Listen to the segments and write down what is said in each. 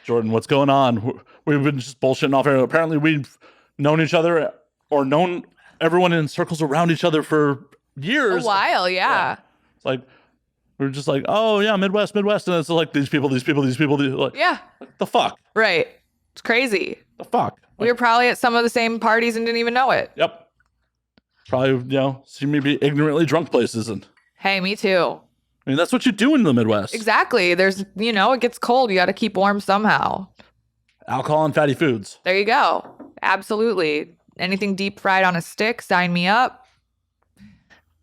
Jordan, what's going on? We've been just bullshitting off air. Apparently, we've known each other or known everyone in circles around each other for years. A while, yeah. It's like, we're just like, oh, yeah, Midwest. And it's like these people. Like, yeah. Like, the fuck? Right. It's crazy. The fuck? Like, we were probably at some of the same parties and didn't even know it. Yep. Probably, see me be ignorantly drunk places. And hey, me too. I mean, that's what you do in the Midwest. Exactly. There's, it gets cold. You got to keep warm somehow. Alcohol and fatty foods. There you go. Absolutely. Anything deep fried on a stick, sign me up.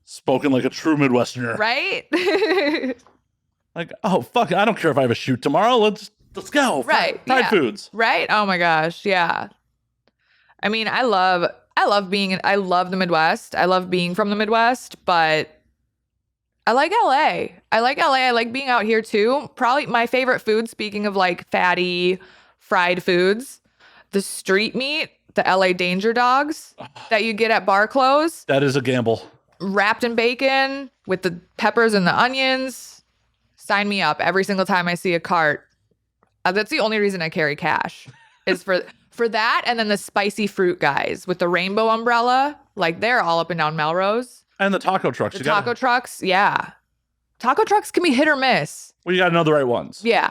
Spoken like a true Midwesterner. Right? Like, oh, fuck, I don't care if I have a shoot tomorrow. Let's go. Right. Fried foods. Right? Oh my gosh. Yeah. I mean, I love the Midwest. I love being from the Midwest, but I like LA. I like being out here too. Probably my favorite food, speaking of like fatty fried foods, the street meat, the LA Danger Dogs that you get at bar close. That is a gamble. Wrapped in bacon with the peppers and the onions. Sign me up every single time I see a cart. That's the only reason I carry cash is for that. And then the spicy fruit guys with the rainbow umbrella, like they're all up and down Melrose. And the taco trucks. The taco trucks, yeah. Taco trucks can be hit or miss. Well, you got to know the right ones. Yeah.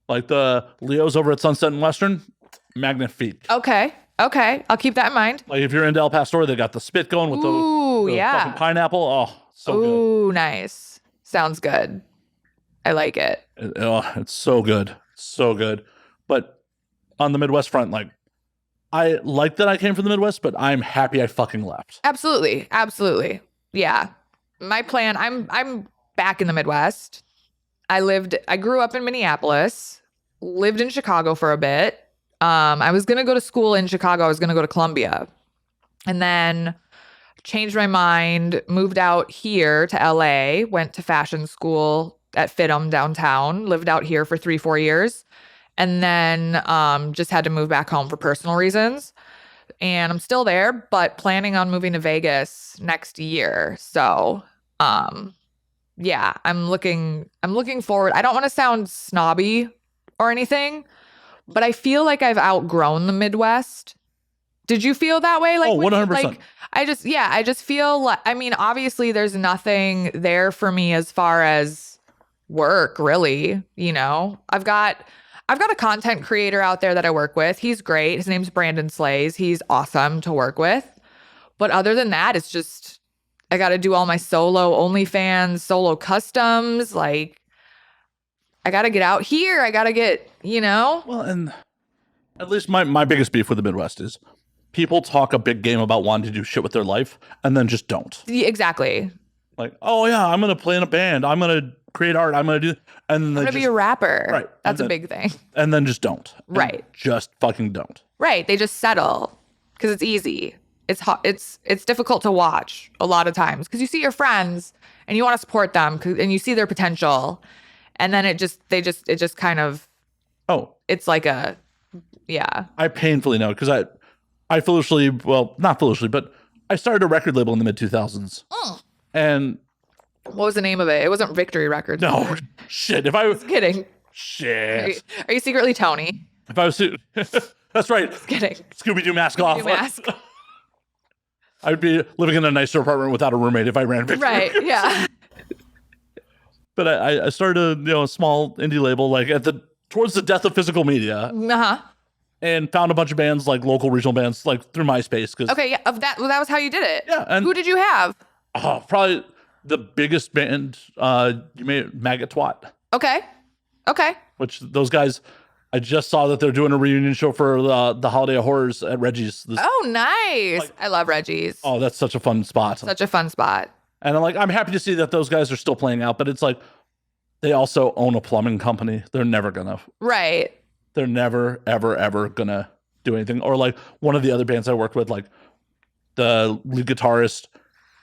Like the Leo's over at Sunset and Western, magnifique. Okay. I'll keep that in mind. Like if you're into El Pastor, they got the spit going with the fucking pineapple. Oh, so good. Ooh, nice. Sounds good. I like it. It's so good. So good. But on the Midwest front, like, I like that I came from the Midwest, but I'm happy I fucking left. Absolutely. Yeah. My plan, I'm back in the Midwest. I grew up in Minneapolis, lived in Chicago for a bit. I was going to go to school in Chicago. I was going to go to Columbia and then changed my mind, moved out here to LA, went to fashion school at FITM downtown, lived out here for 3-4 years, and then just had to move back home for personal reasons. And I'm still there, but planning on moving to Vegas next year. So, yeah, I'm looking forward. I don't want to sound snobby or anything, but I feel like I've outgrown the Midwest. Did you feel that way? Like, 100%. Like, I just feel like, I mean, obviously there's nothing there for me as far as work, really. I've got a content creator out there that I work with. He's great. His name's Brandon Slays. He's awesome to work with. But other than that, it's just, I got to do all my solo OnlyFans, solo customs. Like, I got to get out here. I got to get, Well, and at least my biggest beef with the Midwest is people talk a big game about wanting to do shit with their life and then just don't. Yeah, exactly. Like, oh yeah, I'm going to play in a band. I'm going to create art. I'm going to do, and then I'm going to be a rapper. Right. That's a big thing. And then just don't. Right. Just fucking don't. Right. They just settle because it's easy. It's hot. It's difficult to watch a lot of times because you see your friends and you want to support them and you see their potential. And then it just kind of, it's like yeah. I painfully know because I foolishly, well, not foolishly, but I started a record label in the mid 2000s. And what was the name of it? It wasn't Victory Records. No, shit. If I was kidding. Shit. Are you secretly Tony? If I was, that's right. Just kidding. Scooby-Doo mask off. I'd be living in a nicer apartment without a roommate if I ran Victory. Right. Yeah. But I started a small indie label like towards the death of physical media. And found a bunch of bands, like local regional bands, like through MySpace. Okay, yeah, that was how you did it. Yeah. And who did you have? Oh, probably the biggest band, you made Maggot Twat. Okay. Which those guys, I just saw that they're doing a reunion show for the Holiday of Horrors at Reggie's. Oh, nice. I love Reggie's. Oh, that's such a fun spot. Such a fun spot. And I'm happy to see that those guys are still playing out, but it's like they also own a plumbing company. They're never gonna. Right. They're never, ever, ever gonna do anything. Or like one of the other bands I worked with, like the lead guitarist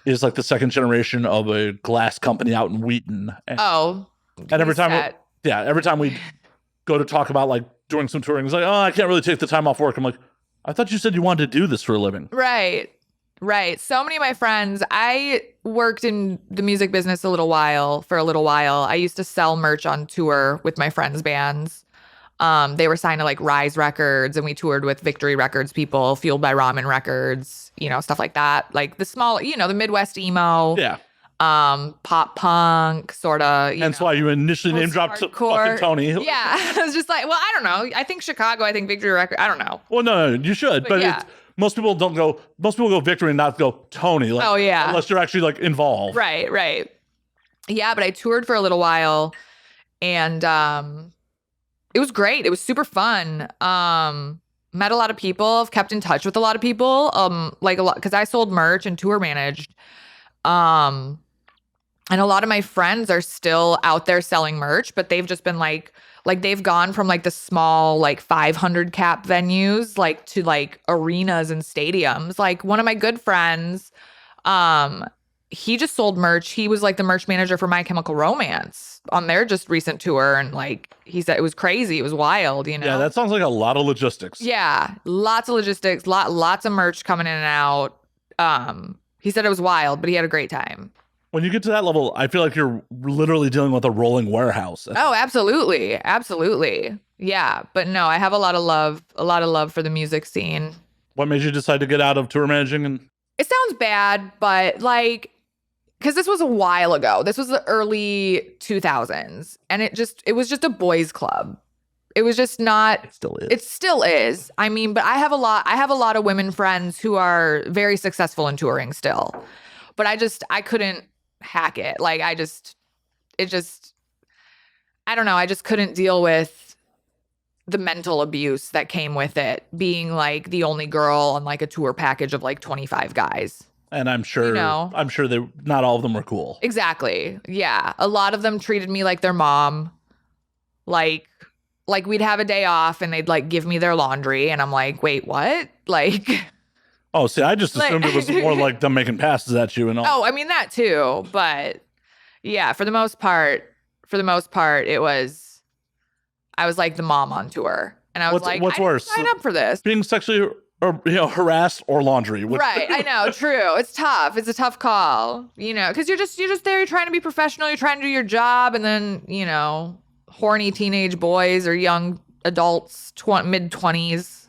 is like the second generation of a glass company out in Wheaton. And every time we go to talk about like doing some touring, it's like, oh, I can't really take the time off work. I'm like, I thought you said you wanted to do this for a living. Right. So many of my friends, I worked in the music business for a little while. I used to sell merch on tour with my friends' bands. They were signed to like Rise Records, and we toured with Victory Records people, Fueled by Ramen Records, stuff like that. Like the small, the Midwest emo, Yeah. pop punk, sort of. That's why you initially name dropped fucking Tony. Yeah. I was just like, well, I don't know. I think Chicago, I think Victory Records, I don't know. Well, no, you should. But yeah. most people go Victory and not go Tony. Like, oh, yeah. Unless you're actually like involved. Right. Yeah, but I toured for a little while, and it was great. It was super fun. Met a lot of people. I've kept in touch with a lot of people. Like a lot, because I sold merch and tour managed. And a lot of my friends are still out there selling merch, but they've just been like they've gone from like the small like 500 cap venues like to like arenas and stadiums. Like one of my good friends, he just sold merch. He was like the merch manager for My Chemical Romance on their just recent tour, and like he said it was crazy. It was wild, Yeah, that sounds like a lot of logistics. Yeah, lots of logistics, lots of merch coming in and out. He said it was wild, but he had a great time. When you get to that level, I feel like you're literally dealing with a rolling warehouse. Oh, absolutely. Yeah, but no, I have a lot of love for the music scene. What made you decide to get out of tour managing? And it sounds bad, but like, because this was a while ago. This was the early 2000s, and it was just a boys club. It was just not. It still is. It still is. I mean, but I have a lot of women friends who are very successful in touring still, but I couldn't hack it. Like I don't know. I just couldn't deal with the mental abuse that came with it, being like the only girl on like a tour package of like 25 guys. And I'm sure they not all of them were cool. Exactly. Yeah. A lot of them treated me like their mom. Like we'd have a day off and they'd like give me their laundry, and I'm like, wait, what? Like, oh, see, I just assumed it was more like them making passes at you and all. Oh, I mean that too, but yeah, for the most part, I was like the mom on tour, and I was what's worse? Sign up for this. Being sexually harassed or laundry. Right, I know, true. It's tough. It's a tough call, because you're just there. You're trying to be professional. You're trying to do your job, and then horny teenage boys or young adults, mid-20s,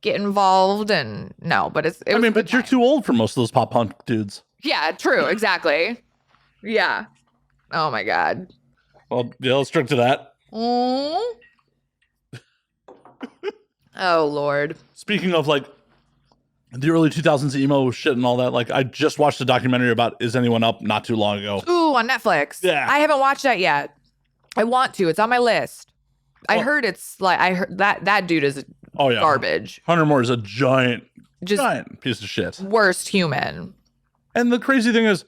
get involved, and no, but but you're too old for most of those pop punk dudes. Yeah, true, exactly. Yeah. Oh my God. Well, yeah, let's drink to that. Oh Lord. Speaking of like the early 2000s emo shit and all that, like I just watched a documentary about Is Anyone Up not too long ago. Ooh, on Netflix. Yeah. I haven't watched that yet. I want to. It's on my list. I heard that dude is garbage. Hunter Moore is a giant piece of shit. Worst human. And the crazy thing is,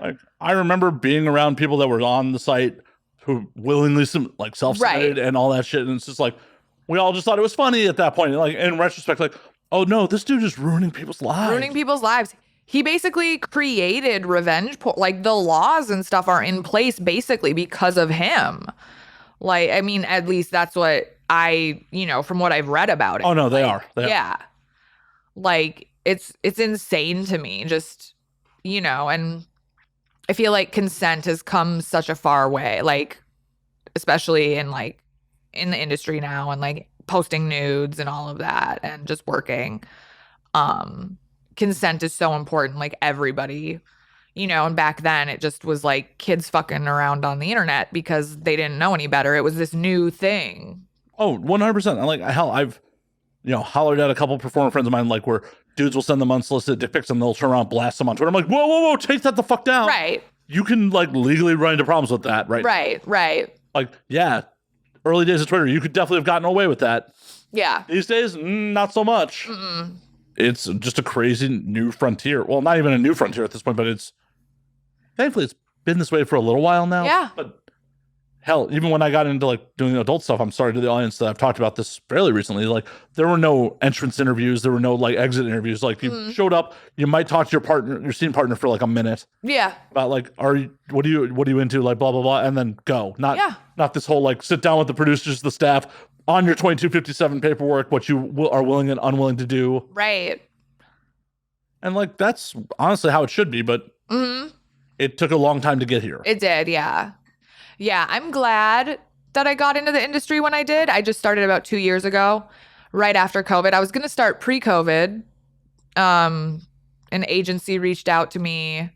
like, I remember being around people that were on the site who willingly self-submitted and all that shit, and it's just like we all just thought it was funny at that point. Like in retrospect, like, oh no, this dude is ruining people's lives. He basically created revenge porn. Like the laws and stuff are in place basically because of him. Like, I mean, at least that's what from what I've read about it. Oh no, they are. Yeah. Like it's insane to me. Just, and I feel like consent has come such a far way, like, especially in the industry now, and like posting nudes and all of that, and just working. Consent is so important, like everybody, and back then it just was like kids fucking around on the internet because they didn't know any better. It was this new thing. Oh, 100%. I'm like, hell, I've, hollered at a couple performer friends of mine, like where dudes will send them unsolicited dick pics and they'll turn around and blast them on Twitter. I'm like, whoa, take that the fuck down. Right. You can like legally run into problems with that, right? Right. Like, yeah, early days of Twitter, you could definitely have gotten away with that. Yeah. These days, not so much. Mm-mm. It's just a crazy new frontier. Well, not even a new frontier at this point, but thankfully it's been this way for a little while now. Yeah. But hell, even when I got into like doing adult stuff, I'm sorry to the audience that I've talked about this fairly recently. Like there were no entrance interviews. There were no like exit interviews. Like you showed up, you might talk to your scene partner for like a minute. Yeah. About like, what are you into? Like blah, blah, blah. And then go. Not this whole like sit down with the producers, the staff on your 2257 paperwork, what you are willing and unwilling to do. Right. And like, that's honestly how it should be. But it took a long time to get here. It did. Yeah. Yeah, I'm glad that I got into the industry when I did. I just started about 2 years ago, right after COVID. I was going to start pre-COVID. An agency reached out to me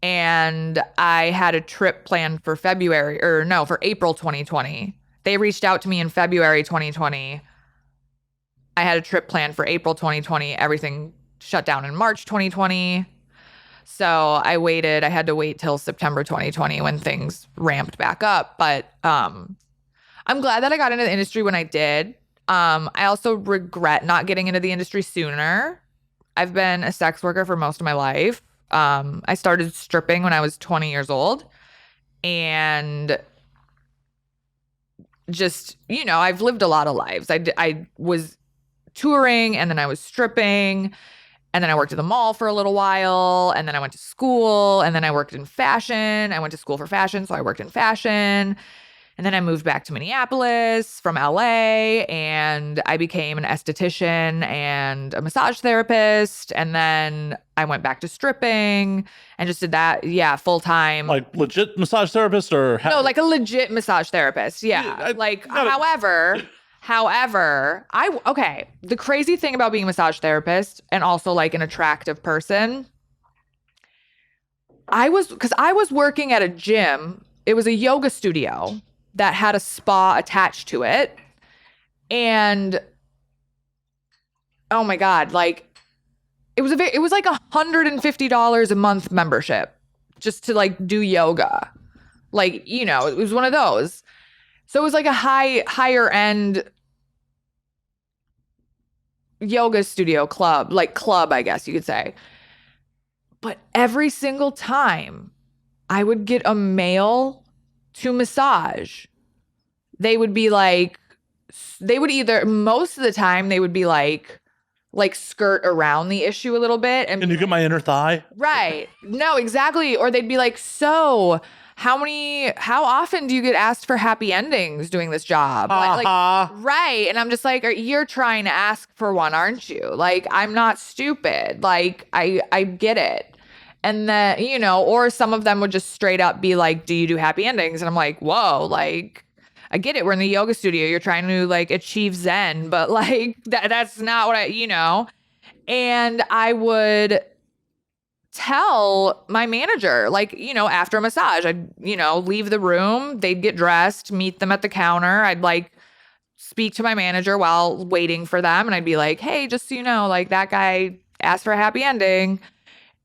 and I had a trip planned for for April 2020. They reached out to me in February 2020. I had a trip planned for April 2020. Everything shut down in March 2020. So I had to wait till September 2020 when things ramped back up. But I'm glad that I got into the industry when I did. I also regret not getting into the industry sooner. I've been a sex worker for most of my life. I started stripping when I was 20 years old. And just, I've lived a lot of lives. I was touring and then I was stripping. And then I worked at the mall for a little while. And then I went to school. And then I worked in fashion. I went to school for fashion. So I worked in fashion. And then I moved back to Minneapolis from LA. And I became an esthetician and a massage therapist. And then I went back to stripping and just did that. Yeah, full time. Like legit massage therapist or? No, like a legit massage therapist. Yeah. However, the crazy thing about being a massage therapist and also like an attractive person, because I was working at a gym. It was a yoga studio that had a spa attached to it. And oh my God, like it was like $150 a month membership just to like do yoga. Like, it was one of those. So it was like a higher end yoga studio club, I guess you could say. But every single time I would get a male to massage, most of the time they would be like skirt around the issue a little bit. And you get my inner thigh? Right. No, exactly. Or they'd be like, so how often do you get asked for happy endings doing this job? Right. And I'm just like, you're trying to ask for one, aren't you? Like, I'm not stupid. Like, I get it. And then, or some of them would just straight up be like, do you do happy endings? And I'm like, whoa, like, I get it. We're in the yoga studio. You're trying to like achieve Zen, but like that's not what and I would tell my manager, like, after a massage, I'd, leave the room, they'd get dressed, meet them at the counter. I'd like speak to my manager while waiting for them. And I'd be like, hey, just so you know, like that guy asked for a happy ending.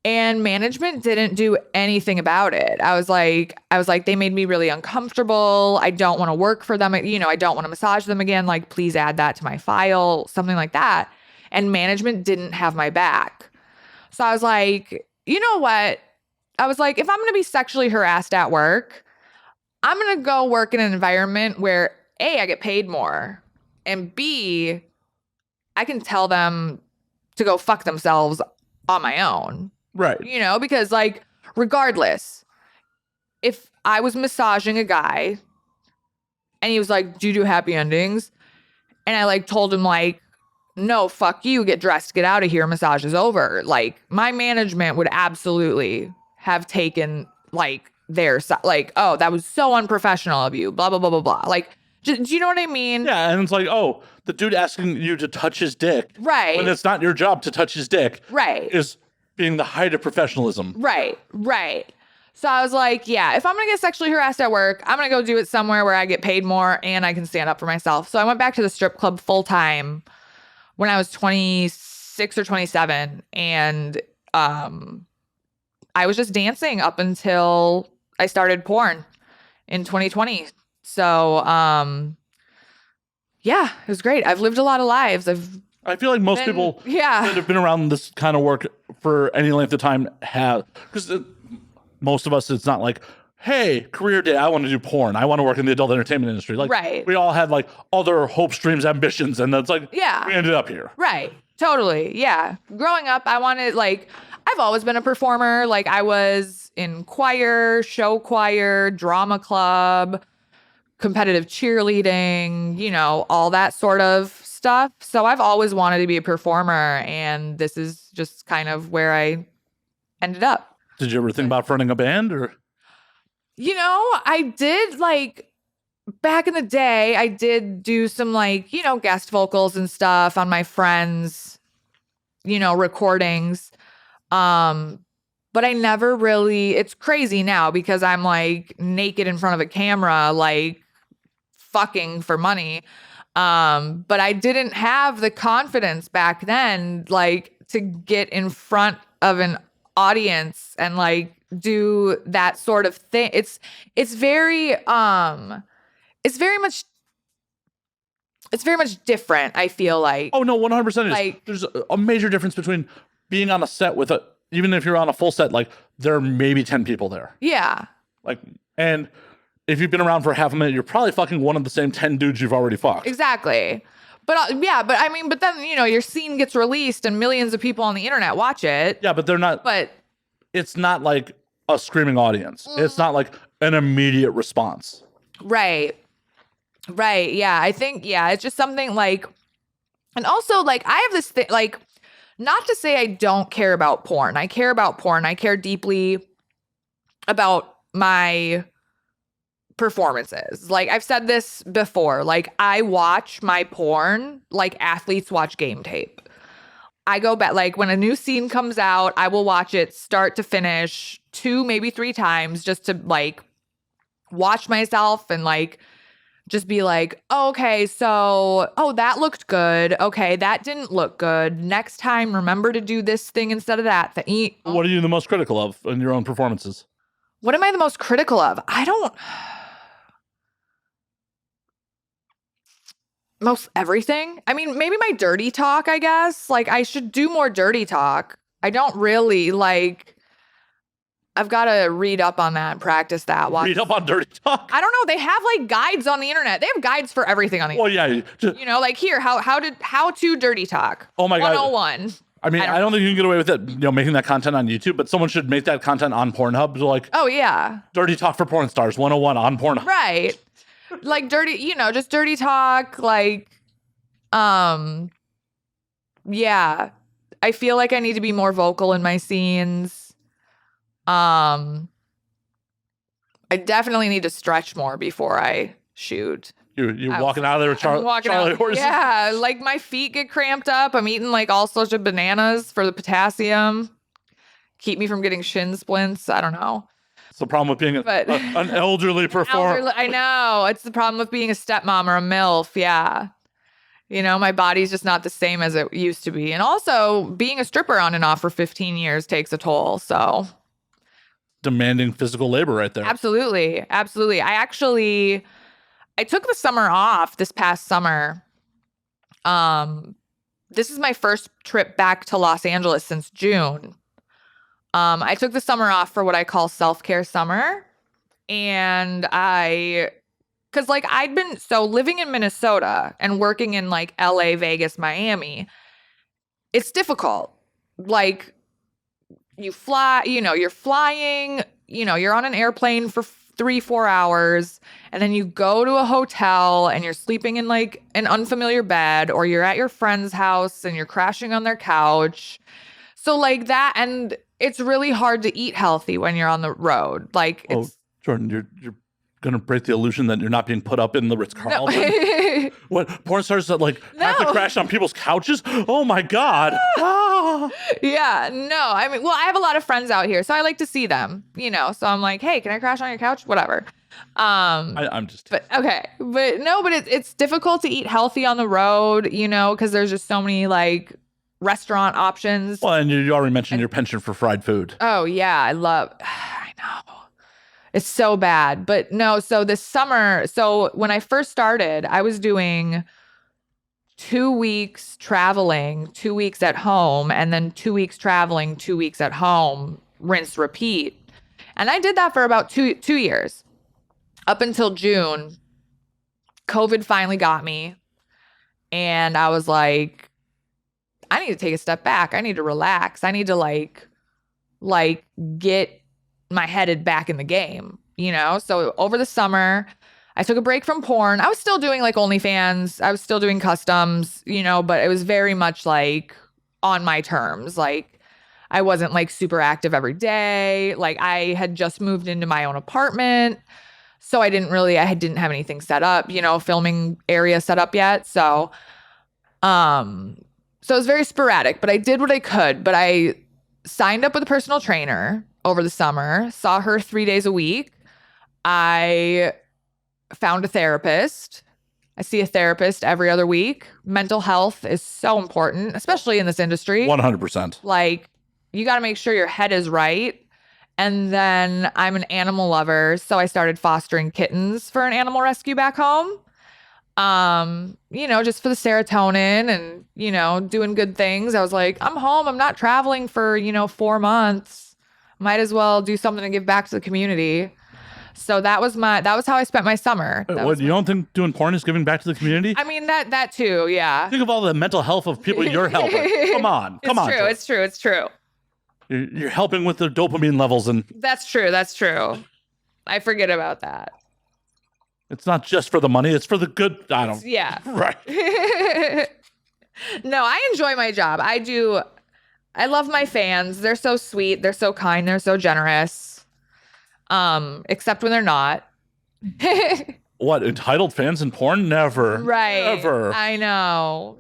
And management didn't do anything about it. I was like, they made me really uncomfortable. I don't want to work for them. I don't want to massage them again. Like, please add that to my file, something like that. And management didn't have my back. So I was like, you know what? I was like, if I'm going to be sexually harassed at work, I'm going to go work in an environment where A, I get paid more, and B, I can tell them to go fuck themselves on my own. Right. Because like, regardless, if I was massaging a guy and he was like, do you do happy endings? And I like told him like, no, fuck you, get dressed, get out of here, massage is over. Like, my management would absolutely have taken like their side, like, oh, that was so unprofessional of you, blah, blah, blah, blah, blah. Like, do you know what I mean? Yeah, and it's like, oh, the dude asking you to touch his dick. Right. When it's not your job to touch his dick. Right. Is being the height of professionalism. Right. So I was like, yeah, if I'm going to get sexually harassed at work, I'm going to go do it somewhere where I get paid more and I can stand up for myself. So I went back to the strip club full time when I was 26 or 27. And I was just dancing up until I started porn in 2020. So yeah, it was great. I've lived a lot of lives. I feel like most people that have been around this kind of work for any length of time have, because most of us, it's not like, hey, career day, I want to do porn. I want to work in the adult entertainment industry. Like, right. We all had like other hopes, dreams, ambitions, and that's like, we ended up here. Right. Totally. Yeah. Growing up, I wanted, like, I've always been a performer. Like, I was in choir, show choir, drama club, competitive cheerleading, all that sort of stuff. So I've always wanted to be a performer, and this is just kind of where I ended up. Did you ever think about running a band or? I did, like, back in the day, I did do some like, guest vocals and stuff on my friends', recordings. But I never really, it's crazy now because I'm like naked in front of a camera, like fucking for money. But I didn't have the confidence back then, like to get in front of an audience and like do that sort of thing. It's very it's very much it's very much different, I feel like. Oh no, 100% is. Like, There's a major difference between being on a set with even if you're on a full set, like there are maybe 10 people there. yeah. Like, and if you've been around for half a minute, you're probably fucking one of the same 10 dudes you've already fucked. Exactly. But I mean, but then, your scene gets released and millions of people on the internet watch it. Yeah, but they're not, But it's not like a screaming audience. It's not like an immediate response. right. Right. Yeah. I think, it's just something like, and also like I have this thing, like, not to say I don't care about porn. I care about porn. I care deeply about my performances. Like I've said this before, like I watch my porn like athletes watch game tape. I go back, like when a new scene comes out, I will watch it start to finish 2, maybe 3 times just to like watch myself and like just be like, oh, okay, so, that looked good. Okay, that didn't look good. Next time, remember to do this thing instead of that. What are you the most critical of in your own performances? What am I the most critical of? Most everything. I mean, maybe my dirty talk, I guess. Like, I should do more dirty talk. I don't really, like, I've got to read up on that and practice that. Read up on dirty talk? I don't know. They have like guides on the internet. They have guides for everything on the internet. Well, yeah. Like here, how to dirty talk. Oh my God. 101. I mean, I don't think you can get away with it, making that content on YouTube, but someone should make that content on Pornhub. Like, oh yeah. Dirty talk for porn stars 101 on Pornhub. Right. Like dirty, just dirty talk. Like, yeah. I feel like I need to be more vocal in my scenes. I definitely need to stretch more before I shoot. You're walking out of there with Charlie horses. Yeah, like my feet get cramped up. I'm eating like all sorts of bananas for the potassium. Keep me from getting shin splints. I don't know. It's the problem with being an elderly performer. I know. It's the problem with being a stepmom or a MILF. Yeah. My body's just not the same as it used to be. And also being a stripper on and off for 15 years takes a toll. So demanding physical labor right there. Absolutely. Absolutely. I took the summer off this past summer. This is my first trip back to Los Angeles since June. I took the summer off for what I call self-care summer. And because like I'd been living in Minnesota and working in like LA, Vegas, Miami, it's difficult. Like you fly, you're flying, you're on an airplane for 3-4 hours, and then you go to a hotel and you're sleeping in like an unfamiliar bed, or you're at your friend's house and you're crashing on their couch. So like that, and it's really hard to eat healthy when you're on the road. Like it's Jordan, you're gonna break the illusion that you're not being put up in the Ritz-Carlton. No. What, porn stars that like have to crash on people's couches? Oh my God. Yeah, no. I mean, well, I have a lot of friends out here, so I like to see them, so I'm like, hey, can I crash on your couch? Whatever. I'm just, but okay. But no, but it's difficult to eat healthy on the road, because there's just so many like restaurant options. Well, and you already mentioned your penchant for fried food. Oh yeah. I know. It's so bad. But no, so this summer, when I first started, I was doing 2 weeks traveling, 2 weeks at home, and then 2 weeks traveling, 2 weeks at home, rinse, repeat. And I did that for about two years. Up until June, COVID finally got me. And I was like, I need to take a step back. I need to relax. I need to like get my head back in the game, So over the summer, I took a break from porn. I was still doing like OnlyFans. I was still doing customs, but it was very much like on my terms. Like I wasn't like super active every day. Like I had just moved into my own apartment. So I didn't have anything set up, filming area set up yet. So it was very sporadic, but I did what I could. But I signed up with a personal trainer over the summer, saw her 3 days a week. I found a therapist. I see a therapist every other week. Mental health is so important, especially in this industry. 100%. Like, you got to make sure your head is right. And then I'm an animal lover, so I started fostering kittens for an animal rescue back home. Just for the serotonin and, doing good things. I was like, I'm home. I'm not traveling for, 4 months. Might as well do something to give back to the community. So that was how I spent my summer. You don't think doing porn is giving back to the community? I mean, that too, yeah. Think of all the mental health of people you're helping. Come on. It's true. You're helping with the dopamine levels, and That's true. I forget about that. it's not just for the money, it's for the good. Yeah. Right. No, I enjoy my job. I do. I love my fans. They're so sweet. They're so kind. They're so generous. Except when they're not. What, entitled fans in porn? Never. Right. Never. I know.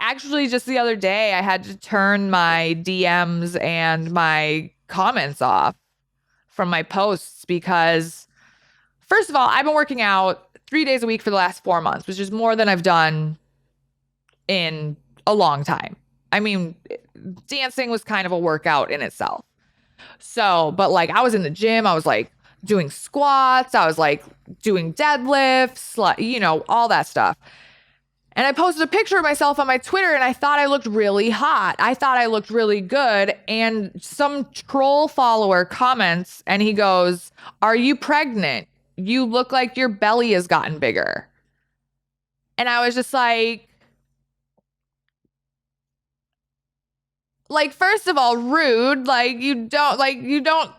Actually, just the other day, I had to turn my DMs and my comments off from my posts because, first of all, I've been working out 3 days a week for the last 4 months, which is more than I've done in a long time. I mean, dancing was kind of a workout in itself. So, but like, I was in the gym, I was like doing squats, I was like doing deadlifts, all that stuff. And I posted a picture of myself on my Twitter and I thought I looked really hot. I thought I looked really good. And some troll follower comments and he goes, "Are you pregnant? You look like your belly has gotten bigger." And I was just like, first of all, rude. You don't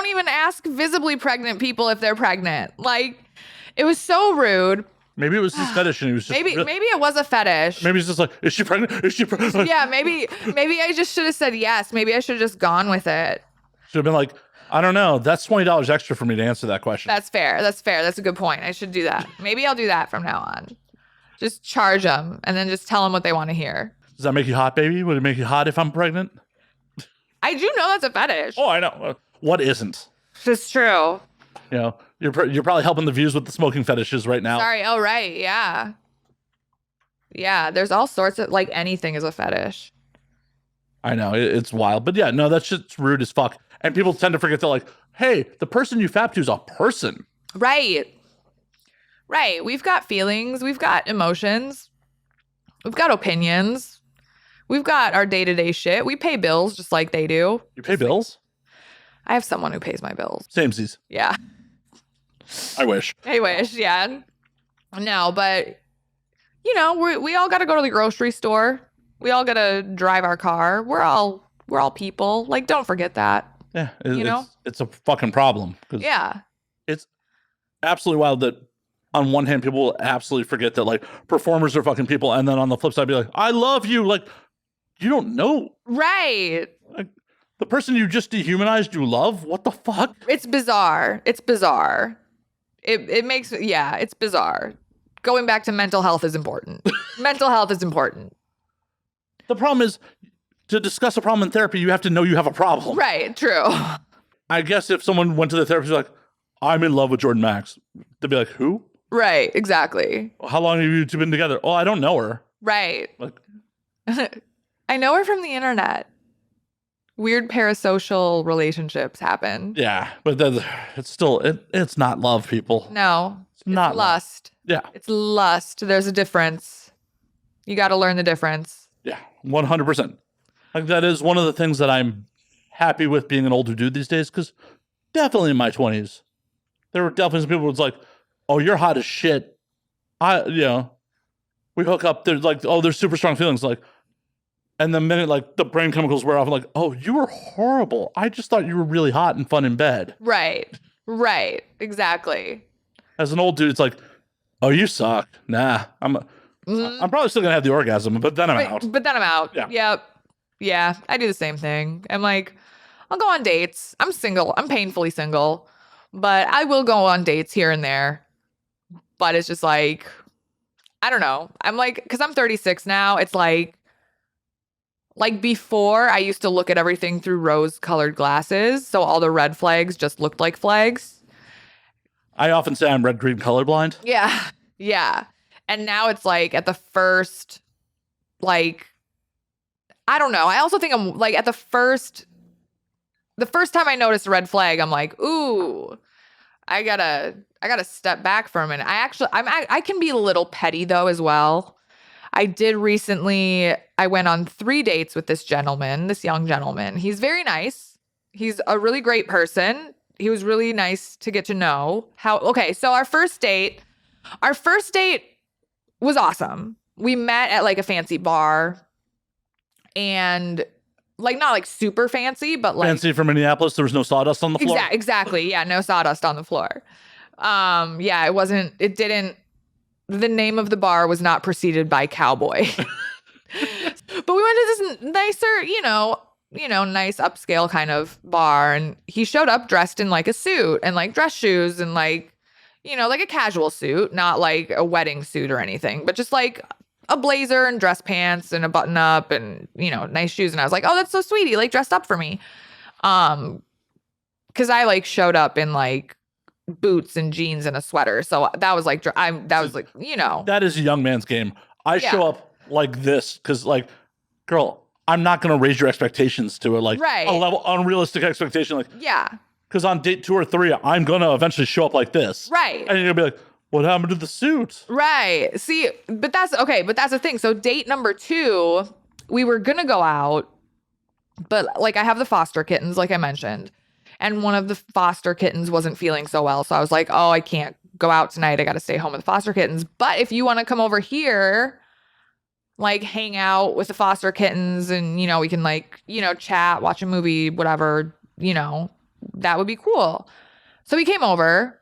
even ask visibly pregnant people if they're pregnant. It was so rude. Maybe it was his fetish and he was just... Maybe it was a fetish. Maybe he's just like, is she pregnant? Is she pregnant? Yeah, maybe I just should have said yes. Maybe I should have just gone with it. Should have been like, I don't know. That's $20 extra for me to answer that question. That's fair. That's a good point. I should do that. Maybe I'll do that from now on. Just charge them and then just tell them what they want to hear. Does that make you hot, baby? Would it make you hot if I'm pregnant? I do know that's a fetish. Oh, I know. What isn't? It's true. You're probably helping the views with the smoking fetishes right now. Sorry. Oh, right. Yeah. Yeah. There's all sorts of anything is a fetish. I know. It's wild. But yeah, no, that shit's rude as fuck. And people tend to forget that hey, the person you fap to is a person. Right. We've got feelings. We've got emotions. We've got opinions. We've got our day-to-day shit. We pay bills just like they do. You pay bills? I have someone who pays my bills. Samesies. Yeah. I wish. Yeah. No, but we all got to go to the grocery store. We all got to drive our car. We're all people. Don't forget that. Yeah, it's a fucking problem. Yeah. It's absolutely wild that on one hand people will absolutely forget that performers are fucking people, and then on the flip side be like, I love you. You don't know. Right. The person you just dehumanized, you love? What the fuck? It's bizarre. It makes, it's bizarre. Going back to mental health is important. Mental health is important. The problem is, to discuss a problem in therapy, you have to know you have a problem. Right, true. I guess if someone went to the therapist like, I'm in love with Jordan Maxx, they'd be like, who? Right, exactly. How long have you two been together? Oh, I don't know her. Right. I know her from the internet. Weird parasocial relationships happen. Yeah, but it's still, it's not love, people. No, it's not lust. Yeah. It's lust. There's a difference. You got to learn the difference. Yeah, 100%. That is one of the things that I'm happy with being an older dude these days, because definitely in my 20s, there were definitely some people who was like, oh, you're hot as shit. We hook up, there's there's super strong feelings. And the minute the brain chemicals wear off, I'm like, oh, you were horrible. I just thought you were really hot and fun in bed. Right. Exactly. As an old dude, it's like, oh, you suck. Nah, I'm probably still gonna have the orgasm, but then I'm out. But then I'm out. Yeah. Yep. Yeah, I do the same thing. I'm like, I'll go on dates. I'm single. I'm painfully single. But I will go on dates here and there. But it's just like, I don't know. I'm like, because I'm 36 now. It's like before, I used to look at everything through rose-colored glasses, so all the red flags just looked like flags. I often say I'm red green colorblind. Yeah, yeah. And now it's like at the first, like, I don't know. I also think I'm like at the first time I noticed a red flag, I'm like, ooh, I gotta step back for a minute. I can be a little petty though as well. I did recently, I went on 3 dates with this young gentleman. He's very nice. He's a really great person. He was really nice to get to know. Okay, so our first date was awesome. We met at like a fancy bar and like not like super fancy, but like Fancy for Minneapolis, there was no sawdust on the floor. Exactly. Yeah, no sawdust on the floor. Yeah, the name of the bar was not preceded by cowboy. But we went to this nicer, nice upscale kind of bar. And he showed up dressed in like a suit and like dress shoes and like, like a casual suit, not like a wedding suit or anything, but just like a blazer and dress pants and a button up and, nice shoes. And I was like, oh, that's so sweet. He like dressed up for me. Cause I like showed up in like boots and jeans and a sweater. So that was like, That is a young man's game. I show up like this because like, girl, I'm not going to raise your expectations to a level unrealistic expectation. Like, yeah. Because on date 2 or 3, I'm going to eventually show up like this. Right. And you're going to be like, what happened to the suit? Right. See, but that's the thing. So date number 2, we were going to go out, but like I have the foster kittens, like I mentioned, and one of the foster kittens wasn't feeling so well. So I was like, oh, I can't go out tonight. I got to stay home with the foster kittens. But if you want to come over here, like hang out with the foster kittens and, we can like, chat, watch a movie, whatever, that would be cool. So he came over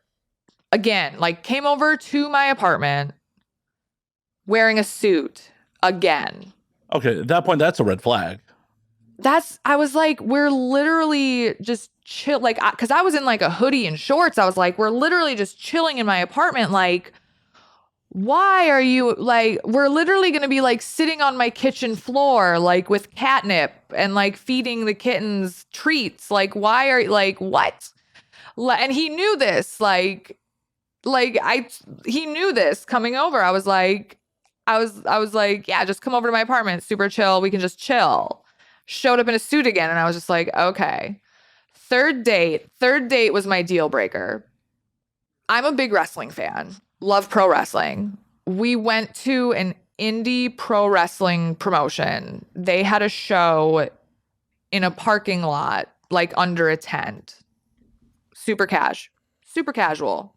again, came over to my apartment wearing a suit again. Okay. At that point, that's a red flag. I was like, we're literally just chill. Like, cause I was in like a hoodie and shorts. I was like, we're literally just chilling in my apartment. Like, why are you like, we're literally going to be like sitting on my kitchen floor, like with catnip and like feeding the kittens treats. Like, why are you like, what? And he knew this, he knew this coming over. I was like, yeah, just come over to my apartment. Super chill. We can just chill. Showed up in a suit again. And I was just like, okay. Third date was my deal breaker. I'm a big wrestling fan. Love pro wrestling. We went to an indie pro wrestling promotion. They had a show in a parking lot, like under a tent. Super casual.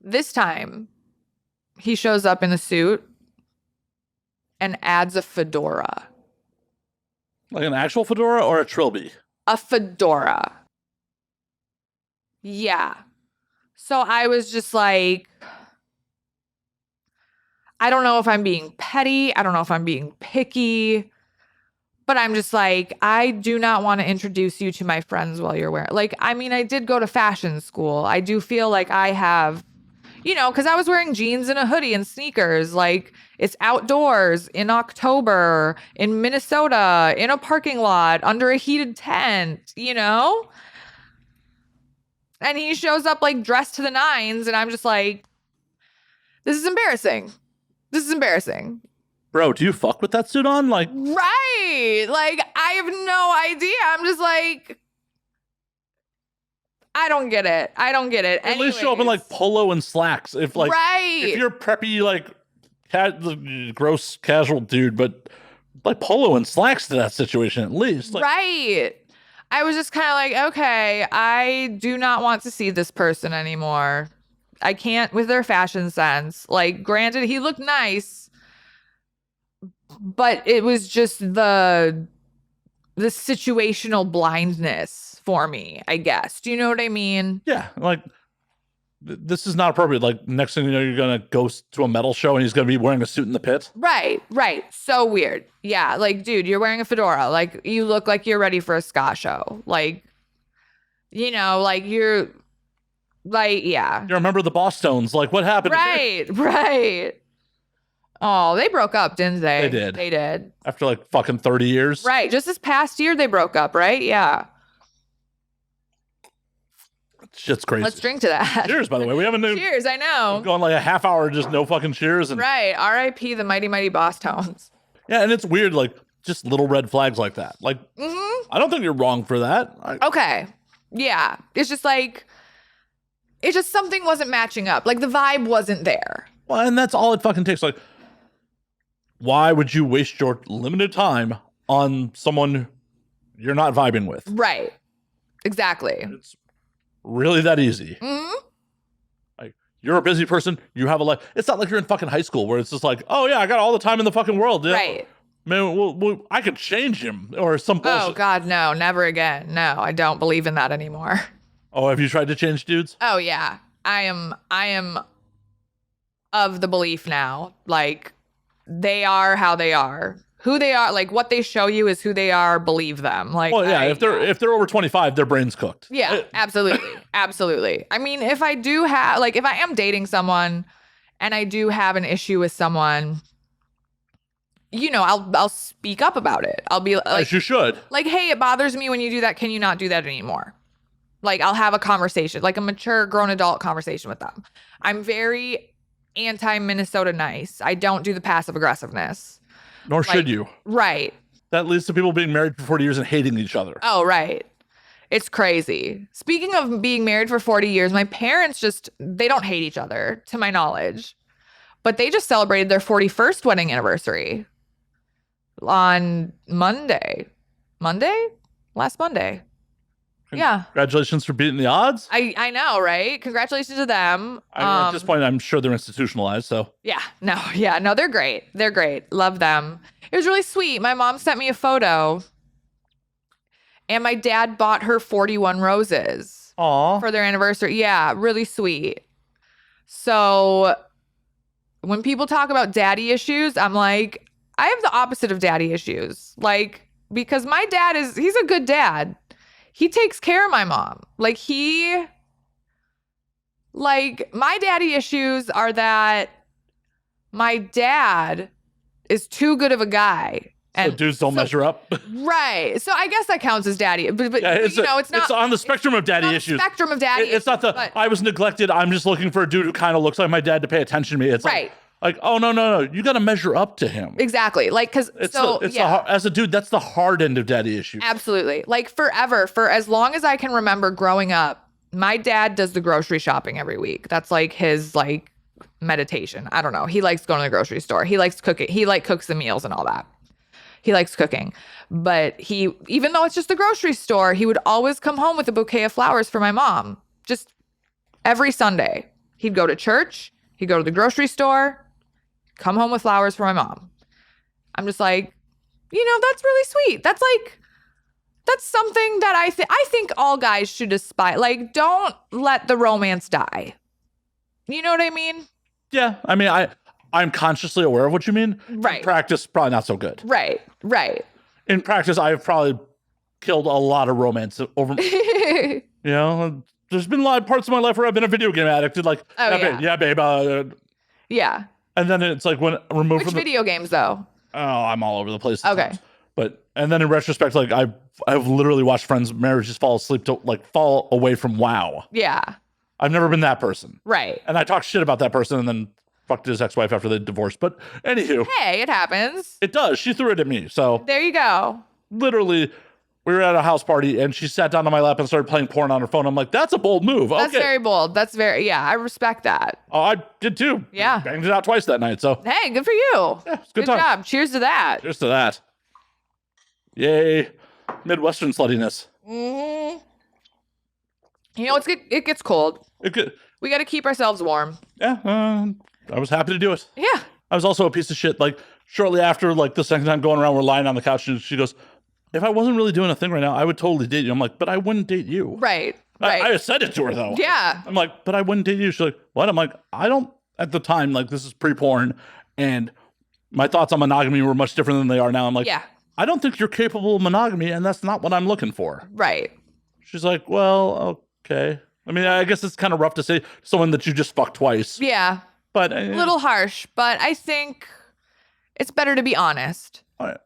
This time, he shows up in the suit and adds a fedora. Like an actual fedora or a trilby? A fedora. Yeah. So I was just like, I don't know if I'm being petty. I don't know if I'm being picky. But I'm just like, I do not want to introduce you to my friends while you're wearing. I did go to fashion school. I do feel like I have, because I was wearing jeans and a hoodie and sneakers. Like, it's outdoors in October in Minnesota in a parking lot under a heated tent, And he shows up like dressed to the nines. And I'm just like, this is embarrassing. Bro, do you fuck with that suit on? Like, right. Like, I have no idea. I'm just like, I don't get it. At least show up in like polo and slacks. If like, right. If you're preppy, like gross casual dude, but like polo and slacks to that situation at least. Like, right. I was just kind of like, okay, I do not want to see this person anymore. I can't with their fashion sense. Like, granted, he looked nice, but it was just the situational blindness for me, I guess. Do you know what I mean? Yeah. Like, this is not appropriate. Like, next thing you know, you're going to go to a metal show and he's going to be wearing a suit in the pit. Right. So weird. Yeah. Like, dude, you're wearing a fedora. Like, you look like you're ready for a ska show. Like, like Like, yeah. You remember the Bosstones? Like, what happened? Right. Oh, they broke up, didn't they? They did. They did. After like fucking 30 years. Right. Just this past year, they broke up, right? Yeah. Shit's crazy. Let's drink to that. Cheers, by the way. We haven't Cheers, I know. gone like a half hour, just no fucking cheers. And Right. R.I.P. the mighty, mighty Bosstones. yeah, and it's weird, like just little red flags like that. Like, I don't think you're wrong for that. Okay. Yeah. It's just like, it's just something wasn't matching up. Like the vibe wasn't there. Well, and that's all it fucking takes. Like, why would you waste your limited time on someone you're not vibing with? Right. Exactly. It's really that easy. Hmm. Like, you're a busy person. You have a life. It's not like you're in fucking high school where it's just like, oh yeah, I got all the time in the fucking world. Yeah. Right. Man, I could change him or some bullshit. Oh God, no, never again. No, I don't believe in that anymore. Oh, have you tried to change dudes? Oh yeah. I am of the belief now. Like they are how they are. Who they are, like what they show you is who they are, believe them. Like Well, yeah, if they're over 25, their brain's cooked. Yeah, absolutely. Absolutely. I mean, if I am dating someone and I do have an issue with someone, you know, I'll speak up about it. I'll be like, As you should. like, hey, it bothers me when you do that. Can you not do that anymore? Like, I'll have a conversation, like a mature grown adult conversation with them. I'm very anti-Minnesota nice. I don't do the passive aggressiveness. Nor should you. Right. That leads to people being married for 40 years and hating each other. Oh, right. It's crazy. Speaking of being married for 40 years, my parents they don't hate each other, to my knowledge. But they just celebrated their 41st wedding anniversary on Monday. Last Monday. Yeah. Congratulations for beating the odds. I know, right? Congratulations to them. At this point, I'm sure they're institutionalized, so. Yeah, no, they're great. They're great. Love them. It was really sweet. My mom sent me a photo and my dad bought her 41 roses Aw. for their anniversary. Yeah, really sweet. So when people talk about daddy issues, I'm like, I have the opposite of daddy issues. Like, because my dad he's a good dad. He takes care of my mom. Like my daddy issues are that my dad is too good of a guy. So dudes don't measure up. Right. So I guess that counts as daddy. But Yeah, it's not. It's on the spectrum of daddy issues. Spectrum of daddy. It's not I was neglected. I'm just looking for a dude who kind of looks like my dad to pay attention to me. It's right. Like, oh no. You got to measure up to him. Exactly. Like, because as a dude, that's the hard end of daddy issues. Absolutely. Like forever, for as long as I can remember growing up, my dad does the grocery shopping every week. That's like his like meditation. I don't know. He likes going to the grocery store. He likes cooking. He like cooks the meals and all that. He likes cooking. But even though it's just the grocery store, he would always come home with a bouquet of flowers for my mom. Just every Sunday. He'd go to church. He'd go to the grocery store. Come home with flowers for my mom. I'm just like, that's really sweet. That's something that I think all guys should aspire. Like, don't let the romance die. You know what I mean? Yeah. I mean, I'm consciously aware of what you mean. Right. In practice, probably not so good. Right. In practice, I've probably killed a lot of romance over. There's been a lot of parts of my life where I've been a video game addict. Like, yeah, babe. Yeah. And then it's like when removed Which from video games though? Oh, I'm all over the place. Okay. And then in retrospect, like I've literally watched friends' marriages fall away from WoW. Yeah. I've never been that person. Right. And I talked shit about that person and then fucked his ex-wife after they divorced. But anywho. Hey, it happens. It does. She threw it at me. So there you go. Literally, we were at a house party and she sat down on my lap and started playing porn on her phone. I'm like, that's a bold move. That's very bold. I respect that. Oh, I did too. Yeah. Banged it out twice that night. So hey, good for you. Yeah, it's good job. Cheers to that. Cheers to that. Yay. Midwestern sluttiness. Mm-hmm. It gets cold. We got to keep ourselves warm. Yeah. I was happy to do it. Yeah. I was also a piece of shit. Like shortly after, like the second time going around, we're lying on the couch and she goes, if I wasn't really doing a thing right now, I would totally date you. I'm like, but I wouldn't date you. Right. I said it to her though. Yeah. I'm like, but I wouldn't date you. She's like, what? I'm like, I don't, at the time, like this is pre-porn and my thoughts on monogamy were much different than they are now. I'm like, yeah. I don't think you're capable of monogamy and that's not what I'm looking for. Right. She's like, well, okay. I mean, I guess it's kind of rough to say someone that you just fucked twice. Yeah. But A little harsh, but I think it's better to be honest.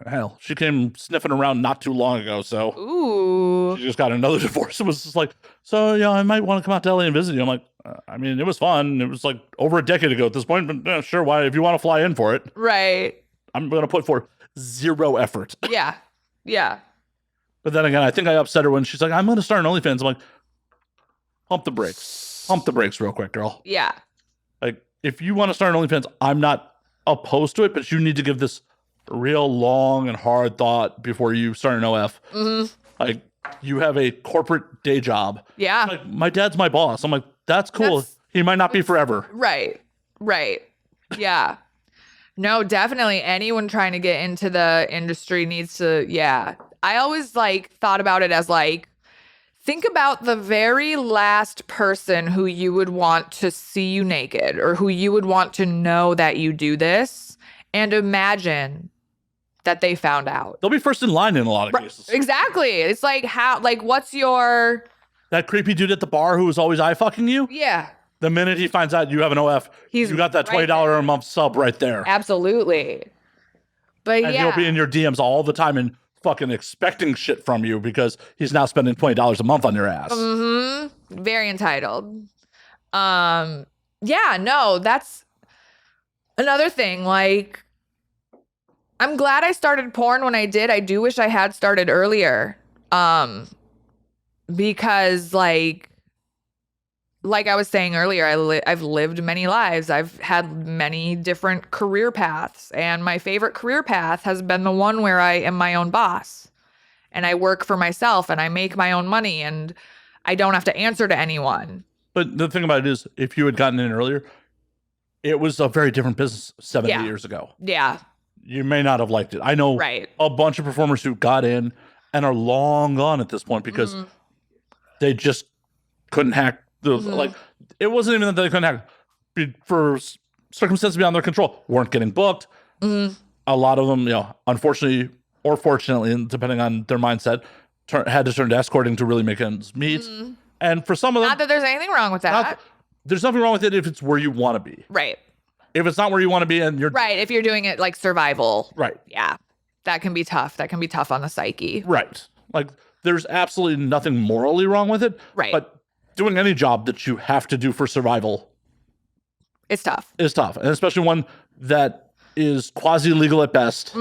hell, she came sniffing around not too long ago, so Ooh. she just got another divorce. It was just like, so yeah, I might want to come out to LA and visit you. I'm like, I mean, it was fun. It was like over a decade ago at this point, but sure, why? If you want to fly in for it, Right. I'm going to put forth zero effort. Yeah. Yeah. But then again, I think I upset her when she's like, I'm going to start an OnlyFans. I'm like, pump the brakes. Pump the brakes real quick, girl. Yeah. Like, if you want to start an OnlyFans, I'm not opposed to it, but you need to give this real long and hard thought before you start an OF. Mm-hmm. Like, you have a corporate day job. Yeah. Like, my dad's my boss. I'm like, that's cool. He might not be forever. Right. Right. Yeah. No, definitely anyone trying to get into the industry needs to, yeah. I always like thought about it as like, think about the very last person who you would want to see you naked or who you would want to know that you do this, and imagine that they found out. They'll be first in line in a lot of cases. Exactly. It's like what's your... That creepy dude at the bar who was always eye fucking you? Yeah. The minute he finds out you have an OF, you got that $20 a month sub right there. Absolutely. But and he'll be in your DMs all the time and fucking expecting shit from you because he's now spending $20 a month on your ass. Mm-hmm. Very entitled. Yeah, no, that's another thing. Like, I'm glad I started porn when I did. I do wish I had started earlier. Because like I was saying earlier, I've lived many lives. I've had many different career paths, and my favorite career path has been the one where I am my own boss and I work for myself and I make my own money and I don't have to answer to anyone. But the thing about it is, if you had gotten in earlier, it was a very different business 70 years ago. Yeah. You may not have liked it. I know a bunch of performers who got in and are long gone at this point because they just couldn't hack the like. It wasn't even that they couldn't hack for circumstances beyond their control. Weren't getting booked. A lot of them, unfortunately or fortunately, and depending on their mindset, had to turn to escorting to really make ends meet. And for some of them, not that there's anything wrong with that. There's nothing wrong with it if it's where you want to be. Right. If it's not where you want to be and you're if you're doing it like survival. Right. Yeah. That can be tough. That can be tough on the psyche. Right. Like, there's absolutely nothing morally wrong with it. Right. But doing any job that you have to do for survival, it's tough. It's tough. And especially one that is quasi-legal at best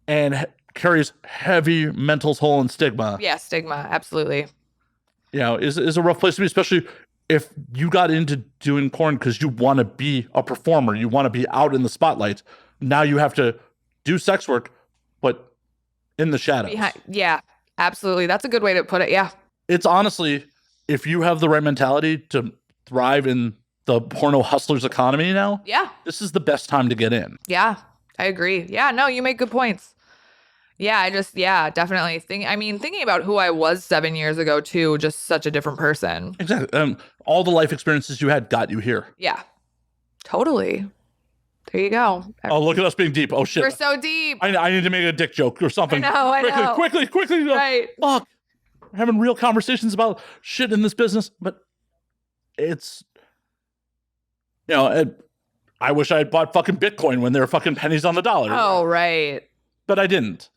and carries heavy mental toll and stigma. Yeah, stigma. Absolutely. Is a rough place to be, especially if you got into doing porn because you want to be a performer, you want to be out in the spotlight. Now you have to do sex work, but in the shadows. Yeah, absolutely. That's a good way to put it. Yeah. It's honestly, if you have the right mentality to thrive in the porno hustlers economy now, this is the best time to get in. Yeah, I agree. Yeah, no, you make good points. Yeah, definitely. Thinking about who I was 7 years ago too, just such a different person. Exactly. All the life experiences you had got you here. Yeah, totally. There you go. Oh, look at us being deep. Oh shit. We're so deep. I need to make a dick joke or something. I know. Quickly. Right. Fuck. We're having real conversations about shit in this business, but it's, I wish I had bought fucking Bitcoin when they were fucking pennies on the dollar. Oh, right. But I didn't.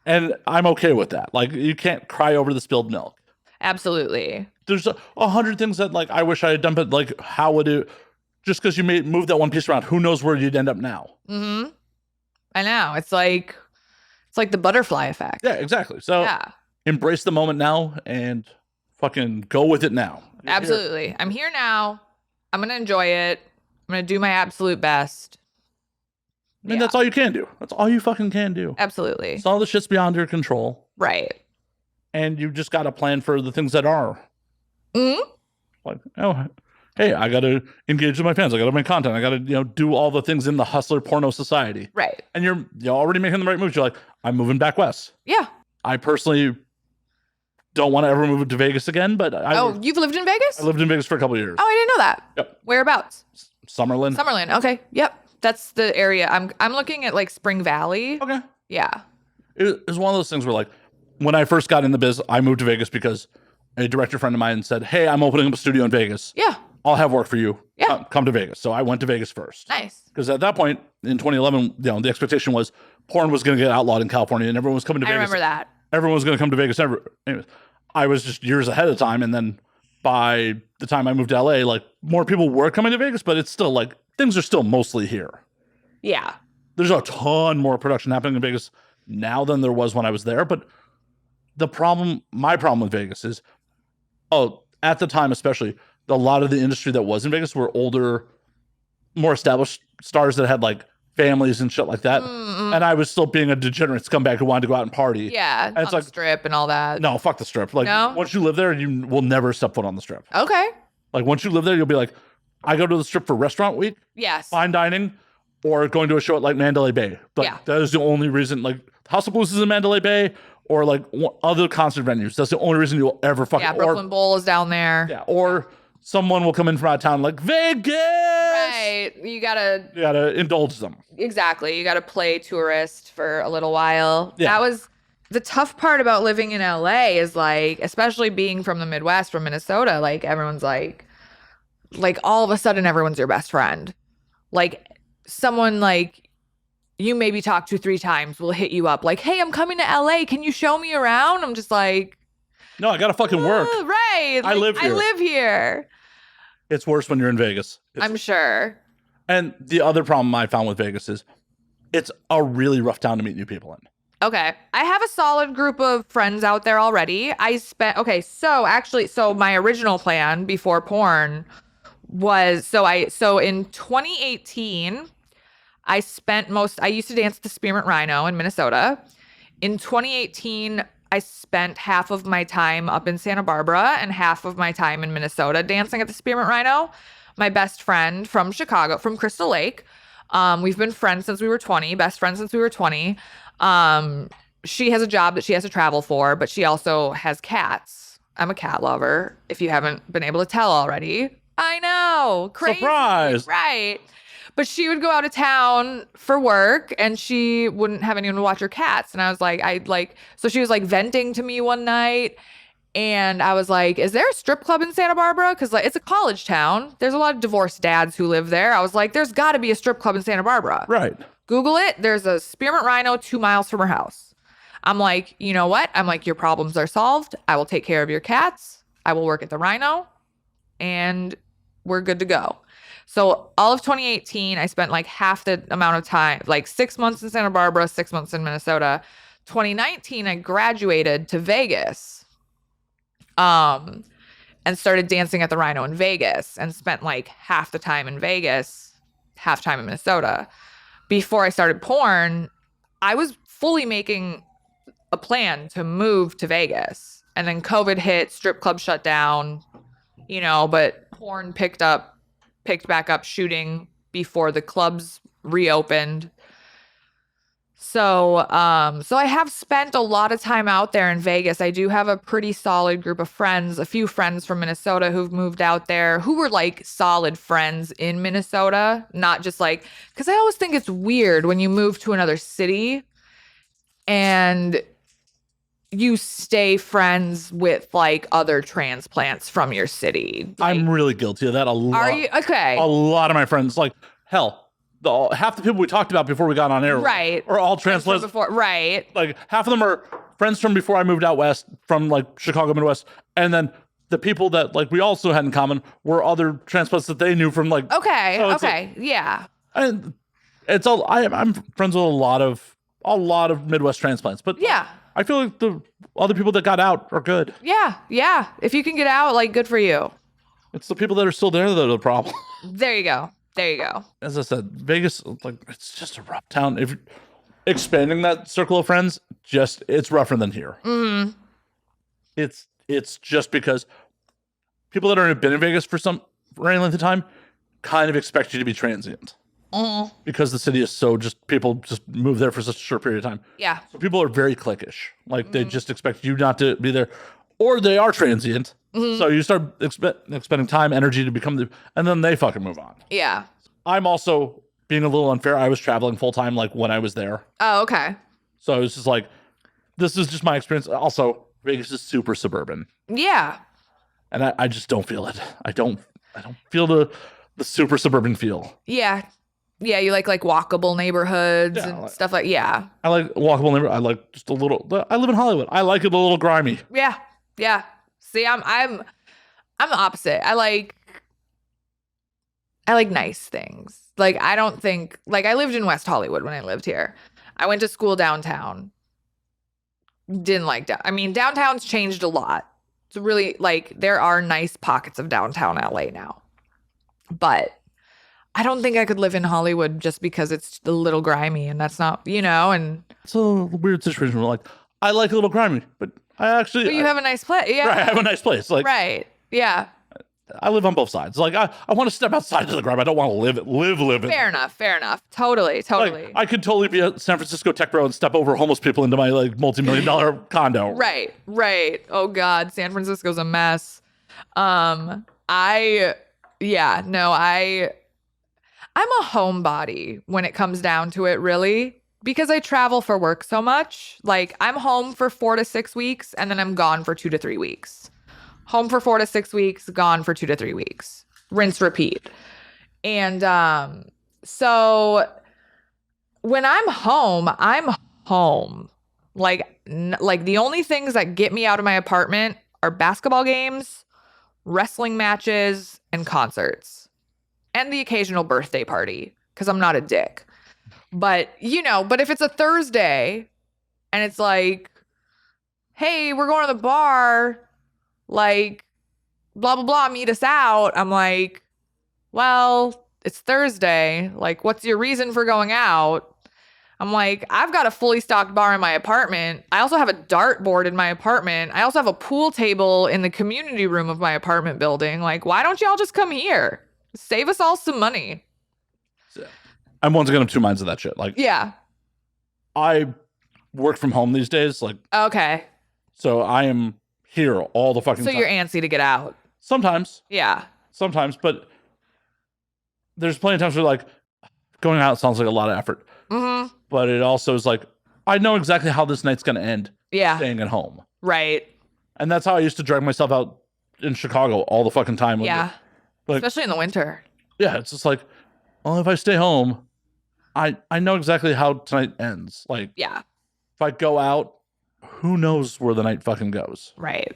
And I'm okay with that. Like, you can't cry over the spilled milk. Absolutely. There's 100 things that, like, I wish I had done, but, like, how would it... Just because you move that one piece around, who knows where you'd end up now? I know. It's like the butterfly effect. Yeah, exactly. So embrace the moment now and fucking go with it now. Absolutely. I'm here now. I'm going to enjoy it. I'm going to do my absolute best. I mean, that's all you can do. That's all you fucking can do. Absolutely. So all the shit's beyond your control. Right. And you just got to plan for the things that are. Like, hey, I got to engage with my fans. I got to make content. I got to, do all the things in the hustler porno society. Right. And you're already making the right moves. You're like, I'm moving back west. Yeah. I personally don't want to ever move to Vegas again, but you've lived in Vegas? I lived in Vegas for a couple of years. Oh, I didn't know that. Yep. Whereabouts? Summerlin. Okay. Yep. That's the area. I'm looking at like Spring Valley. Okay. Yeah. It was one of those things where, like, when I first got in the biz, I moved to Vegas because a director friend of mine said, "Hey, I'm opening up a studio in Vegas. Yeah. I'll have work for you. Yeah. Come to Vegas." So I went to Vegas first. Nice. Because at that point in 2011, the expectation was porn was going to get outlawed in California, and everyone was coming to Vegas. I remember that. Everyone was going to come to Vegas. Anyways, I was just years ahead of time, and then by the time I moved to LA, like more people were coming to Vegas, but it's still like things are still mostly here. Yeah. There's a ton more production happening in Vegas now than there was when I was there. But my problem with Vegas is, at the time especially, a lot of the industry that was in Vegas were older, more established stars that had like families and shit like that. And I was still being a degenerate scumbag who wanted to go out and party. Yeah. And it's on like the Strip and all that. No, fuck the Strip. Like No? once you live there, you will never step foot on the Strip. Okay. Like once you live there, you'll be like, I go to the Strip for restaurant week, Yes. fine dining, or going to a show at like Mandalay Bay. Like Yeah. that is the only reason. Like House of Blues is in Mandalay Bay, or like other concert venues. That's the only reason you'll ever fucking. Yeah, Brooklyn Bowl is down there. Yeah, or someone will come in from out of town like Vegas. Right. You gotta indulge them. Exactly. You gotta play tourist for a little while. Yeah. That was the tough part about living in LA is like, especially being from the Midwest, from Minnesota, like everyone's like all of a sudden everyone's your best friend. Like someone like you maybe talk to 3 times will hit you up like, hey, I'm coming to LA. Can you show me around? I'm just like, no, I gotta fucking work. Right. I live here. I live here. It's worse when you're in Vegas. I'm sure. And the other problem I found with Vegas is it's a really rough town to meet new people in. Okay. I have a solid group of friends out there already. So my original plan before porn was, in 2018, I used to dance at the Spearmint Rhino in Minnesota. In 2018, I spent half of my time up in Santa Barbara and half of my time in Minnesota dancing at the Spearmint Rhino. My best friend from Chicago, from Crystal Lake. We've been friends since we were 20, best friends since we were 20. She has a job that she has to travel for, but she also has cats. I'm a cat lover, if you haven't been able to tell already. I know. Crazy. Surprise. Right. But she would go out of town for work and she wouldn't have anyone to watch her cats. And I was like, so she was like venting to me one night. And I was like, is there a strip club in Santa Barbara? Because like it's a college town. There's a lot of divorced dads who live there. I was like, there's got to be a strip club in Santa Barbara. Right. Google it. There's a Spearmint Rhino 2 miles from her house. I'm like, you know what? I'm like, your problems are solved. I will take care of your cats. I will work at the Rhino. And we're good to go. So all of 2018, I spent like half the amount of time, like 6 months in Santa Barbara, 6 months in Minnesota. 2019, I graduated to Vegas. And started dancing at the Rhino in Vegas and spent like half the time in Vegas, half time in Minnesota. Before I started porn, I was fully making a plan to move to Vegas. And then COVID hit, strip club shut down, but porn picked back up shooting before the clubs reopened. So I have spent a lot of time out there in Vegas. I do have a pretty solid group of friends, a few friends from Minnesota who've moved out there who were like solid friends in Minnesota, not just like, because I always think it's weird when you move to another city and you stay friends with like other transplants from your city. Like, I'm really guilty of that a lot. Are you? Okay. A lot of my friends, like, hell, half the people we talked about before we got on air Right. are all transplants. Right. Like half of them are friends from before I moved out west, from like Chicago Midwest, and then the people that like we also had in common were other transplants that they knew from like. Okay. So Okay. Yeah. And it's all I'm friends with a lot of Midwest transplants, but Yeah. I feel like the other people that got out are good. Yeah. Yeah. If you can get out, like, good for you. It's the people that are still there that are the problem. There you go. There you go. As I said, Vegas, like, it's just a rough town. If expanding that circle of friends, it's rougher than here. Mm-hmm. It's just because people that have been in Vegas for any length of time kind of expect you to be transient. Mm-hmm. Because the city is people just move there for such a short period of time. Yeah. So people are very cliquish. Like they just expect you not to be there, or they are transient. Mm-hmm. So you start expending time, energy to become and then they fucking move on. Yeah. I'm also being a little unfair. I was traveling full time, like when I was there. Oh, okay. So it was just like, this is just my experience. Also, Vegas is super suburban, Yeah. and I just don't feel it. I don't feel the super suburban feel. Yeah. Yeah, you like walkable neighborhoods Yeah, and stuff like yeah. I like walkable neighborhood. I like just a little. I live in Hollywood. I like it a little grimy. Yeah. Yeah. See, I'm the opposite. I like nice things. Like I don't think like I lived in West Hollywood when I lived here. I went to school downtown. Didn't like I mean, downtown's changed a lot. It's really like there are nice pockets of downtown LA now. But I don't think I could live in Hollywood just because it's a little grimy and that's not, and It's a weird situation where like I like a little grimy, but but you have a nice place. Yeah. Right, I have a nice place. Like Right. Yeah. I live on both sides. Like I want to step outside to the grime. I don't want to live it. Fair enough. Totally. Like, I could totally be a San Francisco tech bro and step over homeless people into my like multi-million-dollar condo. Right. Oh God, San Francisco's a mess. I'm a homebody when it comes down to it, really, because I travel for work so much. Like I'm home for 4 to 6 weeks and then I'm gone for 2 to 3 weeks. Home for 4 to 6 weeks, gone for 2 to 3 weeks. Rinse, repeat. And so when I'm home, I'm home. Like the only things that get me out of my apartment are basketball games, wrestling matches, and concerts. And the occasional birthday party, because I'm not a dick. But if it's a Thursday and it's like, hey, we're going to the bar, like, blah, blah, blah, meet us out. I'm like, well, it's Thursday. Like, what's your reason for going out? I'm like, I've got a fully stocked bar in my apartment. I also have a dartboard in my apartment. I also have a pool table in the community room of my apartment building. Like, why don't y'all just come here? Save us all some money. I'm once again of two minds of that shit. Like, yeah, I work from home these days. Like, okay, so I am here all the fucking time. So you're antsy to get out. Sometimes. Yeah. Sometimes, but there's plenty of times where like going out sounds like a lot of effort. Mm-hmm. But it also is like, I know exactly how this night's going to end. Yeah. Staying at home. Right. And that's how I used to drag myself out in Chicago all the fucking time. Yeah. Like, especially in the winter. Yeah. It's just like, well, if I stay home, I know exactly how tonight ends. Like, yeah. If I go out, who knows where the night fucking goes? Right.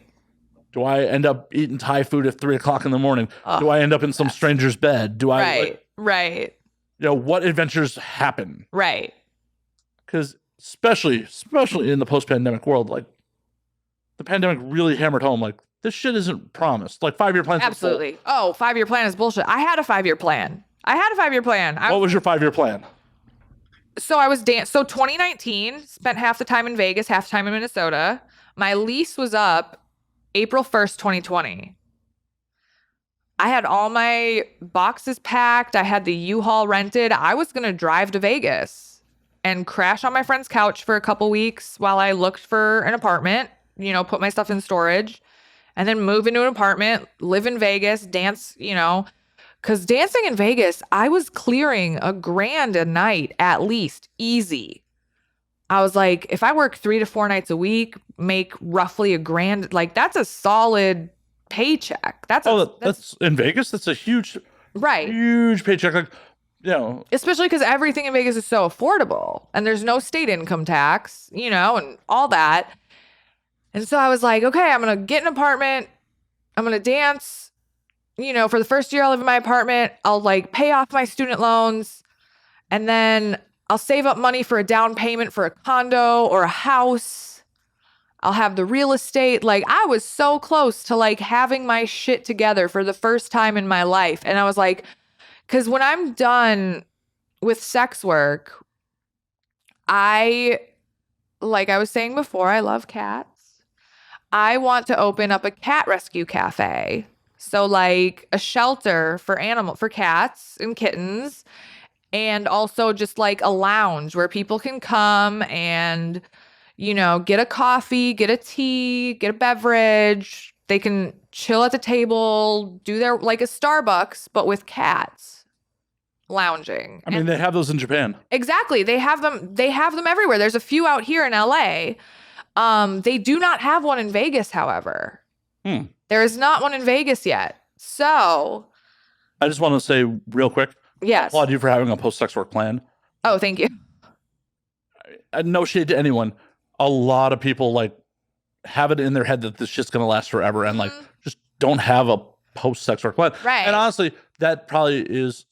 Do I end up eating Thai food at 3 o'clock in the morning? Do I end up in some stranger's bed? Do I? Right. What adventures happen? Right. Because especially in the post-pandemic world, like the pandemic really hammered home, like this shit isn't promised. Like 5-year plans. Absolutely. Oh, 5-year plan is bullshit. I had a 5-year plan. What was your 5-year plan? So I was So 2019, spent half the time in Vegas, half the time in Minnesota. My lease was up April 1st, 2020. I had all my boxes packed. I had the U-Haul rented. I was going to drive to Vegas and crash on my friend's couch for a couple weeks while I looked for an apartment, put my stuff in storage, and then move into an apartment, live in Vegas, dance, because dancing in Vegas, I was clearing $1,000 a night at least, easy. I was like, if I work 3 to 4 nights a week, make roughly $1,000, like that's a solid paycheck. That's in Vegas. That's a huge paycheck. Like, especially because everything in Vegas is so affordable and there's no state income tax, and all that. And so I was like, okay, I'm going to get an apartment. I'm going to dance, for the first year I live in my apartment. I'll like pay off my student loans and then I'll save up money for a down payment for a condo or a house. I'll have the real estate. Like I was so close to like having my shit together for the first time in my life. And I was like, because when I'm done with sex work, like I was saying before, I love cats. I want to open up a cat rescue cafe. So like a shelter for cats and kittens. And also just like a lounge where people can come and, get a coffee, get a tea, get a beverage. They can chill at the table, do their like a Starbucks, but with cats lounging. I mean, they have those in Japan. Exactly. They have them everywhere. There's a few out here in LA. They do not have one in Vegas, however. Hmm. There is not one in Vegas yet. So I just want to say real quick, yes. applaud you for having a post-sex work plan. Oh, thank you. No shade to anyone. A lot of people like have it in their head that this shit's gonna last forever and like just don't have a post-sex work plan. Right. And honestly, that probably is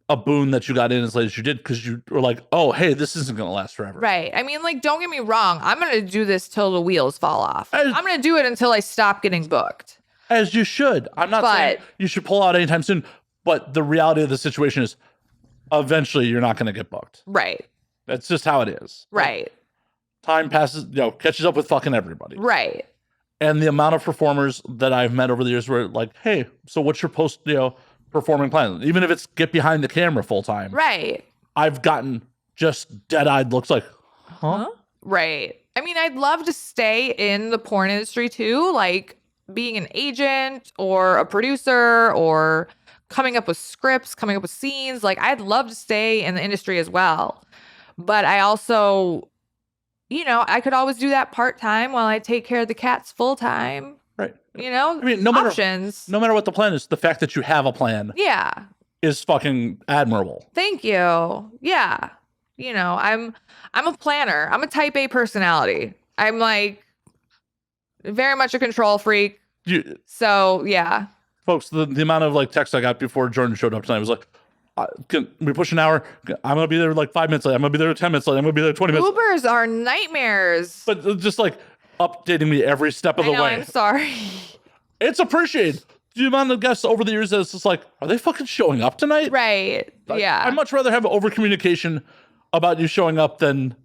a boon that you got in as late as you did because you were like, oh, hey, this isn't gonna last forever. Right. I mean, like, don't get me wrong. I'm gonna do this till the wheels fall off. I'm gonna do it until I stop getting booked. As you should. I'm not saying you should pull out anytime soon, but the reality of the situation is eventually you're not gonna get booked. Right. That's just how it is. Right. Time passes, catches up with fucking everybody. Right. And the amount of performers that I've met over the years were like, hey, so what's your performing plan? Even if it's get behind the camera full time. Right. I've gotten just dead-eyed looks like, huh? Right. I mean, I'd love to stay in the porn industry too, like being an agent or a producer or coming up with scripts, coming up with scenes. Like, I'd love to stay in the industry as well. But I also, I could always do that part-time while I take care of the cats full-time. Right. I mean, no matter what the plan is, the fact that you have a plan is fucking admirable. Thank you. Yeah. I'm a planner. I'm a type A personality. I'm like very much a control freak. So yeah. Folks, the amount of like texts I got before Jordan showed up tonight was like, can we push an hour? I'm gonna be there like 5 minutes late. I'm gonna be there 10 minutes late. I'm gonna be there 20 minutes. Ubers are nightmares. But just like updating me every step of the way. I'm sorry. It's appreciated. The amount of guests over the years that it's just like, are they fucking showing up tonight? Right. Yeah. I'd much rather have over communication about you showing up than,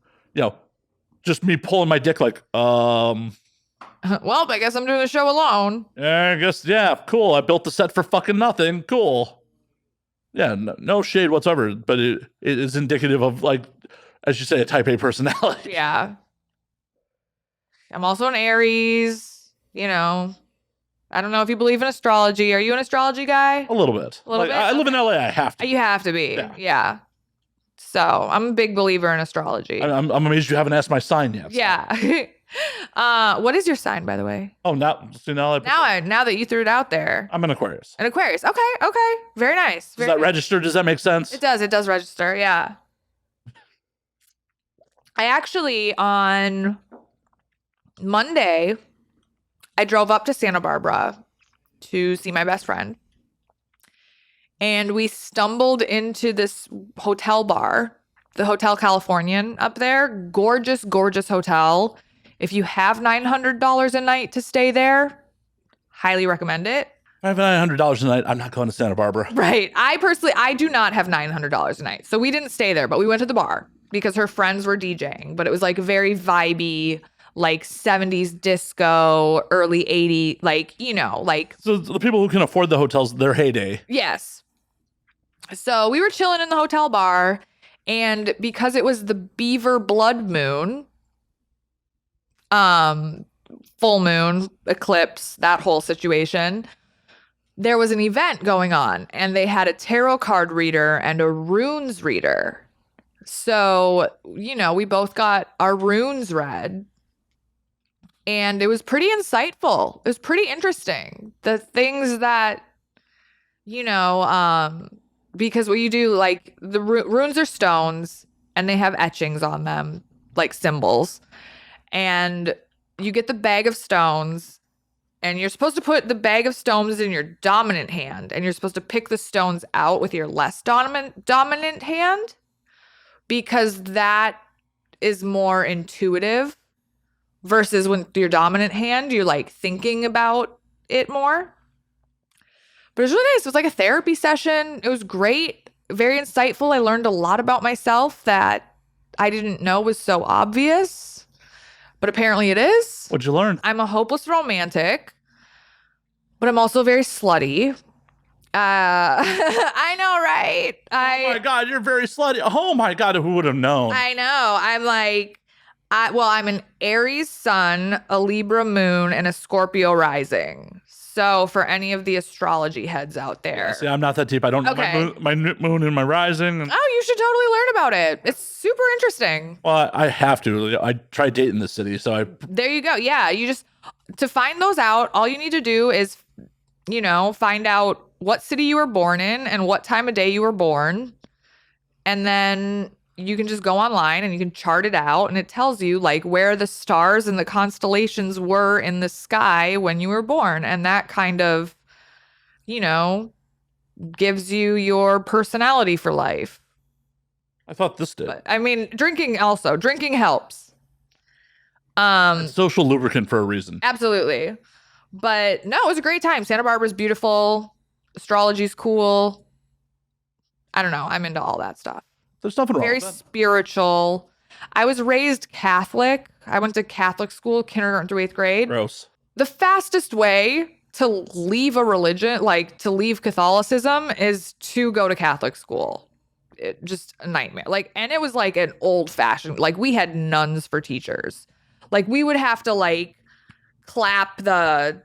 just me pulling my dick like, well, I guess I'm doing the show alone. I guess, yeah, cool. I built the set for fucking nothing. Cool. Yeah, no shade whatsoever, but it is indicative of, like, as you say, a type A personality. Yeah. I'm also an Aries, I don't know if you believe in astrology. Are you an astrology guy? A little bit. A little bit? I live in LA. I have to. You have to be. Yeah. So I'm a big believer in astrology. I'm amazed you haven't asked my sign yet. So. Yeah. What is your sign, by the way? Oh, now that you threw it out there. I'm an Aquarius. An Aquarius. Okay. Very nice. Does that register? Does that make sense? It does register. Yeah. I actually, on Monday, I drove up to Santa Barbara to see my best friend. And we stumbled into this hotel bar, the Hotel Californian up there. Gorgeous, gorgeous hotel. If you have $900 a night to stay there, highly recommend it. If I have $900 a night, I'm not going to Santa Barbara. Right. I do not have $900 a night. So we didn't stay there, but we went to the bar because her friends were DJing. But it was like very vibey, like 70s disco, early 80s, like. So the people who can afford the hotels, their heyday. Yes. So we were chilling in the hotel bar. And because it was the Beaver blood moon, full moon, eclipse, that whole situation, there was an event going on and they had a tarot card reader and a runes reader. So, we both got our runes read and it was pretty insightful. It was pretty interesting. The things that, because what you do, like the runes are stones and they have etchings on them, like symbols. And you get the bag of stones and you're supposed to put the bag of stones in your dominant hand and you're supposed to pick the stones out with your less dominant hand because that is more intuitive versus with your dominant hand, you're like thinking about it more. But it was really nice. It was like a therapy session. It was great. Very insightful. I learned a lot about myself that I didn't know was so obvious. But apparently it is. What'd you learn? I'm a hopeless romantic, but I'm also very slutty. I know, right? Oh my God, you're very slutty. Oh my God, who would have known? I know. I'm like, I'm an Aries sun, a Libra moon, and a Scorpio rising. So for any of the astrology heads out there, Yeah, see, I'm not that deep. I don't know Okay. my moon and my rising. And, oh, you should totally learn about it. It's super interesting. well, I have to. I tried dating the city, so I There you go. Yeah, you just to find those out, all you need to do is, find out what city you were born in and what time of day you were born. And then you can just go online and you can chart it out, and it tells you like where the stars and the constellations were in the sky when you were born. And that kind of, gives you your personality for life. I thought this did. But I mean, drinking helps. It's social lubricant for a reason. Absolutely. But no, it was a great time. Santa Barbara's beautiful. Astrology's cool. I don't know. I'm into all that stuff. There's nothing wrong Very with that. spiritual. I was raised Catholic. I went to Catholic school, kindergarten through 8th grade. Gross. The fastest way to leave a religion, like to leave Catholicism, is to go to Catholic school. Just a nightmare. And it was like an old fashioned, like we had nuns for teachers. Like we would have to like clap the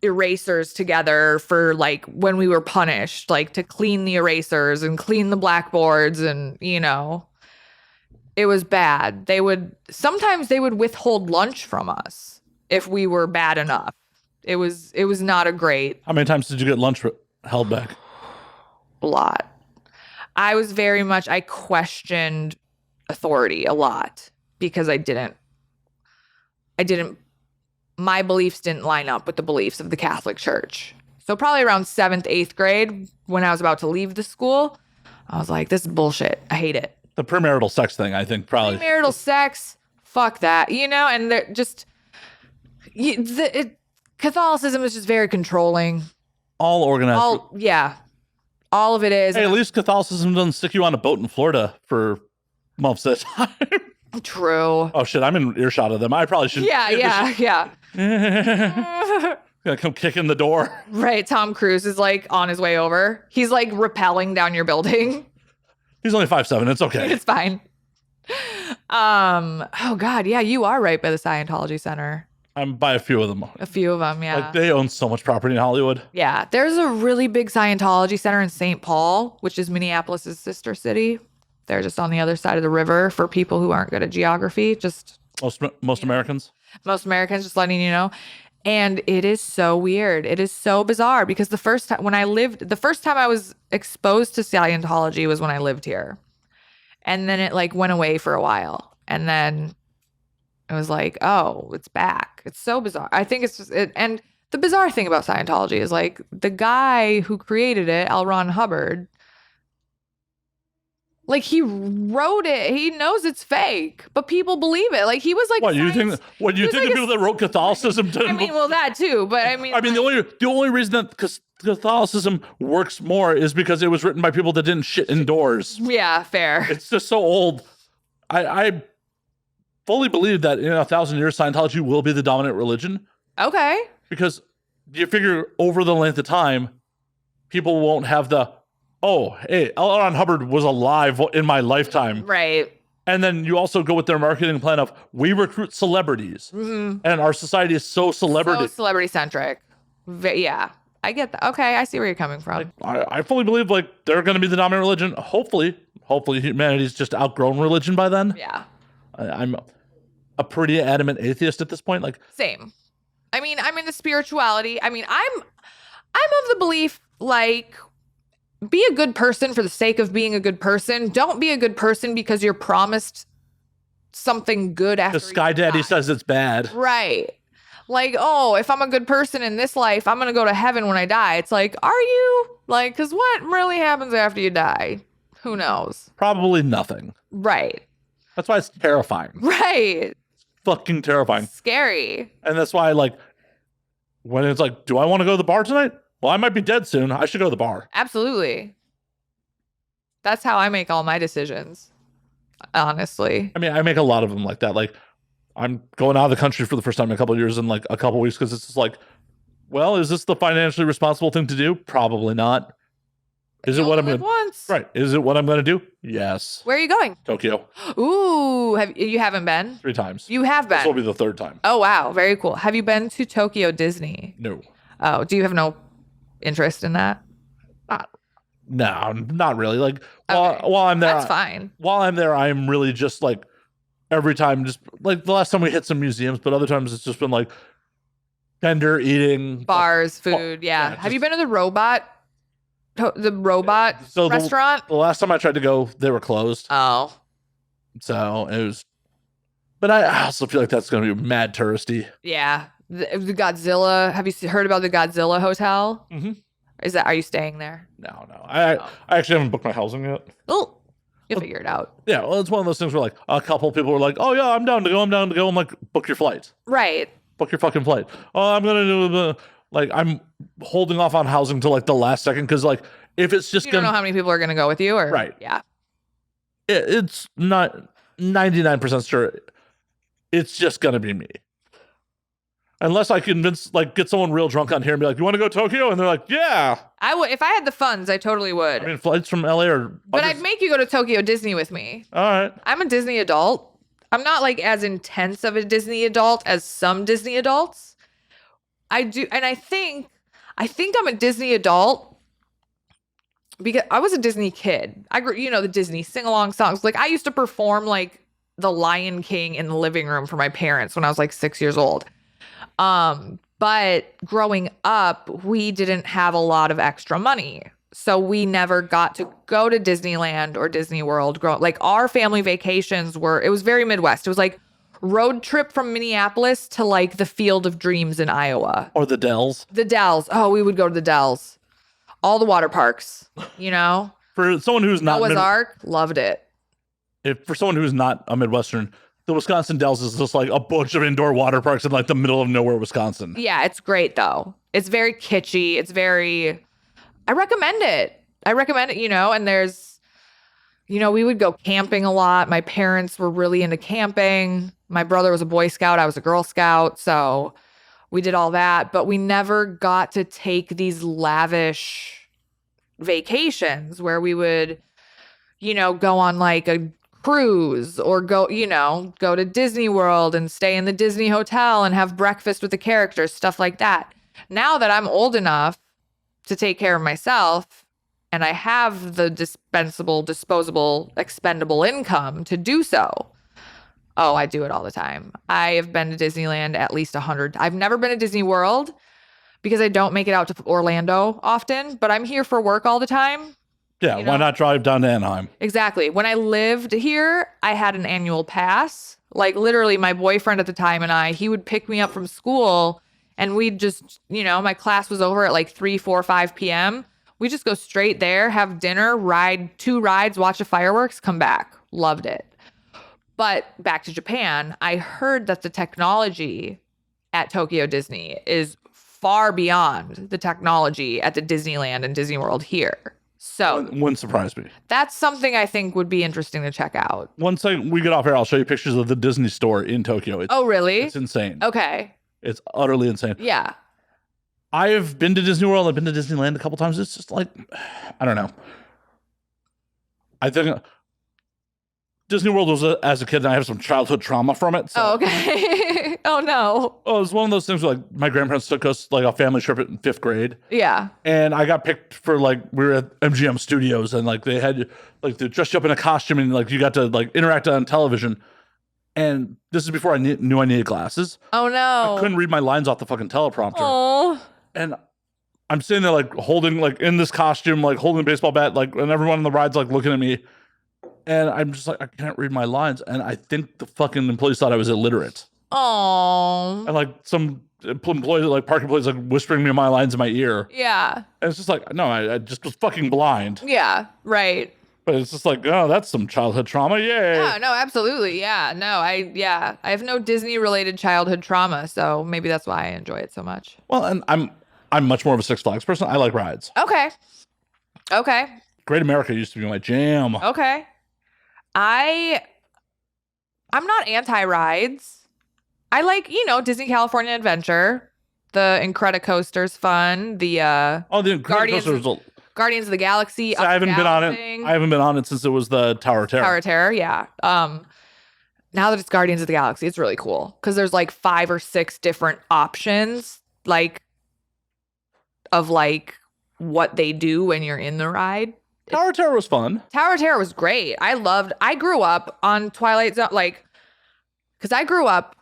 erasers together for like when we were punished, like to clean the erasers and clean the blackboards, and it was bad. Sometimes they would withhold lunch from us if we were bad enough. It was not a great. How many times did you get lunch held back? A lot. I questioned authority a lot because my beliefs didn't line up with the beliefs of the Catholic Church. So probably around 7th, 8th grade, when I was about to leave the school, I was like, this is bullshit. I hate it. The premarital sex thing, I think, probably. Premarital sex, fuck that. And they're just, Catholicism is just very controlling. All organized. Yeah. All of it is. Hey, at least Catholicism doesn't stick you on a boat in Florida for months at a time. True. Oh, shit, I'm in earshot of them. I probably should. Yeah. Gonna come kick in the door. Right. Tom Cruise is like on his way over. He's like rappelling down your building. He's only 5'7". It's okay. It's fine. Oh God. Yeah. You are right by the Scientology Center. I'm by a few of them. A few of them. Yeah. Like they own so much property in Hollywood. Yeah. There's a really big Scientology Center in St. Paul, which is Minneapolis' sister city. They're just on the other side of the river for people who aren't good at geography. Just Most Americans. Most Americans, just letting you know. And it is so weird. It is so bizarre because the first time I was exposed to Scientology was when I lived here. And then it like went away for a while. And then it was like, oh, it's back. It's so bizarre. I think it's just it. And the bizarre thing about Scientology is like the guy who created it, L. Ron Hubbard, like he wrote it. He knows it's fake, but people believe it. Like he was like, What you think? What you think the people that wrote Catholicism? I mean, well, that too. But I mean, the only reason that Catholicism works more is because it was written by people that didn't shit indoors. Yeah, fair. It's just so old. I fully believe that in 1,000 years, Scientology will be the dominant religion. Okay. Because you figure over the length of time, people won't have oh, hey, L. Ron Hubbard was alive in my lifetime. Right. And then you also go with their marketing plan of we recruit celebrities. Mm-hmm. And our society is so celebrity centric. Yeah, I get that. Okay, I see where you're coming from. I fully believe like they're going to be the dominant religion. Hopefully humanity's just outgrown religion by then. Yeah. I'm a pretty adamant atheist at this point. Like same. I mean, I'm into spirituality. I mean, I'm of the belief like be a good person for the sake of being a good person. Don't be a good person because you're promised something good after the Sky Daddy says it's bad. Right. Like, oh, if I'm a good person in this life, I'm going to go to heaven when I die. It's like, are you? Like, because what really happens after you die? Who knows? Probably nothing. Right. That's why it's terrifying. Right. It's fucking terrifying. Scary. And that's why, like, when it's like, do I want to go to the bar tonight? Well, I might be dead soon. I should go to the bar. Absolutely. That's how I make all my decisions, honestly. I mean, I make a lot of them like that. Like, I'm going out of the country for the first time in a couple of years in like a couple of weeks because it's just like, well, is this the financially responsible thing to do? Probably not. Is it what I'm going to once? Right. Is it what I'm going to do? Yes. Where are you going? Tokyo. Ooh, you haven't been? 3 times. You have been. This will be the 3rd time. Oh, wow. Very cool. Have you been to Tokyo Disney? No. Oh, do you have no interest in that? No, not really. Like Okay. while I'm there, That's fine. while I'm there, I'm really just like every time, just like the last time we hit some museums, but other times it's just been like vendor eating, Bars, like, food. Yeah. Have you just- been to the robot so restaurant? the last time I tried to go, they were closed. Oh, So it was, but I also feel like that's going to be mad touristy. yeah. The Godzilla. Have you heard about the Godzilla hotel? Mm-hmm. Are you staying there? No. I actually haven't booked my housing yet. Oh, you'll figure it out. Yeah, well, it's one of those things where like a couple people were like, "Oh yeah, I'm down to go. I'm down to go." I'm like, "Book your flight. Right. Book your fucking flight." Oh, I'm gonna do the like. I'm holding off on housing till like the last second because like if it's just You don't gonna know how many people are going to go with you, or Right. Yeah. it's not 99% sure it's just gonna be me. Unless I convince, like, get someone real drunk on here and be like, "You want to go to Tokyo?" And they're like, "Yeah." I would if I had the funds. I totally would. I mean, flights from LA are. But I'd make you go to Tokyo Disney with me. All right. I'm a Disney adult. I'm not like as intense of a Disney adult as some Disney adults. I do, and I think I'm a Disney adult because I was a Disney kid. I grew, the Disney sing-along songs. Like I used to perform like The Lion King in the living room for my parents when I was like 6 years old. But growing up, we didn't have a lot of extra money. So we never got to go to Disneyland or Disney World. Like our family vacations it was very Midwest. It was like road trip from Minneapolis to like the Field of Dreams in Iowa. Or the Dells. The Dells. Oh, we would go to the Dells. All the water parks, For someone who's not Noah's Ark, loved it. for someone who's not a Midwestern, the Wisconsin Dells is just like a bunch of indoor water parks in like the middle of nowhere, Wisconsin. Yeah, it's great though. It's very kitschy. I recommend it. And there's, we would go camping a lot. My parents were really into camping. My brother was a Boy Scout. I was a Girl Scout. So we did all that, but we never got to take these lavish vacations where we would, go on like a cruise or go to Disney World and stay in the Disney hotel and have breakfast with the characters, stuff like that. Now that I'm old enough to take care of myself and I have the disposable, expendable income to do so. Oh, I do it all the time. I have been to Disneyland at least 100. I've never been to Disney World because I don't make it out to Orlando often, but I'm here for work all the time. Yeah, why not drive down to Anaheim? Exactly. When I lived here, I had an annual pass. Like literally my boyfriend at the time and he would pick me up from school and we'd just, my class was over at like 3, 4, 5 p.m. We just go straight there, have dinner, ride 2 rides, watch the fireworks, come back. Loved it. But back to Japan, I heard that the technology at Tokyo Disney is far beyond the technology at the Disneyland and Disney World here. So Wouldn't surprise me. that's something I think would be interesting to check out. Once we get off here, I'll show you pictures of the Disney store in Tokyo. Oh, really? It's insane. Okay. It's utterly insane. Yeah. I've been to Disney World. I've been to Disneyland a couple times. It's just like, I don't know. I think Disney World was as a kid, and I have some childhood trauma from it. So. Oh, okay. Oh, no. Oh, it was one of those things where like my grandparents took us like a family trip in 5th grade. Yeah. And I got picked for like, we were at MGM Studios and like they had like they dressed you up in a costume and like you got to like interact on television. And this is before I knew I needed glasses. Oh, no. I couldn't read my lines off the fucking teleprompter. Oh. And I'm sitting there like holding like in this costume, like holding a baseball bat, like, and everyone on the ride's like looking at me. And I'm just like, I can't read my lines. And I think the fucking employees thought I was illiterate. Oh. And like some employees, like park employees, like whispering me my lines in my ear. Yeah. And it's just like, no, I just was fucking blind. Yeah. Right. But it's just like, oh, that's some childhood trauma. Yay. Yeah, no, absolutely. Yeah. No, I have no Disney related childhood trauma. So maybe that's why I enjoy it so much. Well, and I'm much more of a Six Flags person. I like rides. Okay. Great America used to be my jam. Okay. I'm not anti-rides. I like, Disney California Adventure. The Incredicoaster's fun. The The Guardians of the Galaxy. I haven't been on it. thing. I haven't been on it since it was the Tower of Terror. Tower of Terror, yeah. Now that it's Guardians of the Galaxy, it's really cool because there's like 5 or 6 different options. Like of like what they do when you're in the ride. Tower of Terror was fun. Tower of Terror was great. I grew up on Twilight Zone, like, because I grew up,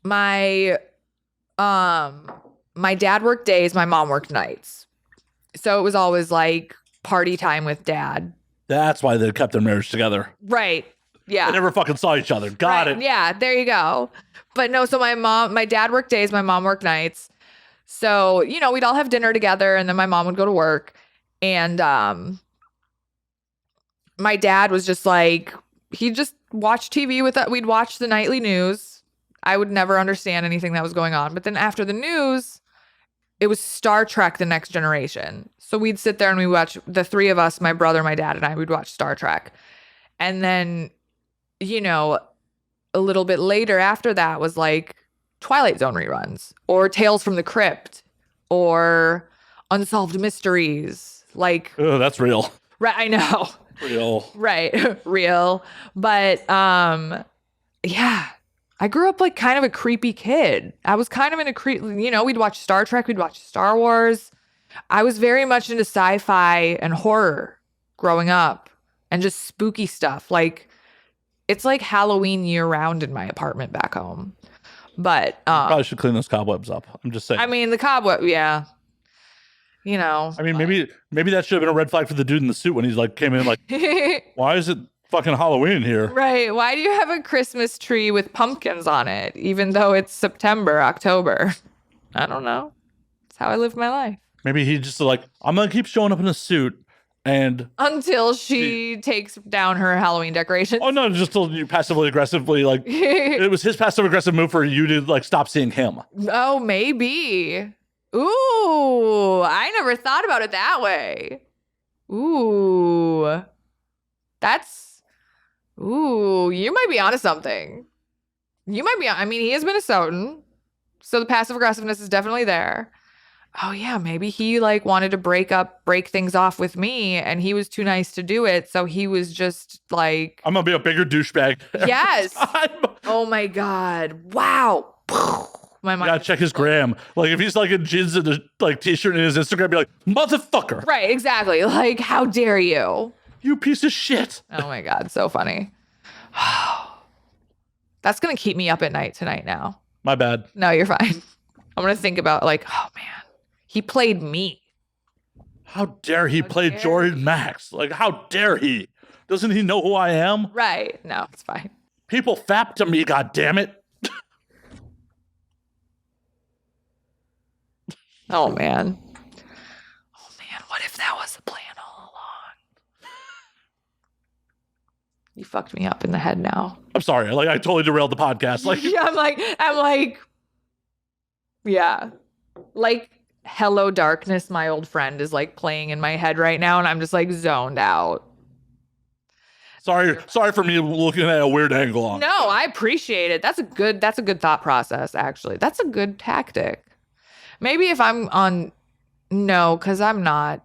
my dad worked days, my mom worked nights. So it was always like party time with dad. That's why they kept their marriage together. Right. Yeah. They never fucking saw each other. Got Right. it. Yeah, there you go. But no, so my dad worked days, my mom worked nights. So, you know, we'd all have dinner together and then my mom would go to work. And my dad was just like, he just watched TV with us. We'd watch the nightly news. I would never understand anything that was going on. But then after the news, it was Star Trek: The Next Generation. So we'd sit there and we watch, the three of us, my brother, my dad, and I, would watch Star Trek. And then, you know, a little bit later after that was like Twilight Zone reruns or Tales from the Crypt or Unsolved Mysteries. Like, Oh, that's real. right, I know. Real. Right, real. But yeah, I grew up like kind of a creepy kid. I was kind of in a you know, we'd watch Star Trek, we'd watch Star Wars. I was very much into sci-fi and horror growing up and just spooky stuff. Like, it's like Halloween year round in my apartment back home. But Probably should clean those cobwebs up. I'm just saying. I mean, the cobweb, yeah. You know. I mean, maybe that should have been a red flag for the dude in the suit when he's like came in like, why is it fucking Halloween here? Right. Why do you have a Christmas tree with pumpkins on it, even though it's September, October? I don't know. It's how I live my life. Maybe he just like, I'm gonna keep showing up in a suit and Until she takes down her Halloween decorations. oh no, just till you passively aggressively like it was his passive aggressive move for you to like stop seeing him. Oh, maybe. Ooh, I never thought about it that way. Ooh. You might be onto something. You might be, I mean, he is Minnesotan, so the passive aggressiveness is definitely there. Oh yeah, maybe he like wanted to break things off with me and he was too nice to do it. So he was just like, I'm gonna be a bigger douchebag. Yes. time. Oh my God. Wow. My mind. Gotta check his gram. Like if he's like in jeans and a like t-shirt in his Instagram, be like, motherfucker. Right, exactly. Like, how dare you? You piece of shit. Oh my God, so funny. That's gonna keep me up at night tonight now. My bad. No, you're fine. I'm gonna think about like, oh man, he played me. How dare he play dare Jordan he? Maxx? Like, how dare he? Doesn't he know who I am? Right. No, it's fine. People fap to me, goddammit. Oh man. Oh man, what if that was the plan all along? You fucked me up in the head now. I'm sorry. Like, I totally derailed the podcast. Like, Yeah, I'm like, yeah. Like, Hello Darkness, my old friend, is like playing in my head right now, and I'm just like zoned out. sorry for me looking at a weird angle on. No, I appreciate it. That's a good thought process, actually. That's a good tactic. Maybe if I'm on, no, because I'm not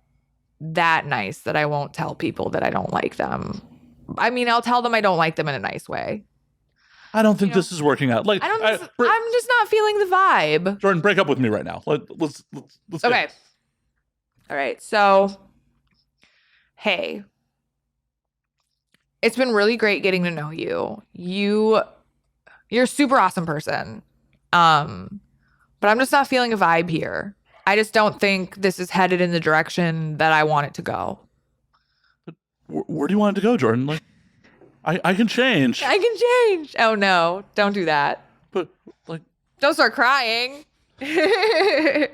that nice that I won't tell people that I don't like them. I mean, I'll tell them I don't like them in a nice way. I don't think this is working out. Like, I'm just not feeling the vibe. Jordan, break up with me right now. Let's Okay. All right. So, hey, it's been really great getting to know you. You're a super awesome person. But I'm just not feeling a vibe here. I just don't think this is headed in the direction that I want it to go. Where do you want it to go, Jordan? Like, I can change. I can change. Oh no, don't do that. But like, Don't start crying. is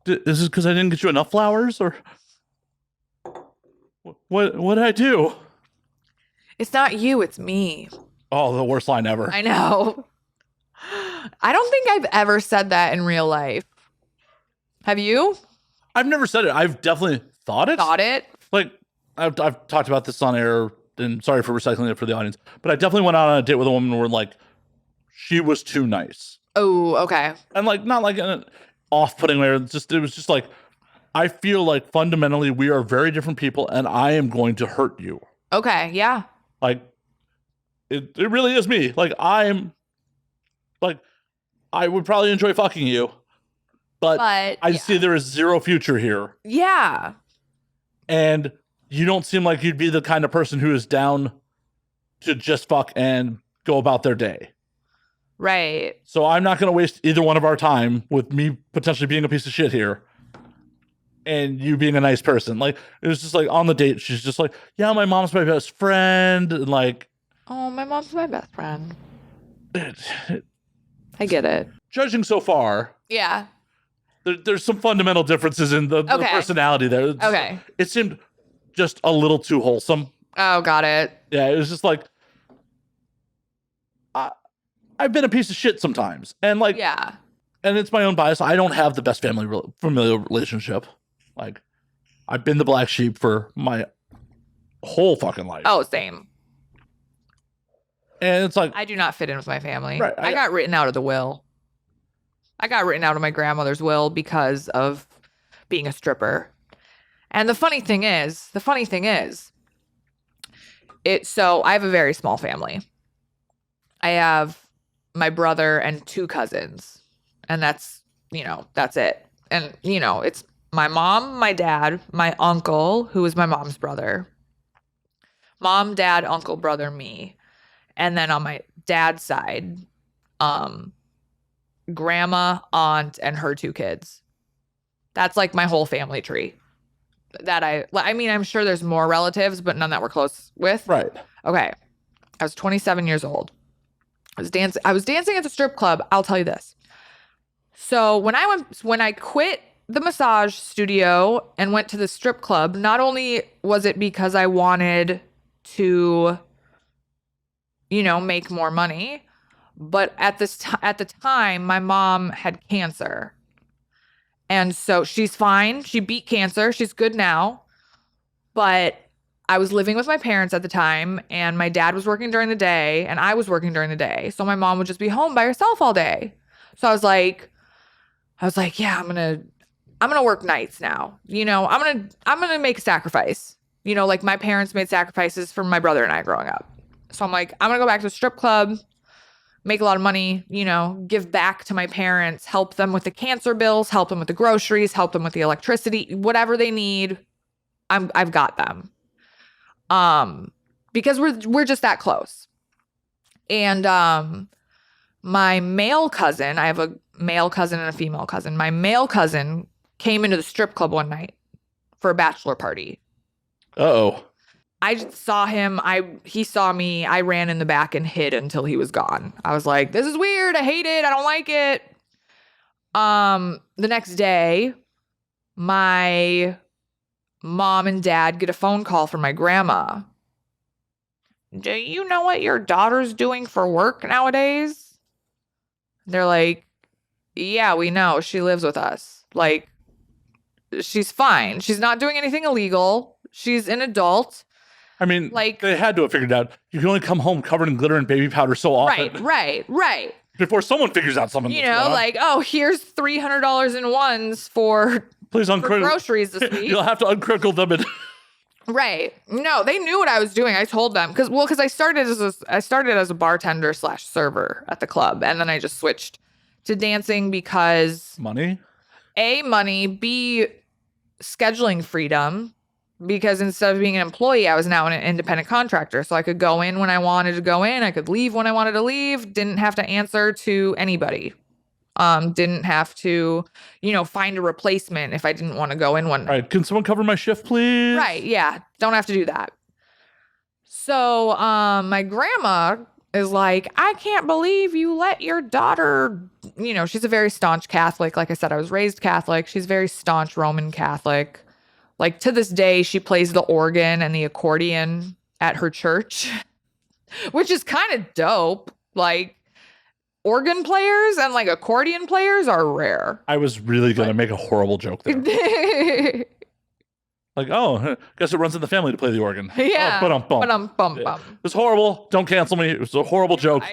this because I didn't get you enough flowers, or what did I do? It's not you, it's me. Oh, the worst line ever. I know. I don't think I've ever said that in real life. Have you? I've never said it. I've definitely thought it. Thought it? Like, I've talked about this on air, and sorry for recycling it for the audience, but I definitely went out on a date with a woman where like she was too nice. Oh, okay. And like, not like an off-putting way. It was just like, I feel like fundamentally we are very different people, and I am going to hurt you. Okay, yeah. Like, it really is me. Like, I would probably enjoy fucking you, but But I see there is zero future here. yeah. And you don't seem like you'd be the kind of person who is down to just fuck and go about their day. Right. So I'm not going to waste either one of our time with me potentially being a piece of shit here and you being a nice person. Like, it was just like on the date, she's just like, yeah, my mom's my best friend. And like, Oh, my mom's my best friend. I get it. Judging so far, Yeah. there's some fundamental differences in the personality there. Okay. It seemed just a little too wholesome. Oh, got it. Yeah, it was just like, I've been a piece of shit sometimes. And like, yeah. And it's my own bias. I don't have the best familial relationship. Like, I've been the black sheep for my whole fucking life. Oh, same. And it's like, I do not fit in with my family. Right, I got written out of the will. I got written out of my grandmother's will because of being a stripper. And the funny thing is, so I have a very small family. I have my brother and 2 cousins. And that's it. And, it's my mom, my dad, my uncle, who is my mom's brother. Mom, dad, uncle, brother, me. And then on my dad's side, grandma, aunt, and her 2 kids. That's like my whole family tree. I'm sure there's more relatives, but none that we're close with. right. Okay. I was 27 years old. I was dancing at the strip club. I'll tell you this. So when I quit the massage studio and went to the strip club, not only was it because I wanted to, make more money, but at the time, my mom had cancer. And so she's fine. She beat cancer. She's good now. But I was living with my parents at the time, and my dad was working during the day and I was working during the day. So my mom would just be home by herself all day. So I was like, yeah, I'm going to work nights now. I'm going to make a sacrifice. Like my parents made sacrifices for my brother and I growing up. So I'm like, I'm going to go back to the strip club, make a lot of money, give back to my parents, help them with the cancer bills, help them with the groceries, help them with the electricity, whatever they need. I've got them. Because we're just that close. And my male cousin, I have a male cousin and a female cousin. My male cousin came into the strip club one night for a bachelor party. Uh-oh. I just saw him. He saw me. I ran in the back and hid until he was gone. I was like, this is weird. I hate it. I don't like it. The next day, my mom and dad get a phone call from my grandma. Do you know what your daughter's doing for work nowadays? They're like, yeah, we know. She lives with us. Like, she's fine. She's not doing anything illegal. She's an adult. I mean, like, they had to have figured out you can only come home covered in glitter and baby powder so often. Right. Before someone figures out something. Like, oh, here's $300 in ones for groceries this week. You'll have to uncrinkle them. Right. No, they knew what I was doing. I told them because I started as a bartender / server at the club, and then I just switched to dancing because money, B, scheduling freedom. Because instead of being an employee, I was now an independent contractor. So I could go in when I wanted to go in. I could leave when I wanted to leave. Didn't have to answer to anybody. Didn't have to, find a replacement if I didn't want to go in one night. All right. Can someone cover my shift, please? Right. Yeah. Don't have to do that. So my grandma is like, I can't believe you let your daughter, she's a very staunch Catholic. Like I said, I was raised Catholic. She's very staunch Roman Catholic. Like, to this day, she plays the organ and the accordion at her church, which is kind of dope. Like, organ players and, like, accordion players are rare. I was really going to make a horrible joke there. Like, oh, guess it runs in the family to play the organ. Yeah. It was horrible. Don't cancel me. It was a horrible joke.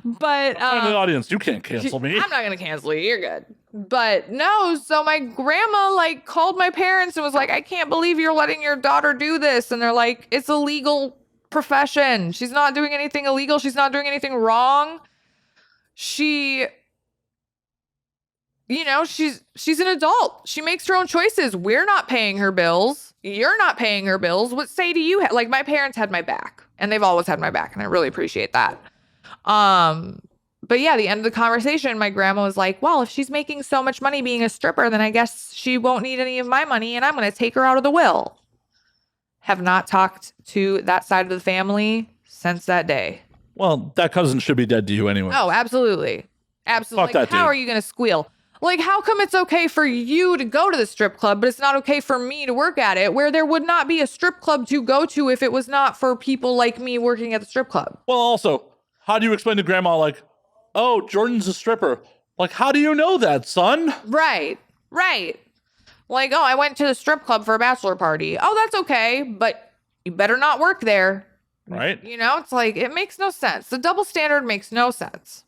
But in the audience, you can't cancel me. I'm not gonna cancel you. You're good. But no, so my grandma called my parents and was like, I can't believe you're letting your daughter do this. And they're like, it's a legal profession. She's not doing anything illegal. She's not doing anything wrong. She you know, she's an adult. She makes her own choices. We're not paying her bills. You're not paying her bills. What say do you have? Like, my parents had my back, and they've always had my back, and I really appreciate that. But yeah, the end of the conversation, my grandma was like, well, if she's making so much money being a stripper, then I guess she won't need any of my money, and I'm going to take her out of the will. Have not talked to that side of the family since that day. Well, that cousin should be dead to you anyway. Oh, absolutely. Absolutely. Fuck Like, that how dude. are you going to squeal? Like, how come it's okay for you to go to the strip club, but it's not okay for me to work at it, where there would not be a strip club to go to if it was not for people like me working at the strip club? Well, also, how do you explain to grandma, like, oh, Jordan's a stripper? Like, how do you know that, son? Right. Like, oh, I went to the strip club for a bachelor party. Oh, that's okay, but you better not work there. Right? You know, it's like, it makes no sense. The double standard makes no sense.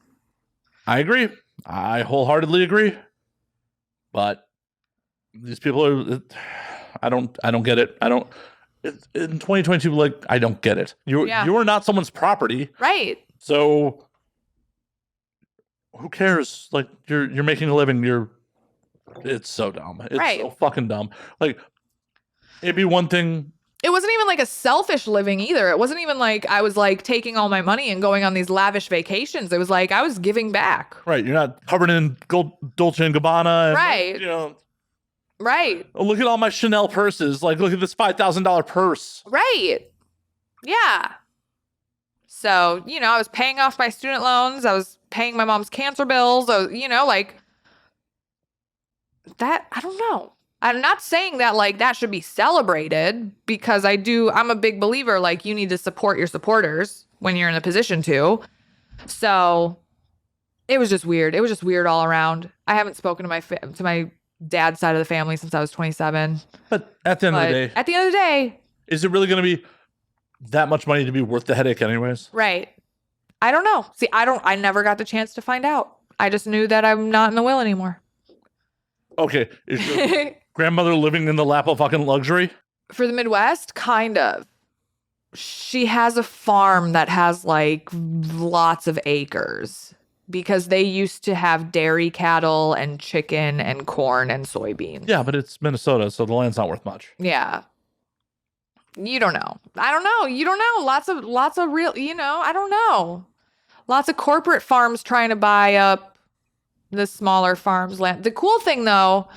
I agree. I wholeheartedly agree. But these people are, I don't get it. In 2022, like, I don't get it. You are not someone's property. Right. So who cares? Like, you're making a living. It's so dumb. It's so fucking dumb. Like, it'd be one thing. It wasn't even like a selfish living either. It wasn't even like I was like taking all my money and going on these lavish vacations. It was like I was giving back. Right. You're not covered in Dolce and Gabbana. And, right. You know. Right. Oh, look at all my Chanel purses. Like, look at this $5,000 purse. Right. Yeah. So, you know, I was paying off my student loans. I was paying my mom's cancer bills. You know, like that. I don't know. I'm not saying that like that should be celebrated, because I'm a big believer, like, you need to support your supporters when you're in a position to. So it was just weird. It was just weird all around. I haven't spoken to my dad's side of the family since I was 27. But at the end of the day, is it really going to be that much money to be worth the headache anyways? Right. I don't know. See, I never got the chance to find out. I just knew that I'm not in the will anymore. Okay. Is your grandmother living in the lap of fucking luxury? For the Midwest, kind of. She has a farm that has like lots of acres, because they used to have dairy cattle and chicken and corn and soybeans. Yeah, but it's Minnesota, so the land's not worth much. Yeah. You don't know. I don't know. You don't know. Lots of real, you know, I don't know. Lots of corporate farms trying to buy up the smaller farms land. The cool thing though,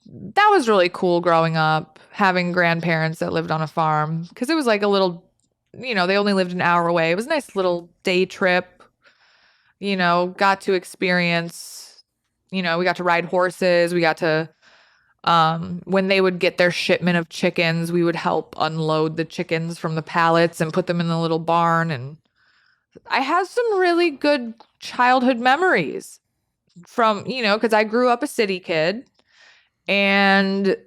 that was really cool growing up, having grandparents that lived on a farm, because it was like a little, you know, they only lived an hour away. It was a nice little day trip, you know, got to experience, you know, we got to ride horses. We got to, when they would get their shipment of chickens, we would help unload the chickens from the pallets and put them in the little barn. And I have some really good childhood memories from, you know, because I grew up a city kid. But,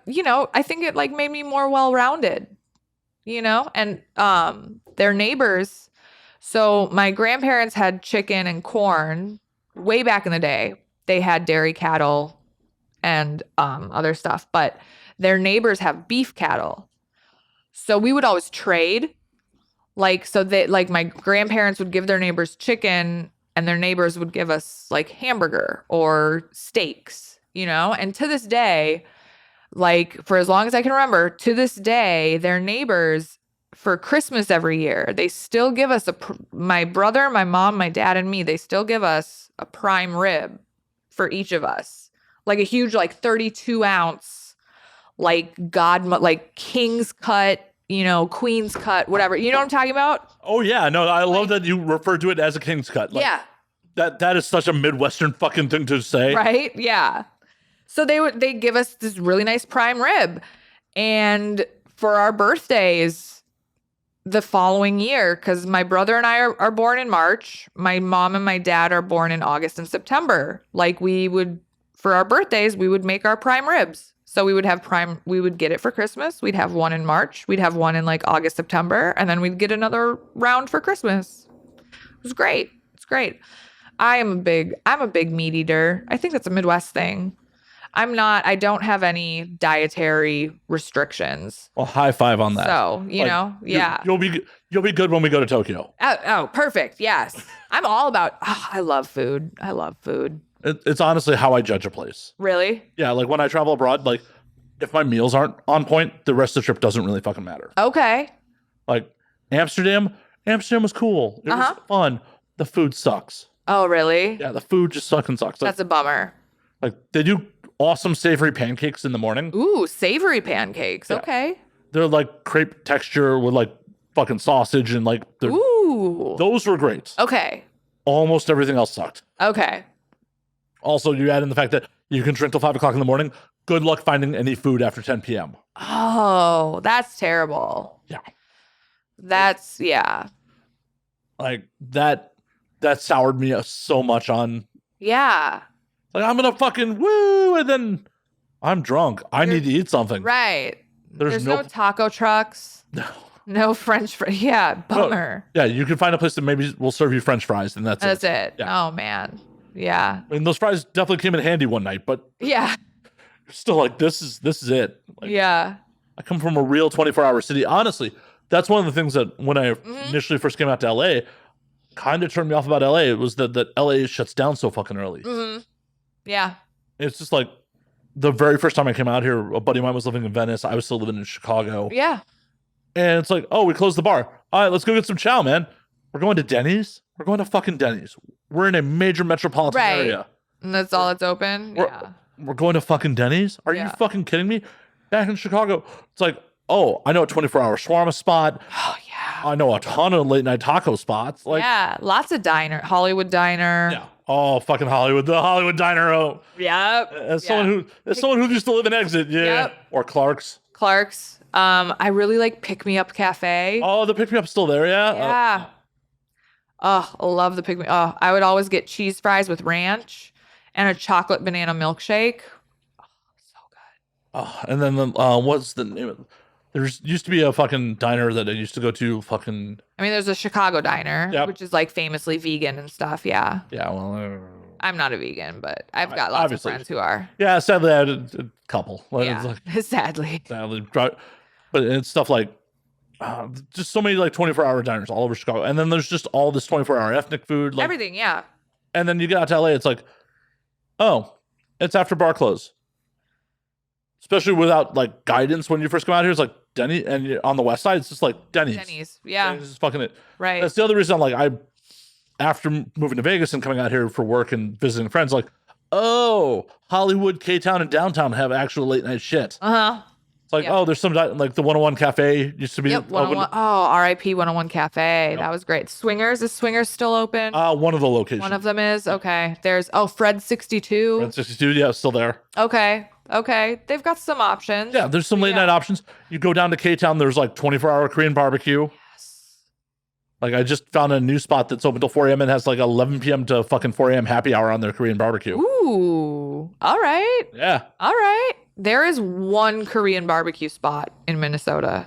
you know, I think it like made me more well-rounded, you know, and their neighbors. So my grandparents had chicken and corn way back in the day. They had dairy cattle and other stuff, but their neighbors have beef cattle. So we would always trade. Like, so they, like, my grandparents would give their neighbors chicken and their neighbors would give us like hamburger or steaks, you know? And to this day, like, for as long as I can remember, to this day, their neighbors, for Christmas every year, they still give us my brother, my mom, my dad, and me, they still give us a prime rib for each of us. Like a huge, like 32 ounce, like like king's cut, you know, queen's cut, whatever. You know what I'm talking about? Oh yeah, no, I love that you refer to it as a king's cut. Like, yeah. That is such a Midwestern fucking thing to say. Right? Yeah. So they give us this really nice prime rib. And for our birthdays the following year, because my brother and I are born in March, my mom and my dad are born in August and September. Like, we would, for our birthdays, we would make our prime ribs. So we would have we would get it for Christmas. We'd have one in March. We'd have one in like August, September. And then we'd get another round for Christmas. It was great. It's great. I'm a big meat eater. I think that's a Midwest thing. I don't have any dietary restrictions. Well, high five on that. So, you Like, know, you- yeah. You'll be good when we go to Tokyo. Oh, perfect. Yes. I'm all about, I love food. I love food. It's honestly how I judge a place. Really? Yeah, like when I travel abroad, like if my meals aren't on point, the rest of the trip doesn't really fucking matter. Okay. Like Amsterdam was cool. It was fun. The food sucks. Oh, really? Yeah, the food just fucking sucks. Like, That's a bummer. like they do awesome savory pancakes in the morning. Ooh, savory pancakes. Yeah. Okay. They're like crepe texture with like fucking sausage and like Ooh. those were great. Okay. Almost everything else sucked. Okay. Also, you add in the fact that you can drink till 5 o'clock in the morning. Good luck finding any food after 10 p.m. Oh, that's terrible. Yeah. That's, yeah. Like that soured me so much on. Yeah. Like I'm gonna fucking woo, and then I'm drunk. I need to eat something. Right. There's no no taco trucks. No. No French fries. Yeah, bummer. Yeah, you can find a place that maybe will serve you French fries, and that's it. Yeah. Oh, man. Yeah. I mean, those fries definitely came in handy one night, but Yeah. still, like this is it. Like, Yeah. I come from a real 24-hour city. Honestly, that's one of the things that when I initially first came out to LA, kind of turned me off about LA. It was that LA shuts down so fucking early. Mm-hmm. Yeah. It's just like the very first time I came out here, a buddy of mine was living in Venice. I was still living in Chicago. Yeah. And it's like, oh, we closed the bar. All right, let's go get some chow, man. We're going to Denny's. We're going to fucking Denny's. We're in a major metropolitan area. And that's all that's open? We're going to fucking Denny's? Are you fucking kidding me? Back in Chicago, it's like, oh, I know a 24-hour shawarma spot. Oh, yeah. I know a ton of late night taco spots. Like, yeah. Lots of Hollywood diner. Yeah. Oh, fucking Hollywood. The Hollywood Diner. Oh. Yep. As someone who used to live in Exit. Yeah. Yep. Or Clark's. I really like Pick Me Up Cafe. Oh, the Pick Me Up's still there, yeah? Yeah. Oh, I love the Pick Me. Oh, I would always get cheese fries with ranch and a chocolate banana milkshake. Oh, so good. Oh, and then what's the name of it? There used to be a fucking diner that I used to go to fucking... I mean, there's a Chicago diner, which is like famously vegan and stuff, yeah. Yeah, well... I'm not a vegan, but I've got lots of friends who are. Yeah, sadly, I had a couple. Yeah, sadly. Sadly. But it's stuff like... just so many like 24-hour diners all over Chicago. And then there's just all this 24-hour ethnic food. Like, everything, yeah. And then you get out to LA, it's like, oh, it's after bar close. Especially without like guidance when you first come out here. It's like Denny, and on the west side, it's just like Denny's. Yeah. Denny's is fucking it. Right. That's the other reason I'm like, after moving to Vegas and coming out here for work and visiting friends, like, oh, Hollywood, K-Town, and downtown have actual late night shit. Uh-huh. It's like, oh, there's some, like the 101 Cafe used to be open. 101. Oh, RIP 101 Cafe. That was great. Swingers, is Swingers still open? One of the locations. One of them is? Okay. There's, Fred 62. Fred 62, yeah, it's still there. Okay. They've got some options. Yeah, there's some late night options. You go down to K-Town, there's like 24-hour Korean barbecue. Yes. Like I just found a new spot that's open till 4 a.m. and has like 11 p.m. to fucking 4 a.m. happy hour on their Korean barbecue. Ooh. All right. Yeah. All right. There is one Korean barbecue spot in Minnesota.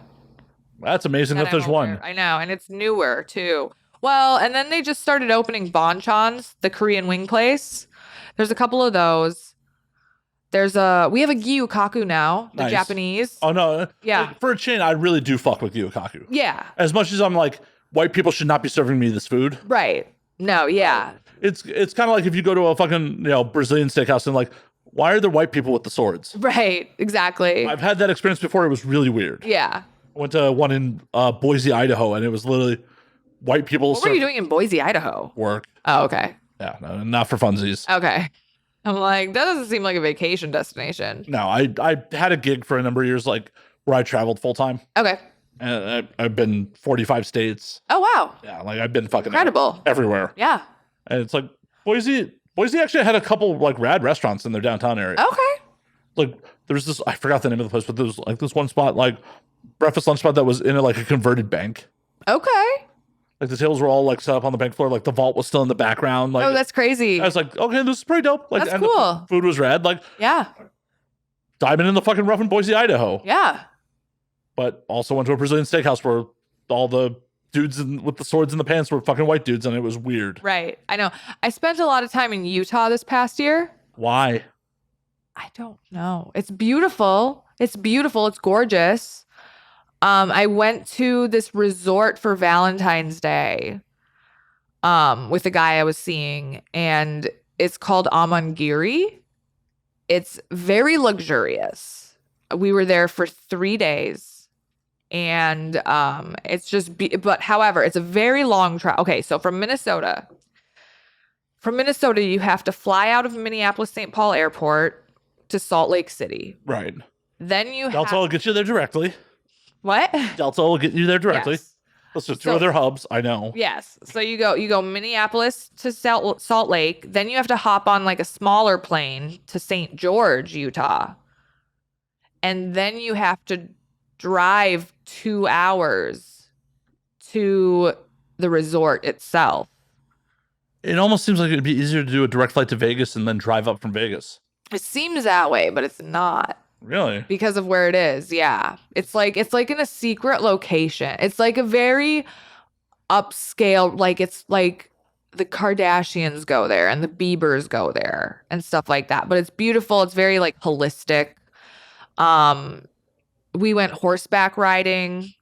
That's amazing that there's one. I know. And it's newer too. Well, and then they just started opening Bonchon's, the Korean wing place. There's a couple of those. We have a Gyukaku now, the Japanese. Oh no. Yeah. Like, for a chain, I really do fuck with Gyukaku. Yeah. As much as I'm like, white people should not be serving me this food. Right. No, yeah. It's kind of like if you go to a fucking, Brazilian steakhouse and like, why are there white people with the swords? Right. Exactly. I've had that experience before. It was really weird. Yeah. I went to one in Boise, Idaho, and it was literally white people. What were you doing in Boise, Idaho? Work. Oh, okay. Yeah, no, not for funsies. Okay. I'm like, that doesn't seem like a vacation destination. No, I had a gig for a number of years, like where I traveled full time. Okay. And I've been 45 states. Oh, wow. Yeah, like I've been fucking incredible everywhere. Yeah. And it's like Boise actually had a couple like rad restaurants in their downtown area. Okay. Like there's this, I forgot the name of the place, but there's like this one spot, like breakfast lunch spot that was in like a converted bank. Okay. Like the tables were all like set up on the bank floor. Like the vault was still in the background. Like, oh, that's crazy. I was like, okay, this is pretty dope. Like, that's and cool. The food was rad. Like, yeah. Diving in the fucking rough in Boise, Idaho. Yeah. But also went to a Brazilian steakhouse where all the dudes with the swords in the pants were fucking white dudes, and it was weird. Right. I know. I spent a lot of time in Utah this past year. Why? I don't know. It's beautiful. It's beautiful. It's gorgeous. I went to this resort for Valentine's Day, with a guy I was seeing, and it's called Amangiri. It's very luxurious. We were there for 3 days, and it's just but however, it's a very long travel. Okay, so from Minnesota, you have to fly out of Minneapolis St. Paul Airport to Salt Lake City. Right. Then you Delta have will get you there directly. what? Delta will get you there directly. Yes. Those are two So- of their hubs. I know. Yes. So you go Minneapolis to Salt Lake, then you have to hop on like a smaller plane to St. George, Utah. And then you have to drive 2 hours to the resort itself. It almost seems like it'd be easier to do a direct flight to Vegas and then drive up from Vegas. It seems that way, but it's not Really? because of where it is. Yeah. It's like in a secret location. It's like a very upscale, like it's like the Kardashians go there and the Biebers go there and stuff like that. But it's beautiful. It's very like holistic. We went horseback riding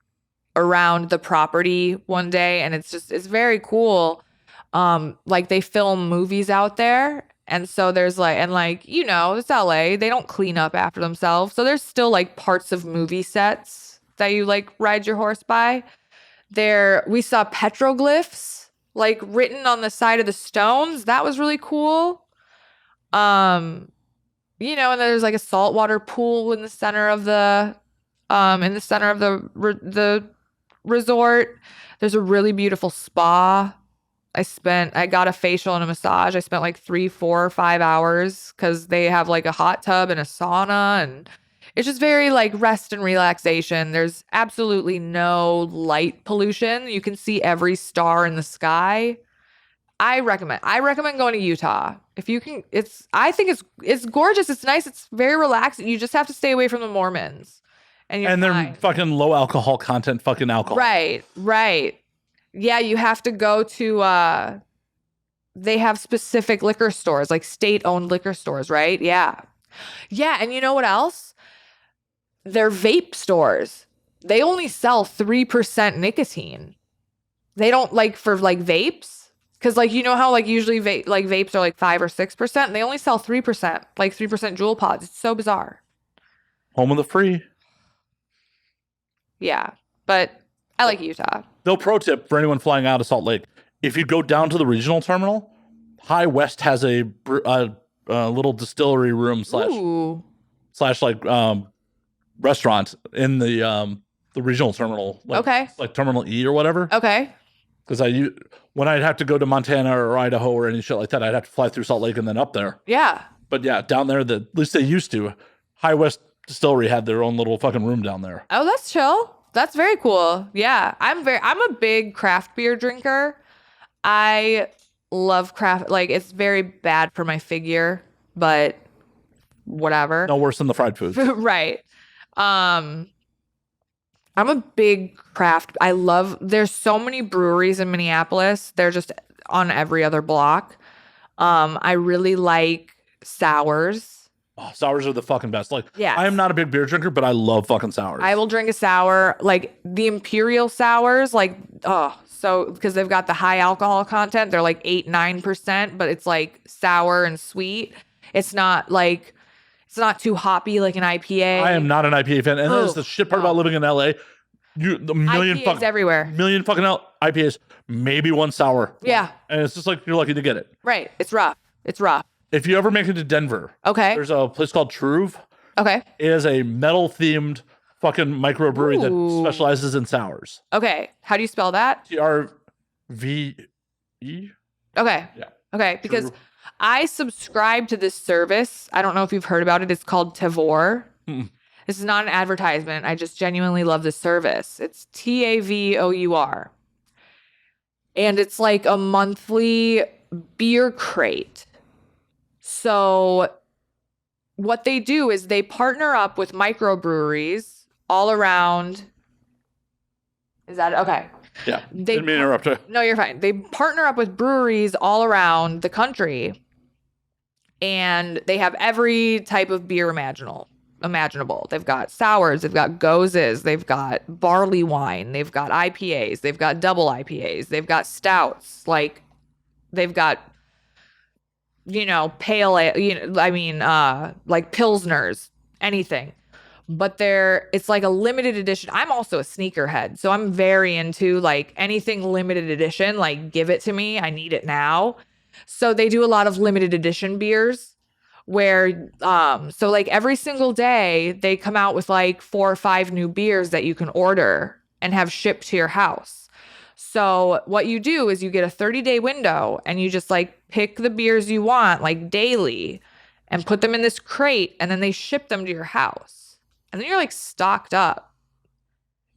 around the property one day, and it's very cool. Like they film movies out there, and so there's like, and like, you know, it's LA, they don't clean up after themselves, so there's still like parts of movie sets that you like ride your horse by. There we saw petroglyphs like written on the side of the stones. That was really cool. You know, and there's like a saltwater pool in the center of the the resort. There's a really beautiful spa. I got a facial and a massage. I spent like 3, 4, 5 hours because they have like a hot tub and a sauna, and it's just very like rest and relaxation. There's absolutely no light pollution. You can see every star in the sky. I recommend going to Utah. If you can, I think it's gorgeous. It's nice. It's very relaxing. You just have to stay away from the Mormons. And they're fine. fucking low alcohol content, fucking alcohol. Right. Yeah, you have to go to they have specific liquor stores, like state-owned liquor stores, right? Yeah. Yeah, and you know what else? They're vape stores. They only sell 3% nicotine. They don't like for like vapes. Cause like, you know how like usually vapes are like 5 or 6%. They only sell 3%, like 3% Juul pods. It's so bizarre. Home of the free. Yeah, but I like Utah. No pro tip for anyone flying out of Salt Lake. If you go down to the regional terminal, High West has a little distillery room slash like restaurant in the regional terminal. Like, Okay. Like Terminal E or whatever. Okay. Because when I'd have to go to Montana or Idaho or any shit like that, I'd have to fly through Salt Lake and then up there. Yeah. But yeah, down there, at least they used to. High West Distillery had their own little fucking room down there. Oh, that's chill. That's very cool. Yeah. I'm a big craft beer drinker. I love craft. Like, it's very bad for my figure, but whatever. No worse than the fried food. Right. I'm a big craft. There's so many breweries in Minneapolis. They're just on every other block. I really like sours. Oh, sours are the fucking best. Like, Yes. I am not a big beer drinker, but I love fucking sours. I will drink a sour, like the Imperial sours, like, so because they've got the high alcohol content, they're like 8, 9%, but it's like sour and sweet. It's not too hoppy like an IPA. I am not an IPA fan. And that's the shit part about living in LA. The million IPAs everywhere. Million fucking IPAs, maybe one sour. Yeah. And it's just like you're lucky to get it. Right. It's rough. If you ever make it to Denver, Okay. there's a place called Truve. Okay. It is a metal themed fucking microbrewery that Ooh. specializes in sours. Okay. How do you spell that? TRVE? Okay. Yeah. Okay. Because Truve. I subscribe to this service. I don't know if you've heard about it. It's called Tavour. This is not an advertisement. I just genuinely love this service. It's TAVOUR. And it's like a monthly beer crate. So what they do is they partner up with microbreweries all around. Is that okay? Yeah. Didn't mean to interrupt you. No, you're fine. They partner up with breweries all around the country. and they have every type of beer imaginable. They've got sours, they've got goses, they've got barley wine, they've got IPAs, they've got double IPAs, they've got stouts, like they've got pale ale, like pilsners, anything. But it's like a limited edition. I'm also a sneakerhead, so I'm very into like anything limited edition, like give it to me. I need it now. So they do a lot of limited edition beers where so like every single day they come out with like 4 or 5 new beers that you can order and have shipped to your house. So what you do is you get a 30-day window and you just like pick the beers you want like daily and put them in this crate, and then they ship them to your house. And then you're like stocked up.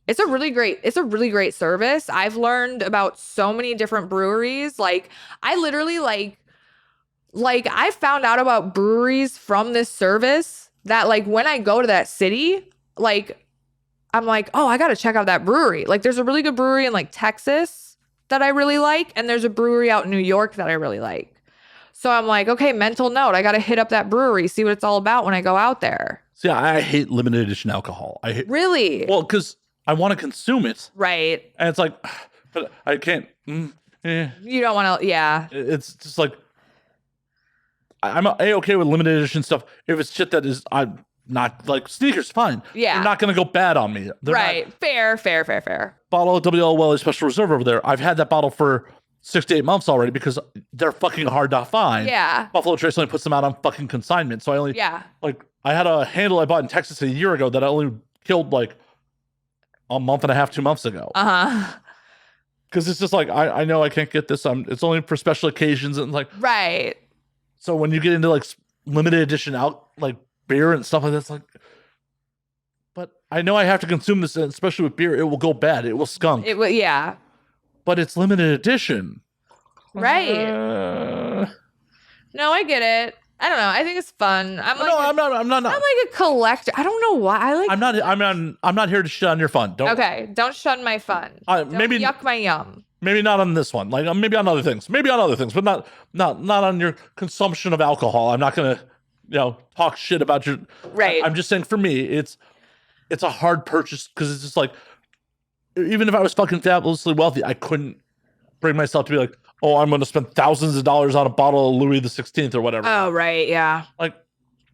It's a really great service. I've learned about so many different breweries. Like I literally like I found out about breweries from this service that like when I go to that city, like I'm like, oh, I got to check out that brewery. Like there's a really good brewery in like Texas that I really like. And there's a brewery out in New York that I really like. So I'm like, okay, mental note. I got to hit up that brewery, see what it's all about when I go out there. See, I hate limited edition alcohol. I hate, really? well, because I want to consume it. Right. And it's like, but I can't. You don't want to, yeah. It's just like, I'm okay with limited edition stuff. If it's shit that is, I'm not like sneakers, fine. Yeah. They're not going to go bad on me. They're right. Not, fair. Bottle of WL Welly Special Reserve over there. I've had that bottle for 6 to 8 months already because they're fucking hard to find. Yeah. Buffalo Trace only puts them out on fucking consignment. So I only, like, I had a handle I bought in Texas a year ago that I only killed like a month and a half, 2 months ago. Because it's just like, I know I can't get this. It's only for special occasions and like. Right. So when you get into like limited edition out, like beer and stuff like that, it's like, but I know I have to consume this, especially with beer. It will go bad. It will skunk. It will, yeah. But it's limited edition. Right. No, I get it. I don't know. I think it's fun. I'm not like a collector. I don't know why. I'm not here to shit on your fun. Don't shun my fun. Maybe yuck my yum. Maybe not on this one. Like maybe on other things. Maybe on other things, but not on your consumption of alcohol. I'm not gonna, talk shit about your. Right. I'm just saying for me, it's a hard purchase because it's just like, even if I was fucking fabulously wealthy, I couldn't bring myself to be like, oh, I'm going to spend thousands of dollars on a bottle of Louis the 16th or whatever. Oh, right. Yeah. Like,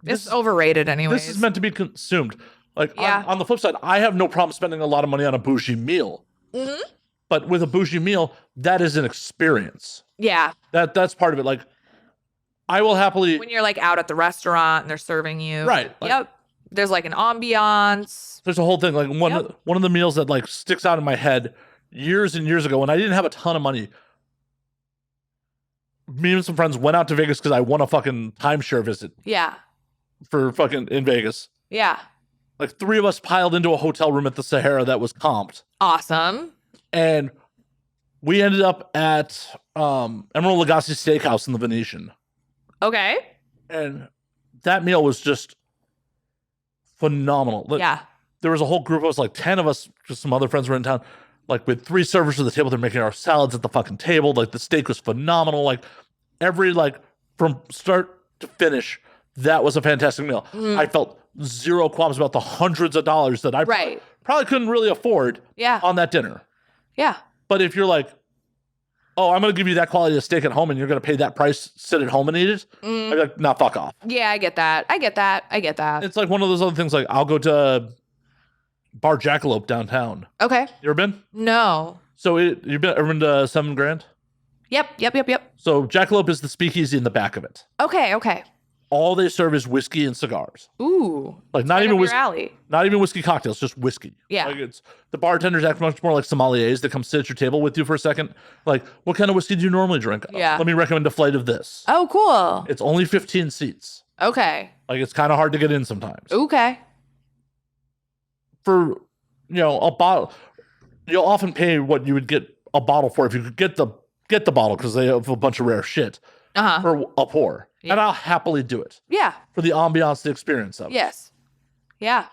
it's overrated anyway. This is meant to be consumed. Like, on the flip side, I have no problem spending a lot of money on a bougie meal. Mm-hmm. But with a bougie meal, that is an experience. Yeah. That's part of it. Like, I will happily. When you're like out at the restaurant and they're serving you. Right. Like, yep. There's like an ambiance. There's a whole thing. Like one of the meals that like sticks out in my head years and years ago when I didn't have a ton of money. Me and some friends went out to Vegas because I won a fucking timeshare visit. Yeah. For fucking in Vegas. Yeah. Like 3 of us piled into a hotel room at the Sahara that was comped. Awesome. And we ended up at Emerald Lagasse Steakhouse in the Venetian. Okay. And that meal was just phenomenal. Yeah. There was a whole group of us, like 10 of us, just some other friends were in town. Like with 3 servers at the table, they're making our salads at the fucking table. Like the steak was phenomenal. Like every, like from start to finish, that was a fantastic meal. I felt zero qualms about the hundreds of dollars that I probably couldn't really afford on that dinner. Yeah. But if you're like, oh, I'm going to give you that quality of steak at home and you're going to pay that price, sit at home and eat it, I'd be like, nah, fuck off. Yeah, I get that. It's like one of those other things, like I'll go to Bar Jackalope downtown. Okay. You ever been? No. So you've ever been to 7 Grand? Yep. So Jackalope is the speakeasy in the back of it. Okay. All they serve is whiskey and cigars. Ooh. Like not even whiskey. Alley. Not even whiskey cocktails, just whiskey. Yeah. Like it's the bartenders act much more like sommeliers that come sit at your table with you for a second. Like, what kind of whiskey do you normally drink? Yeah. Let me recommend a flight of this. Oh, cool. It's only 15 seats. Okay. Like it's kind of hard to get in sometimes. Okay. For a bottle, you'll often pay what you would get a bottle for if you could get the bottle because they have a bunch of rare shit for a pour. Yeah. And I'll happily do it. Yeah. For the ambiance, the experience of it. Yes. Yeah.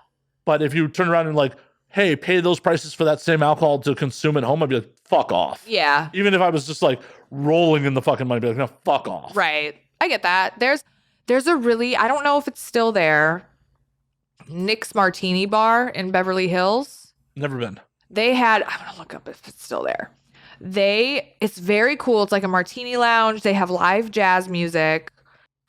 But if you turn around and like, hey, pay those prices for that same alcohol to consume at home, I'd be like, fuck off. Yeah. Even if I was just like rolling in the fucking money, I'd be like, no, fuck off. Right. I get that. There's There's I don't know if it's still there, Nick's Martini Bar in Beverly Hills. Never been. I'm gonna look up if it's still there. It's very cool. It's like a martini lounge. They have live jazz music.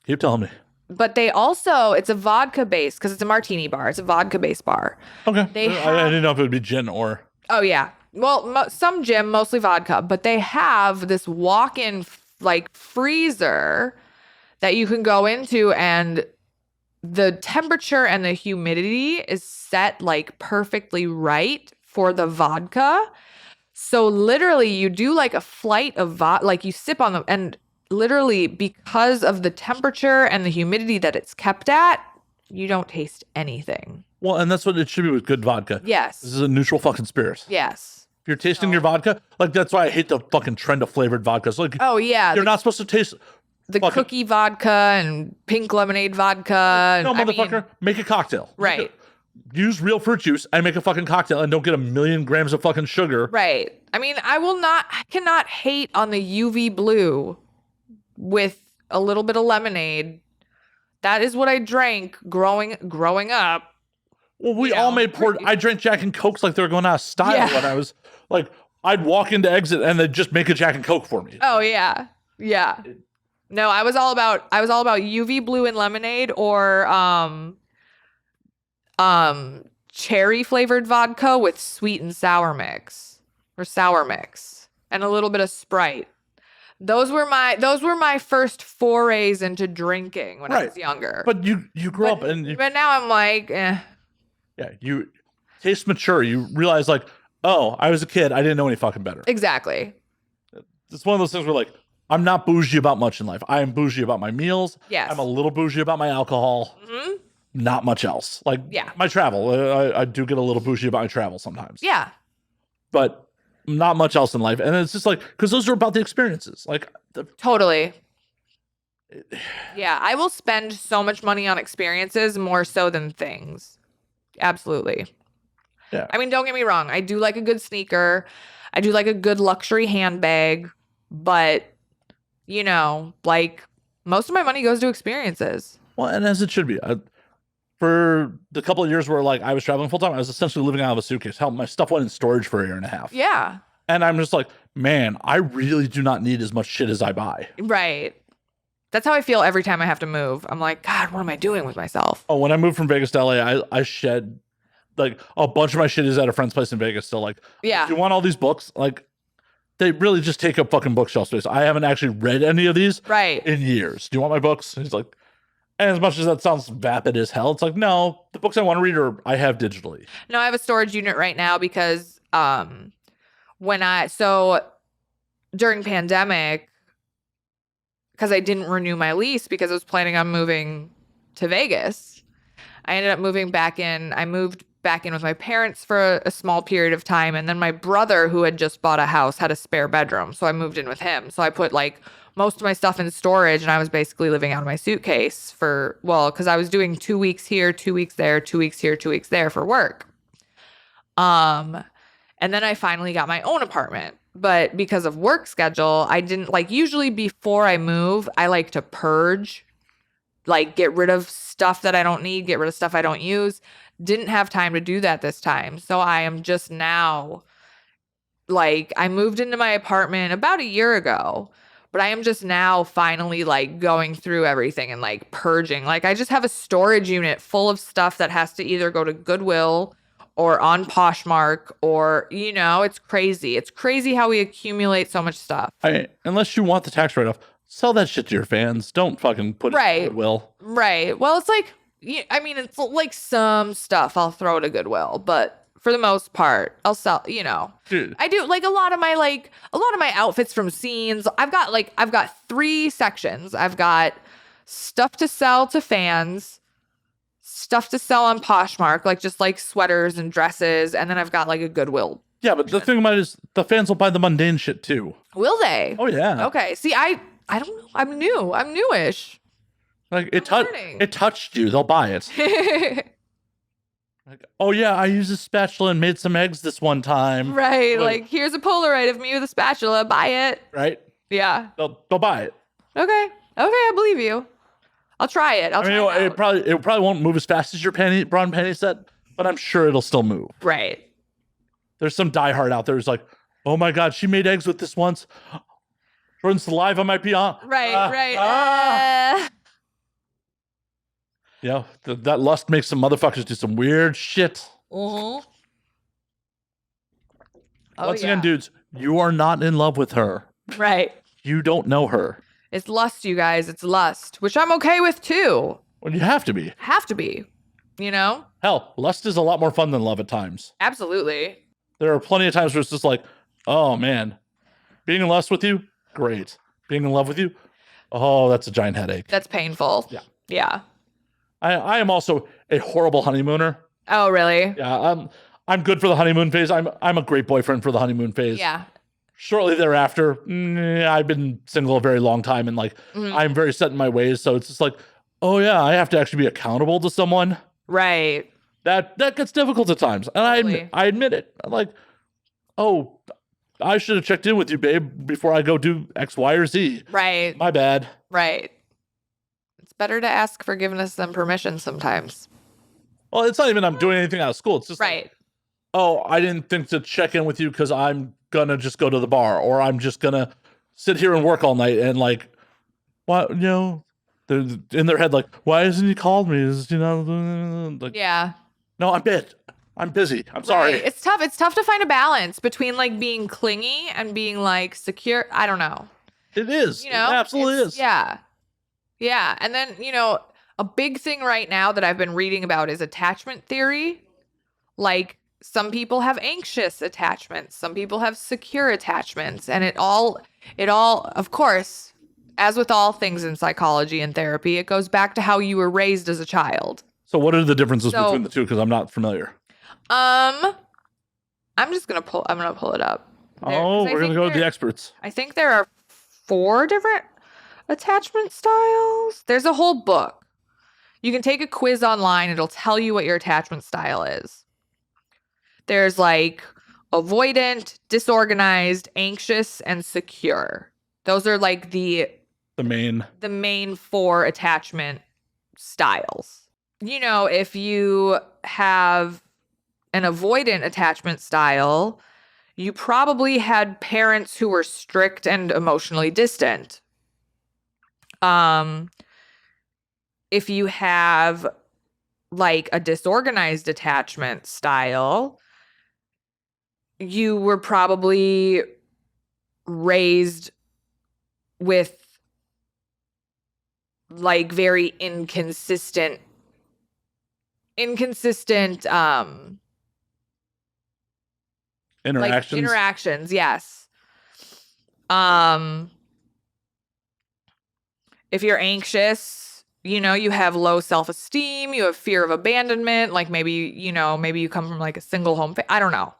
Keep telling me. But it's a vodka base because it's a martini bar. It's a vodka base bar. Okay. I didn't know if it would be gin or. Oh, yeah. Well, some gin, mostly vodka. But they have this walk-in like freezer that you can go into, and the temperature and the humidity is set like perfectly right for the vodka. So literally you do like a flight of vodka, like you sip on them, and literally because of the temperature and the humidity that it's kept at, you don't taste anything. Well, and that's what it should be with good vodka. Yes. This is a neutral fucking spirit. Yes. If you're tasting your vodka, like that's why I hate the fucking trend of flavored vodkas. Like, oh yeah, you're not supposed to taste the cookie vodka and pink lemonade vodka. No, motherfucker, make a cocktail. Right. Use real fruit juice and make a fucking cocktail, and don't get 1,000,000 grams of fucking sugar. Right. I mean, I cannot hate on the UV blue with a little bit of lemonade. That is what I drank growing up. Well, we all made I drank Jack and Cokes like they were going out of style when I was like, I'd walk into exit and they'd just make a Jack and Coke for me. Oh yeah. Yeah. No, I was all about UV blue and lemonade, or cherry flavored vodka with sweet and sour mix, or sour mix, and a little bit of Sprite. Those were my first forays into drinking when I was younger. But you grew up and but now I'm like, eh. Yeah, you taste mature. You realize like, oh, I was a kid. I didn't know any fucking better. Exactly. It's one of those things where like, I'm not bougie about much in life. I am bougie about my meals. Yes. I'm a little bougie about my alcohol. Mm-hmm. Not much else. Like my travel. I do get a little bougie about my travel sometimes. Yeah. But not much else in life. And it's just like, because those are about the experiences. Like totally. Yeah. I will spend so much money on experiences more so than things. Absolutely. Yeah. I mean, don't get me wrong. I do like a good sneaker. I do like a good luxury handbag. But, you know, like most of my money goes to experiences. Well, and as it should be. For the couple of years where like I was traveling full time, I was essentially living out of a suitcase. Hell, my stuff went in storage for 1.5 years. Yeah. And I'm just like, man, I really do not need as much shit as I buy. Right. That's how I feel every time I have to move. I'm like, God, what am I doing with myself? Oh, when I moved from Vegas to LA, I shed like a bunch of my shit is at a friend's place in Vegas still. Like, yeah. Do you want all these books? Like, they really just take up fucking bookshelf space. I haven't actually read any of these in years. Do you want my books? And he's like, and as much as that sounds vapid as hell, it's like, no, the books I want to read I have digitally. No, I have a storage unit right now because during pandemic, because I didn't renew my lease because I was planning on moving to Vegas, I ended up moving back in. I moved back in with my parents for a small period of time. And then my brother, who had just bought a house, had a spare bedroom. So I moved in with him. So I put like most of my stuff in storage, and I was basically living out of my suitcase because I was doing 2 weeks here, 2 weeks there, 2 weeks here, 2 weeks there for work. And then I finally got my own apartment. But because of work schedule, I didn't usually before I move, I like to purge, like get rid of stuff that I don't need, get rid of stuff I don't use. Didn't have time to do that this time. So I am just now, I moved into my apartment about a year ago, but I am just now finally going through everything and purging. I just have a storage unit full of stuff that has to either go to Goodwill or on Poshmark, or, it's crazy. It's crazy how we accumulate so much stuff. Unless you want the tax write-off, sell that shit to your fans. Don't fucking put it in Goodwill. Right. Well, it's it's some stuff I'll throw to Goodwill, but for the most part, I'll sell, Dude. I do a lot of my outfits from scenes. I've got 3 sections. I've got stuff to sell to fans, stuff to sell on Poshmark, just sweaters and dresses, and then I've got a Goodwill. Yeah, but the thing about it is the fans will buy the mundane shit too. Will they? Oh yeah. Okay. See, I don't know. I'm new. I'm newish. It touched you. They'll buy it. Oh yeah, I used a spatula and made some eggs this one time. Right. Here's a Polaroid of me with a spatula. Buy it. Right. Yeah. They'll buy it. Okay. I believe you. I'll try it. I'll I mean, try it out. it probably won't move as fast as your bra and panty set, but I'm sure it'll still move. Right. There's some diehard out there who's like, oh my God, she made eggs with this once. Jordan's saliva might be on. Right. Yeah, that lust makes some motherfuckers do some weird shit. Oh, Once again, dudes, you are not in love with her. Right. You don't know her. It's lust, you guys. It's lust, which I'm okay with too. Well, you have to be. Have to be, you know? Hell, lust is a lot more fun than love at times. Absolutely. There are plenty of times where it's just like, oh man, being in lust with you, great. Being in love with you, oh, that's a giant headache. That's painful. Yeah. Yeah. I am also a horrible honeymooner. Oh, really? Yeah, I'm good for the honeymoon phase. I'm a great boyfriend for the honeymoon phase. Yeah. Shortly thereafter, I've been single a very long time, and like I'm very set in my ways. So it's just like, oh yeah, I have to actually be accountable to someone. Right. That gets difficult at times, and Totally. I admit it. I'm like, oh, I should have checked in with you, babe, before I go do X, Y, or Z. Right. My bad. Right. It's better to ask forgiveness than permission sometimes. Well, it's not even I'm doing anything out of school. It's just Right. like, oh, I didn't think to check in with you because I'm gonna just go to the bar, or I'm just gonna sit here and work all night, and like, what, you know, they're in their head like, why hasn't he called me? Is, you know, like, Yeah. no, I'm busy. I'm sorry. Right. It's tough. It's tough to find a balance between like being clingy and being like secure. I don't know. It is. You know, it absolutely is. Yeah. Yeah. And then, you know, a big thing right now that I've been reading about is attachment theory. Like some people have anxious attachments, some people have secure attachments, and it all, of course, as with all things in psychology and therapy, it goes back to how you were raised as a child. So what are the differences between the two? Because I'm not familiar. I'm gonna pull it up. We're gonna go to the experts. I think there are 4 different attachment styles. There's a whole book. You can take a quiz online. It'll tell you what your attachment style is. There's like avoidant, disorganized, anxious, and secure. Those are like the main 4 attachment styles. You know, if you have an avoidant attachment style, you probably had parents who were strict and emotionally distant. If you have like a disorganized attachment style, you were probably raised with like very inconsistent Interactions. Like interactions, yes. If you're anxious, you know, you have low self-esteem, you have fear of abandonment, like maybe you come from like a single home, I don't know.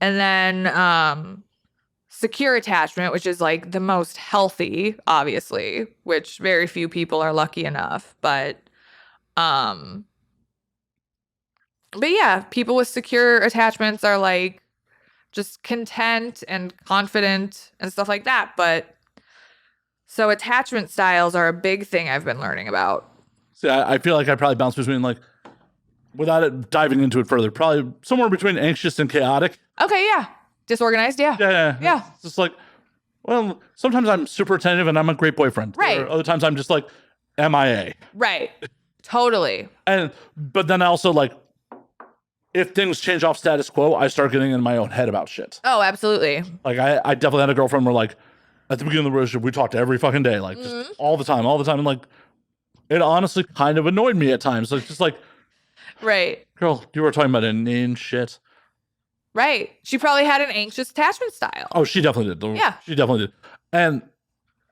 And then secure attachment, which is like the most healthy, obviously, which very few people are lucky enough, but yeah, people with secure attachments are like just content and confident and stuff like that. But so attachment styles are a big thing I've been learning about. See, I feel like I probably bounce between, like, without it diving into it further, probably somewhere between anxious and chaotic. Okay, yeah. Disorganized, yeah. Yeah. It's just like, well, sometimes I'm super attentive and I'm a great boyfriend. Right. Or other times I'm just like MIA. Right. Totally. But then I also, like, if things change off status quo, I start getting in my own head about shit. Oh, absolutely. Like, I definitely had a girlfriend where, like, at the beginning of the relationship, we talked every fucking day, like, just all the time. And, like, it honestly kind of annoyed me at times. Like, just like, right. Girl, you were talking about inane shit. Right. She probably had an anxious attachment style. Oh, she definitely did. Yeah. She definitely did. And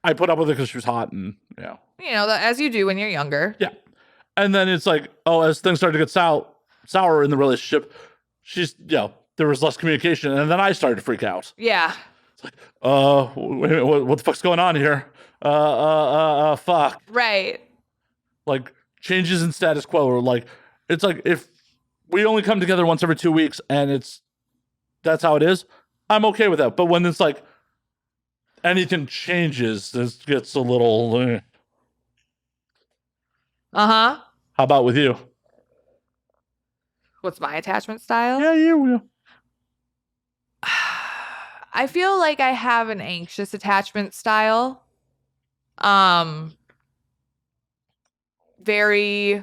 I put up with it because she was hot and, you know. You know, as you do when you're younger. Yeah. And then it's like, as things started to get sour in the relationship, she's, you know, there was less communication. And then I started to freak out. Yeah. It's like, wait a minute, what the fuck's going on here? Fuck. Right. Like, changes in status quo, or like, it's like, if we only come together once every 2 weeks and that's how it is, I'm okay with that. But when it's like anything changes, this gets a little Uh-huh. How about with you? What's my attachment style? Yeah, you. I feel like I have an anxious attachment style. Very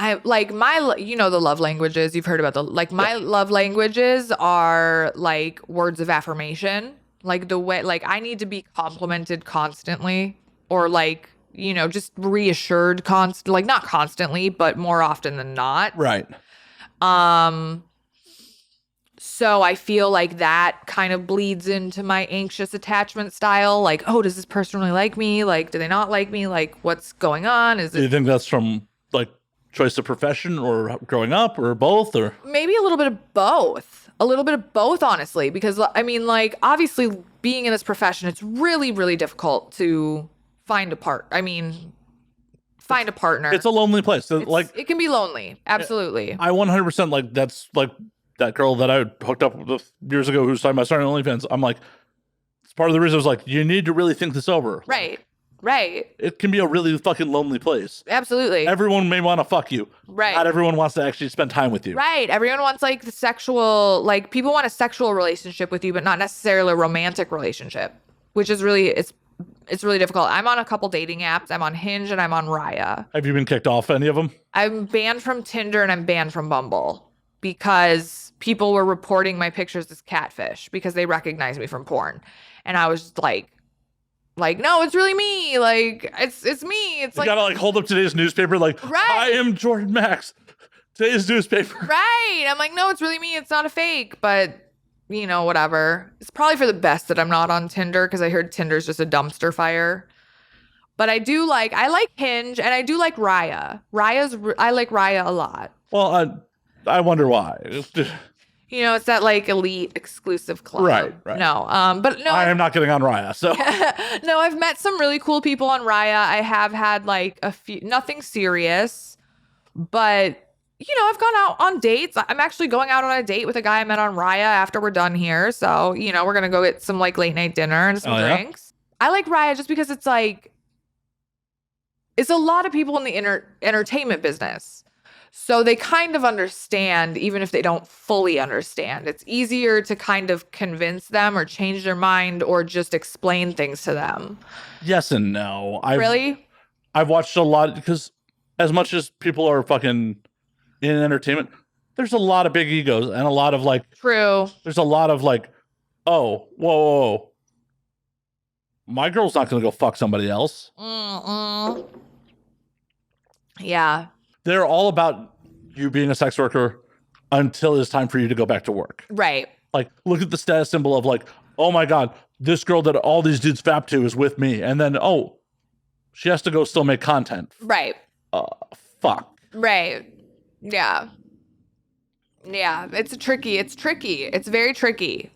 I like my the love languages. You've heard about my love languages are like words of affirmation. Like the way like I need to be complimented constantly or like, just reassured like not constantly, but more often than not. Right. Um So I feel like that kind of bleeds into my anxious attachment style. Like, oh, does this person really like me? Like, do they not like me? Like, what's going on? Do you think that's from like choice of profession or growing up or both or maybe a little bit of both? A little bit of both, honestly, because I mean, like, obviously being in this profession, it's really, really difficult to find a find a partner. it's a lonely place. So, It can be lonely. Absolutely. I 100% like that's like that girl that I hooked up with years ago who's talking about starting OnlyFans. I'm like, it's part of the reason I was like, you need to really think this over. Right. Right. It can be a really fucking lonely place. Absolutely. Everyone may want to fuck you. Right. Not everyone wants to actually spend time with you. Right. Everyone wants like the sexual, like people want a sexual relationship with you, but not necessarily a romantic relationship, which is really, it's really difficult. I'm on a couple dating apps. I'm on Hinge and I'm on Raya. Have you been kicked off any of them? I'm banned from Tinder and I'm banned from Bumble because people were reporting my pictures as catfish because they recognized me from porn. And I was just like, no, it's really me. Like, it's me. It's you like, gotta like hold up today's newspaper, like, right. I am Jordan Maxx. Today's newspaper. Right. I'm like, no, it's really me. It's not a fake. But, whatever. It's probably for the best that I'm not on Tinder because I heard Tinder's just a dumpster fire. But I like Hinge and I do like Raya. I like Raya a lot. Well, I wonder why. It's that like elite exclusive club. Right. No, but no, I am not getting on Raya. So no, I've met some really cool people on Raya. I have had like a few, nothing serious, but I've gone out on dates. I'm actually going out on a date with a guy I met on Raya after we're done here. So, we're going to go get some like late night dinner and some drinks. I like Raya just because it's like, it's a lot of people in the entertainment business. So they kind of understand, even if they don't fully understand. It's easier to kind of convince them or change their mind or just explain things to them. Yes and no. I've watched a lot because as much as people are fucking in entertainment, there's a lot of big egos and a lot of like true. There's a lot of like, oh, whoa. My girl's not gonna go fuck somebody else. Yeah. They're all about you being a sex worker until it's time for you to go back to work. Right. Like, look at the status symbol of like, oh my God, this girl that all these dudes fap to is with me. And then, oh, she has to go still make content. Right. Fuck. Right. Yeah. Yeah. It's tricky. It's very tricky.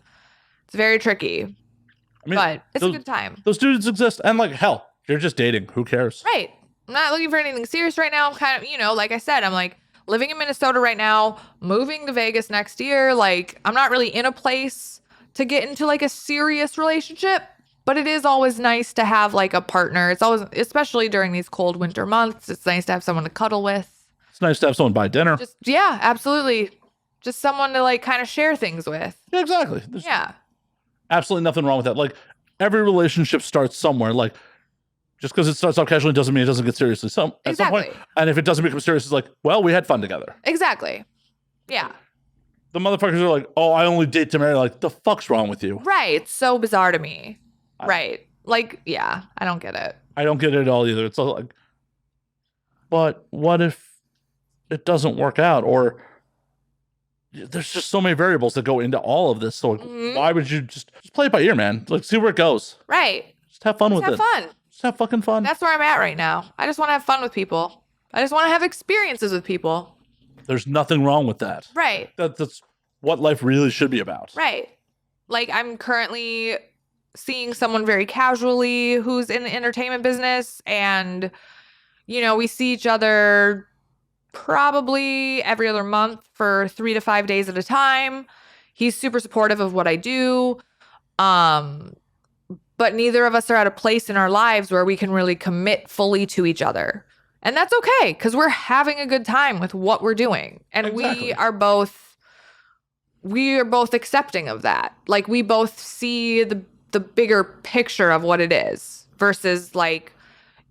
It's very tricky. I mean, but it's a good time. Those dudes exist. And like, hell, you're just dating. Who cares? Right. I'm not looking for anything serious right now. I'm kind of, like I said, I'm like living in Minnesota right now, moving to Vegas next year. Like, I'm not really in a place to get into like a serious relationship, but it is always nice to have like a partner. It's always, especially during these cold winter months, it's nice to have someone to cuddle with. It's nice to have someone buy dinner. Yeah, absolutely. Just someone to like kind of share things with. Yeah, exactly. There's absolutely nothing wrong with that. Like, every relationship starts somewhere. Like, just because it starts off casually doesn't mean it doesn't get seriously at some point. And if it doesn't become serious, it's like, well, we had fun together. Exactly. Yeah. The motherfuckers are like, oh, I only date to marry. Like, the fuck's wrong with you? Right. It's so bizarre to me. Right. Like, yeah, I don't get it. I don't get it at all either. It's all like, but what if it doesn't work out? Or there's just so many variables that go into all of this. So why would you just play it by ear, man? Like, see where it goes. Right. Just have fun with it. Have fun. Just have fucking fun. That's where I'm at right now. I just want to have fun with people. I just want to have experiences with people. There's nothing wrong with that. Right. That's what life really should be about. Right. Like, I'm currently seeing someone very casually who's in the entertainment business, and we see each other probably every other month for 3 to 5 days at a time. He's super supportive of what I do. But neither of us are at a place in our lives where we can really commit fully to each other. And that's okay because we're having a good time with what we're doing. And Exactly. we are both accepting of that. Like we both see the bigger picture of what it is versus like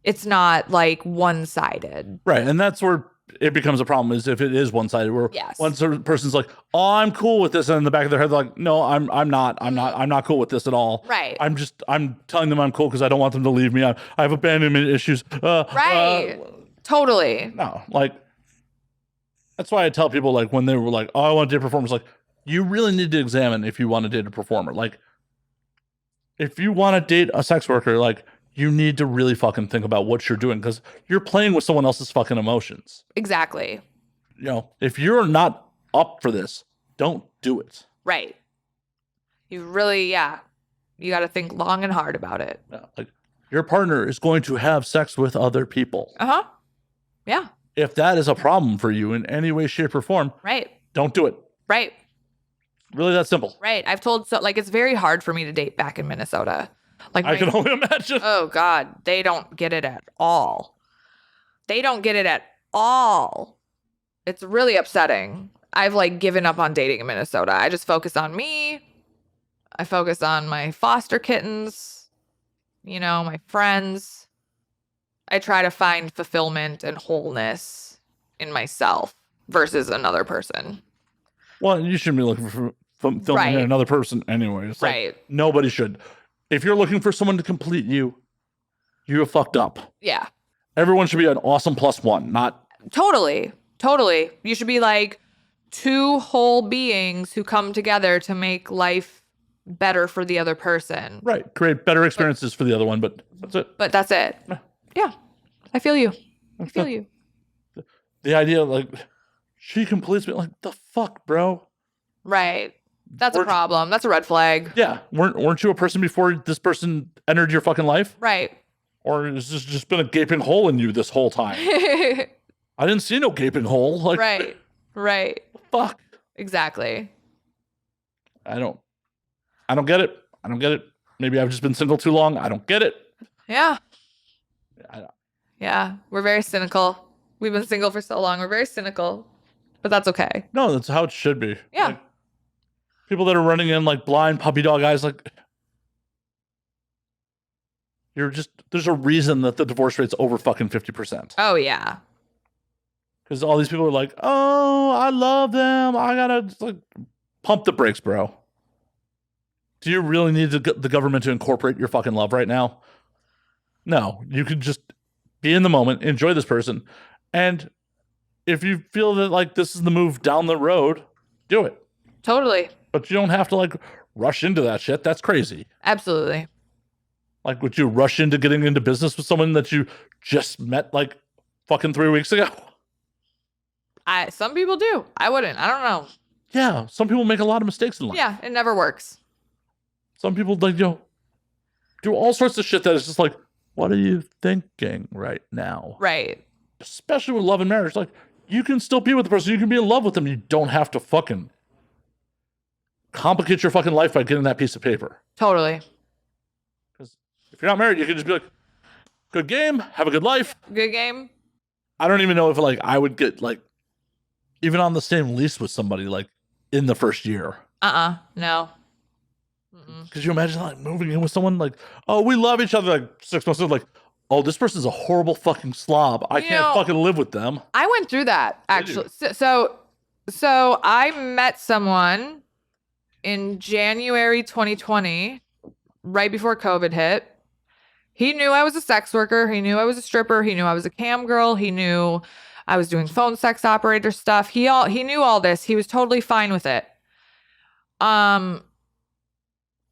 it's not like one-sided. Right. And that's where it becomes a problem is if it is one-sided, where Yes. one certain person's like, oh, I'm cool with this. And in the back of their head, they're like, no, I'm not cool with this at all. Right. I'm telling them I'm cool because I don't want them to leave me. I have abandonment issues. Right. Totally. No, like, that's why I tell people, like, when they were like, oh, I want to date performers, like, you really need to examine if you want to date a performer. Like, if you want to date a sex worker, like, you need to really fucking think about what you're doing because you're playing with someone else's fucking emotions. Exactly. You know, if you're not up for this, don't do it. Right. You really, you got to think long and hard about it. Yeah, like, your partner is going to have sex with other people. Uh-huh. Yeah. If that is a problem for you in any way, shape, or form, Right. don't do it. Right. Really that simple. Right. I've told like it's very hard for me to date back in Minnesota. Like I can only imagine. Oh God, they don't get it at all. They don't get it at all. It's really upsetting. I've like given up on dating in Minnesota. I just focus on me. I focus on my foster kittens, my friends. I try to find fulfillment and wholeness in myself versus another person. Well, you shouldn't be looking for fulfillment in another person anyway. It's like, nobody should. If you're looking for someone to complete you, you have fucked up. Yeah. Everyone should be an awesome +1, not... Totally. You should be like two whole beings who come together to make life better for the other person. Right. Create better experiences for the other one, but that's it. But that's it. Yeah. I feel you. The idea, like, she completes me, like, the fuck, bro? Right. That's a problem. That's a red flag. Yeah. Weren't you a person before this person entered your fucking life? Right. Or has this just been a gaping hole in you this whole time? I didn't see no gaping hole. Like, Right. Fuck. Exactly. I don't get it. Maybe I've just been single too long. I don't get it. Yeah. Yeah. We're very cynical. We've been single for so long. We're very cynical. But that's okay. No, that's how it should be. Yeah. Like, people that are running in like blind puppy dog eyes, like, there's a reason that the divorce rate's over fucking 50%. Oh, yeah. Because all these people are like, oh, I love them. I gotta like pump the brakes, bro. Do you really need the government to incorporate your fucking love right now? No, you can just be in the moment, enjoy this person. And if you feel that like this is the move down the road, do it. Totally. But you don't have to like rush into that shit. That's crazy. Absolutely. Like, would you rush into getting into business with someone that you just met like fucking 3 weeks ago? Some people do. I wouldn't. I don't know. Yeah. Some people make a lot of mistakes in life. Yeah. It never works. Some people like, do all sorts of shit that is just like, what are you thinking right now? Right. Especially with love and marriage. Like, you can still be with the person. You can be in love with them. You don't have to fucking complicate your fucking life by getting that piece of paper. Totally. Because if you're not married, you can just be like, good game. Have a good life. Good game. I don't even know if like I would get like even on the same lease with somebody like in the first year. No. Could you imagine like moving in with someone like, oh, we love each other, like 6 months later, like, oh, this person's a horrible fucking slob. I can't fucking live with them. I went through that actually. So I met someone in January 2020, right before COVID hit. He knew I was a sex worker. He knew I was a stripper. He knew I was a cam girl. He knew I was doing phone sex operator stuff. He knew all this. He was totally fine with it.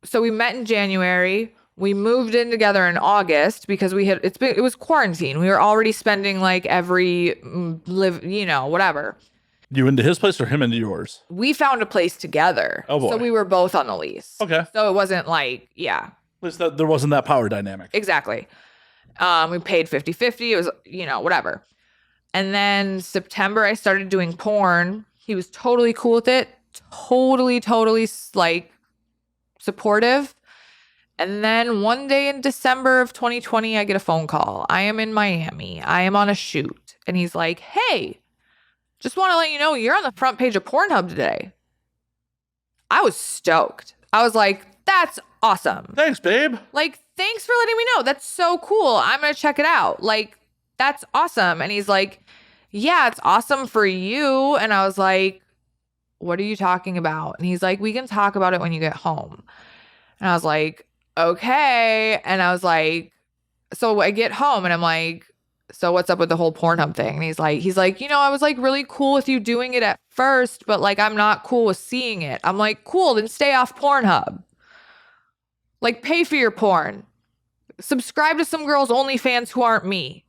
So we met in January. We moved in together in August because it was quarantine. We were already spending like every whatever. You into his place or him into yours? We found a place together. Oh boy. So we were both on the lease. Okay. So it wasn't like, At least there wasn't that power dynamic. Exactly. We paid 50-50. It was, whatever. And then September, I started doing porn. He was totally cool with it. Totally like supportive. And then one day in December of 2020, I get a phone call. I am in Miami. I am on a shoot. And he's like, hey, just want to let you know you're on the front page of Pornhub today. I was stoked. I was like, that's awesome. Thanks, babe. Like, thanks for letting me know. That's so cool. I'm going to check it out. Like, that's awesome. And he's like, yeah, it's awesome for you. And I was like, what are you talking about? And he's like, we can talk about it when you get home. And I was like, okay. And I was like, so I get home and I'm like, so what's up with the whole Pornhub thing? And he's like, I was like really cool with you doing it at first, but like, I'm not cool with seeing it. I'm like, cool, then stay off Pornhub. Like, pay for your porn. Subscribe to some girls' OnlyFans who aren't me.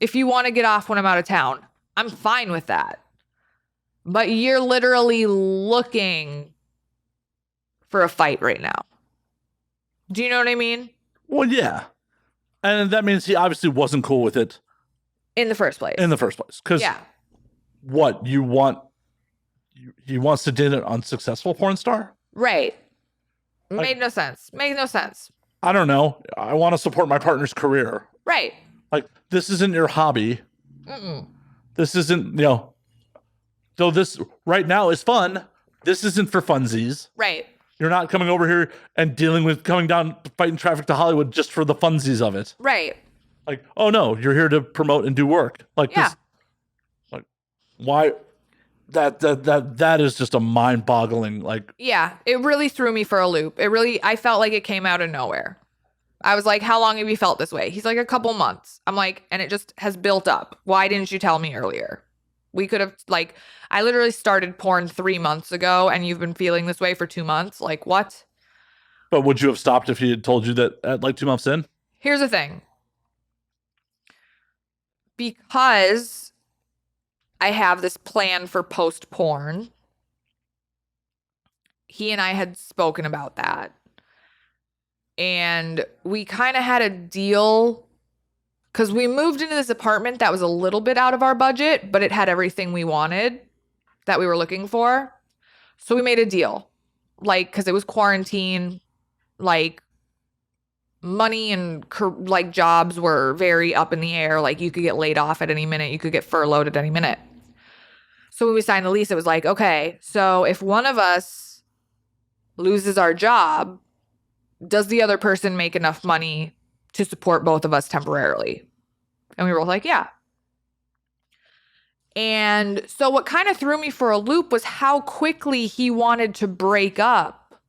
If you want to get off when I'm out of town, I'm fine with that. But you're literally looking for a fight right now. Do you know what I mean? Well, yeah. And that means he obviously wasn't cool with it in the first place. Because what you want, he wants to date an unsuccessful porn star? Right. Made no sense. I don't know. I want to support my partner's career. Right. Like, this isn't your hobby. This isn't, though this right now is fun, this isn't for funsies. Right. You're not coming over here and coming down, fighting traffic to Hollywood just for the funsies of it. Right. Like, oh no, you're here to promote and do work. Like, this, like, why? That is just a mind-boggling, like. Yeah, it really threw me for a loop. I felt like it came out of nowhere. I was like, how long have you felt this way? He's like, a couple months. I'm like, and it just has built up. Why didn't you tell me earlier? We could have, like, I literally started porn 3 months ago and you've been feeling this way for 2 months. Like, what? But would you have stopped if he had told you that at like 2 months in? Here's the thing. Because I have this plan for post porn, he and I had spoken about that. And we kind of had a deal because we moved into this apartment that was a little bit out of our budget, but it had everything we wanted that we were looking for. So we made a deal, like, because it was quarantine, like, money and like jobs were very up in the air. Like, you could get laid off at any minute. You could get furloughed at any minute. So when we signed the lease, it was like, okay, so if one of us loses our job, does the other person make enough money to support both of us temporarily? And we were like, yeah. And so what kind of threw me for a loop was how quickly he wanted to break up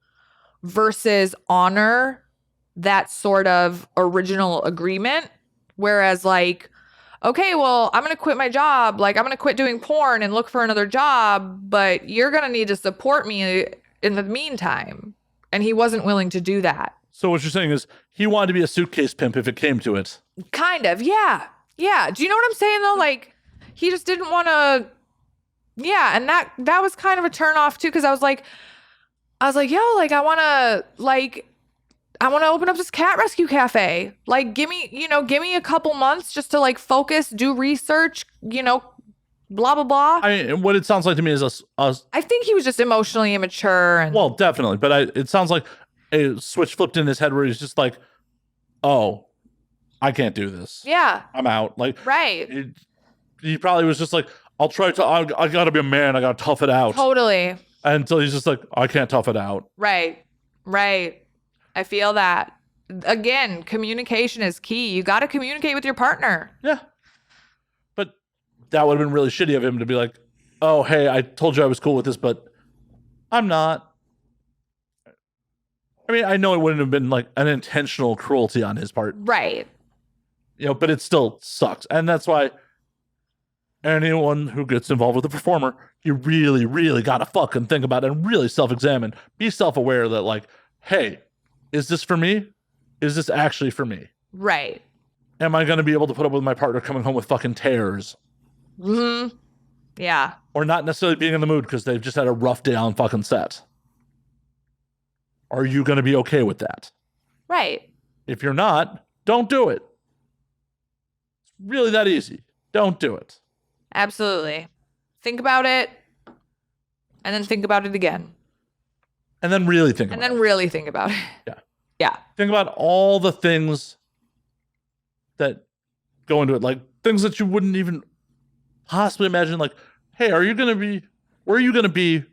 versus honor that sort of original agreement. Whereas, like, okay, well, I'm going to quit my job. Like, I'm going to quit doing porn and look for another job, but you're going to need to support me in the meantime. And he wasn't willing to do that. So what you're saying is he wanted to be a suitcase pimp if it came to it. Kind of, yeah. Yeah. Do you know what I'm saying, though? Like, he just didn't want to. Yeah. And that was kind of a turn off, too, because I was like, yo, like, I want to open up this cat rescue cafe. Like, give me a couple months just to, like, focus, do research, blah, blah, blah. I mean, what it sounds like to me is us. I think he was just emotionally immature. Well, definitely. But it sounds like a switch flipped in his head where he's just like, oh, I can't do this. Yeah. I'm out. Like, right. He probably was just like, I got to be a man. I got to tough it out. Totally. Until he's just like, I can't tough it out. Right. Right. I feel that. Again, communication is key. You got to communicate with your partner. Yeah. But that would have been really shitty of him to be like, oh, hey, I told you I was cool with this, but I'm not. I mean, I know it wouldn't have been like an intentional cruelty on his part. Right. But it still sucks. And that's why anyone who gets involved with a performer, you really, really got to fucking think about it and really self-examine. Be self-aware that, like, hey, is this for me? Is this actually for me? Right. Am I going to be able to put up with my partner coming home with fucking tears? Mm-hmm. Yeah. Or not necessarily being in the mood because they've just had a rough day on fucking set. Are you going to be okay with that? Right. If you're not, don't do it. It's really that easy. Don't do it. Absolutely. Think about it and then think about it again. And then really think about it. Yeah. Yeah. Think about all the things that go into it, like things that you wouldn't even possibly imagine. Like, hey, where are you going to be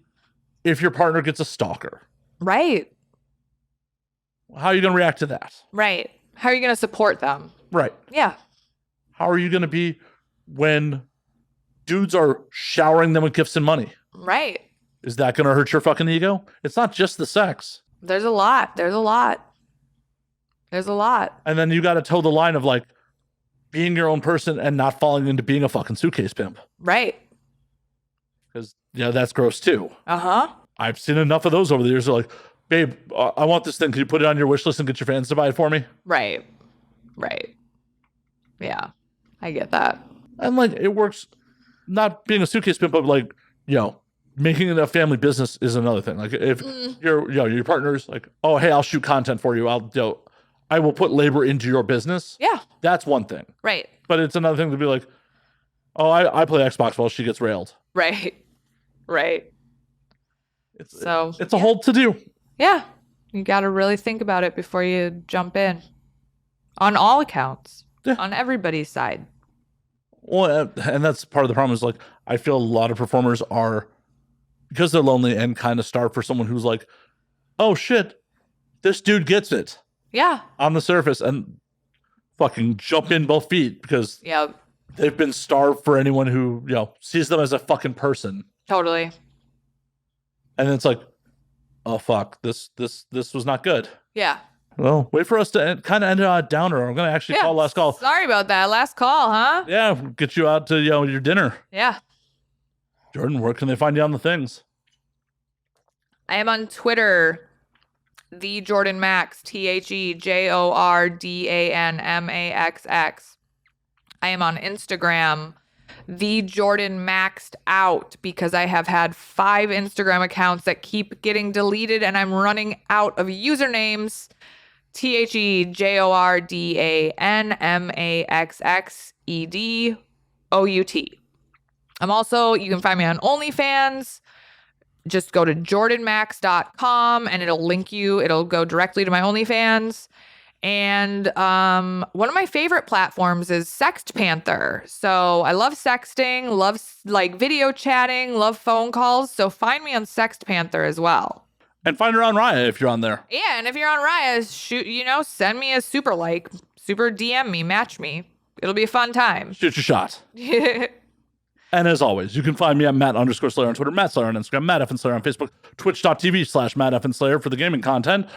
if your partner gets a stalker? Right. How are you going to react to that? Right. How are you going to support them? Right. Yeah. How are you going to be when dudes are showering them with gifts and money? Right. Is that going to hurt your fucking ego? It's not just the sex. There's a lot. And then you got to toe the line of like being your own person and not falling into being a fucking suitcase pimp. Right. Because, that's gross too. Uh-huh. I've seen enough of those over the years. They're like, babe, I want this thing. Can you put it on your wish list and get your fans to buy it for me? Right. Yeah. I get that. And like, it works, not being a suitcase pimp, but like, making it a family business is another thing. Like if your partner's like, oh, hey, I'll shoot content for you. I will put labor into your business. Yeah. That's one thing. Right. But it's another thing to be like, oh, I play Xbox while she gets railed. Right. It's a whole to do. Yeah. You got to really think about it before you jump in. On all accounts. Yeah. On everybody's side. Well, and that's part of the problem is like, I feel a lot of performers are, because they're lonely and kind of starved for someone who's like, oh shit, this dude gets it. Yeah. On the surface and fucking jump in both feet because they've been starved for anyone who, sees them as a fucking person. Totally. And then it's like, oh fuck, this was not good. Yeah. Well, wait for us to kind of end it on a downer. I'm going to actually call last call. Sorry about that. Last call, huh? Yeah, get you out to, your dinner. Yeah. Jordan, where can they find you on the things? I am on Twitter, the Jordan Maxx, TheJordanMaxx. I am on Instagram, the Jordan Maxed Out, because I have had 5 Instagram accounts that keep getting deleted and I'm running out of usernames. TheJordanMaxxEDOUT. You can find me on OnlyFans. Just go to jordanmax.com and it'll go directly to my OnlyFans. And one of my favorite platforms is SextPanther. So I love sexting, love like video chatting, love phone calls. So find me on SextPanther as well. And find her on Raya if you're on there. Yeah, and if you're on Raya, send me a super DM me, match me. It'll be a fun time. Shoot your shot. And as always, you can find me at Matt_Slayer on Twitter, Matt Slayer on Instagram, Matt F. Slayer on Facebook, twitch.tv/Matt F. Slayer for the gaming content.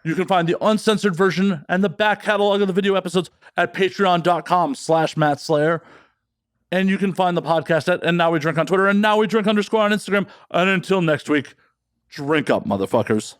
You can find the uncensored version and the back catalog of the video episodes at patreon.com/Matt Slayer. And you can find the podcast at And Now We Drink on Twitter and Now We Drink _ on Instagram. And until next week, drink up, motherfuckers.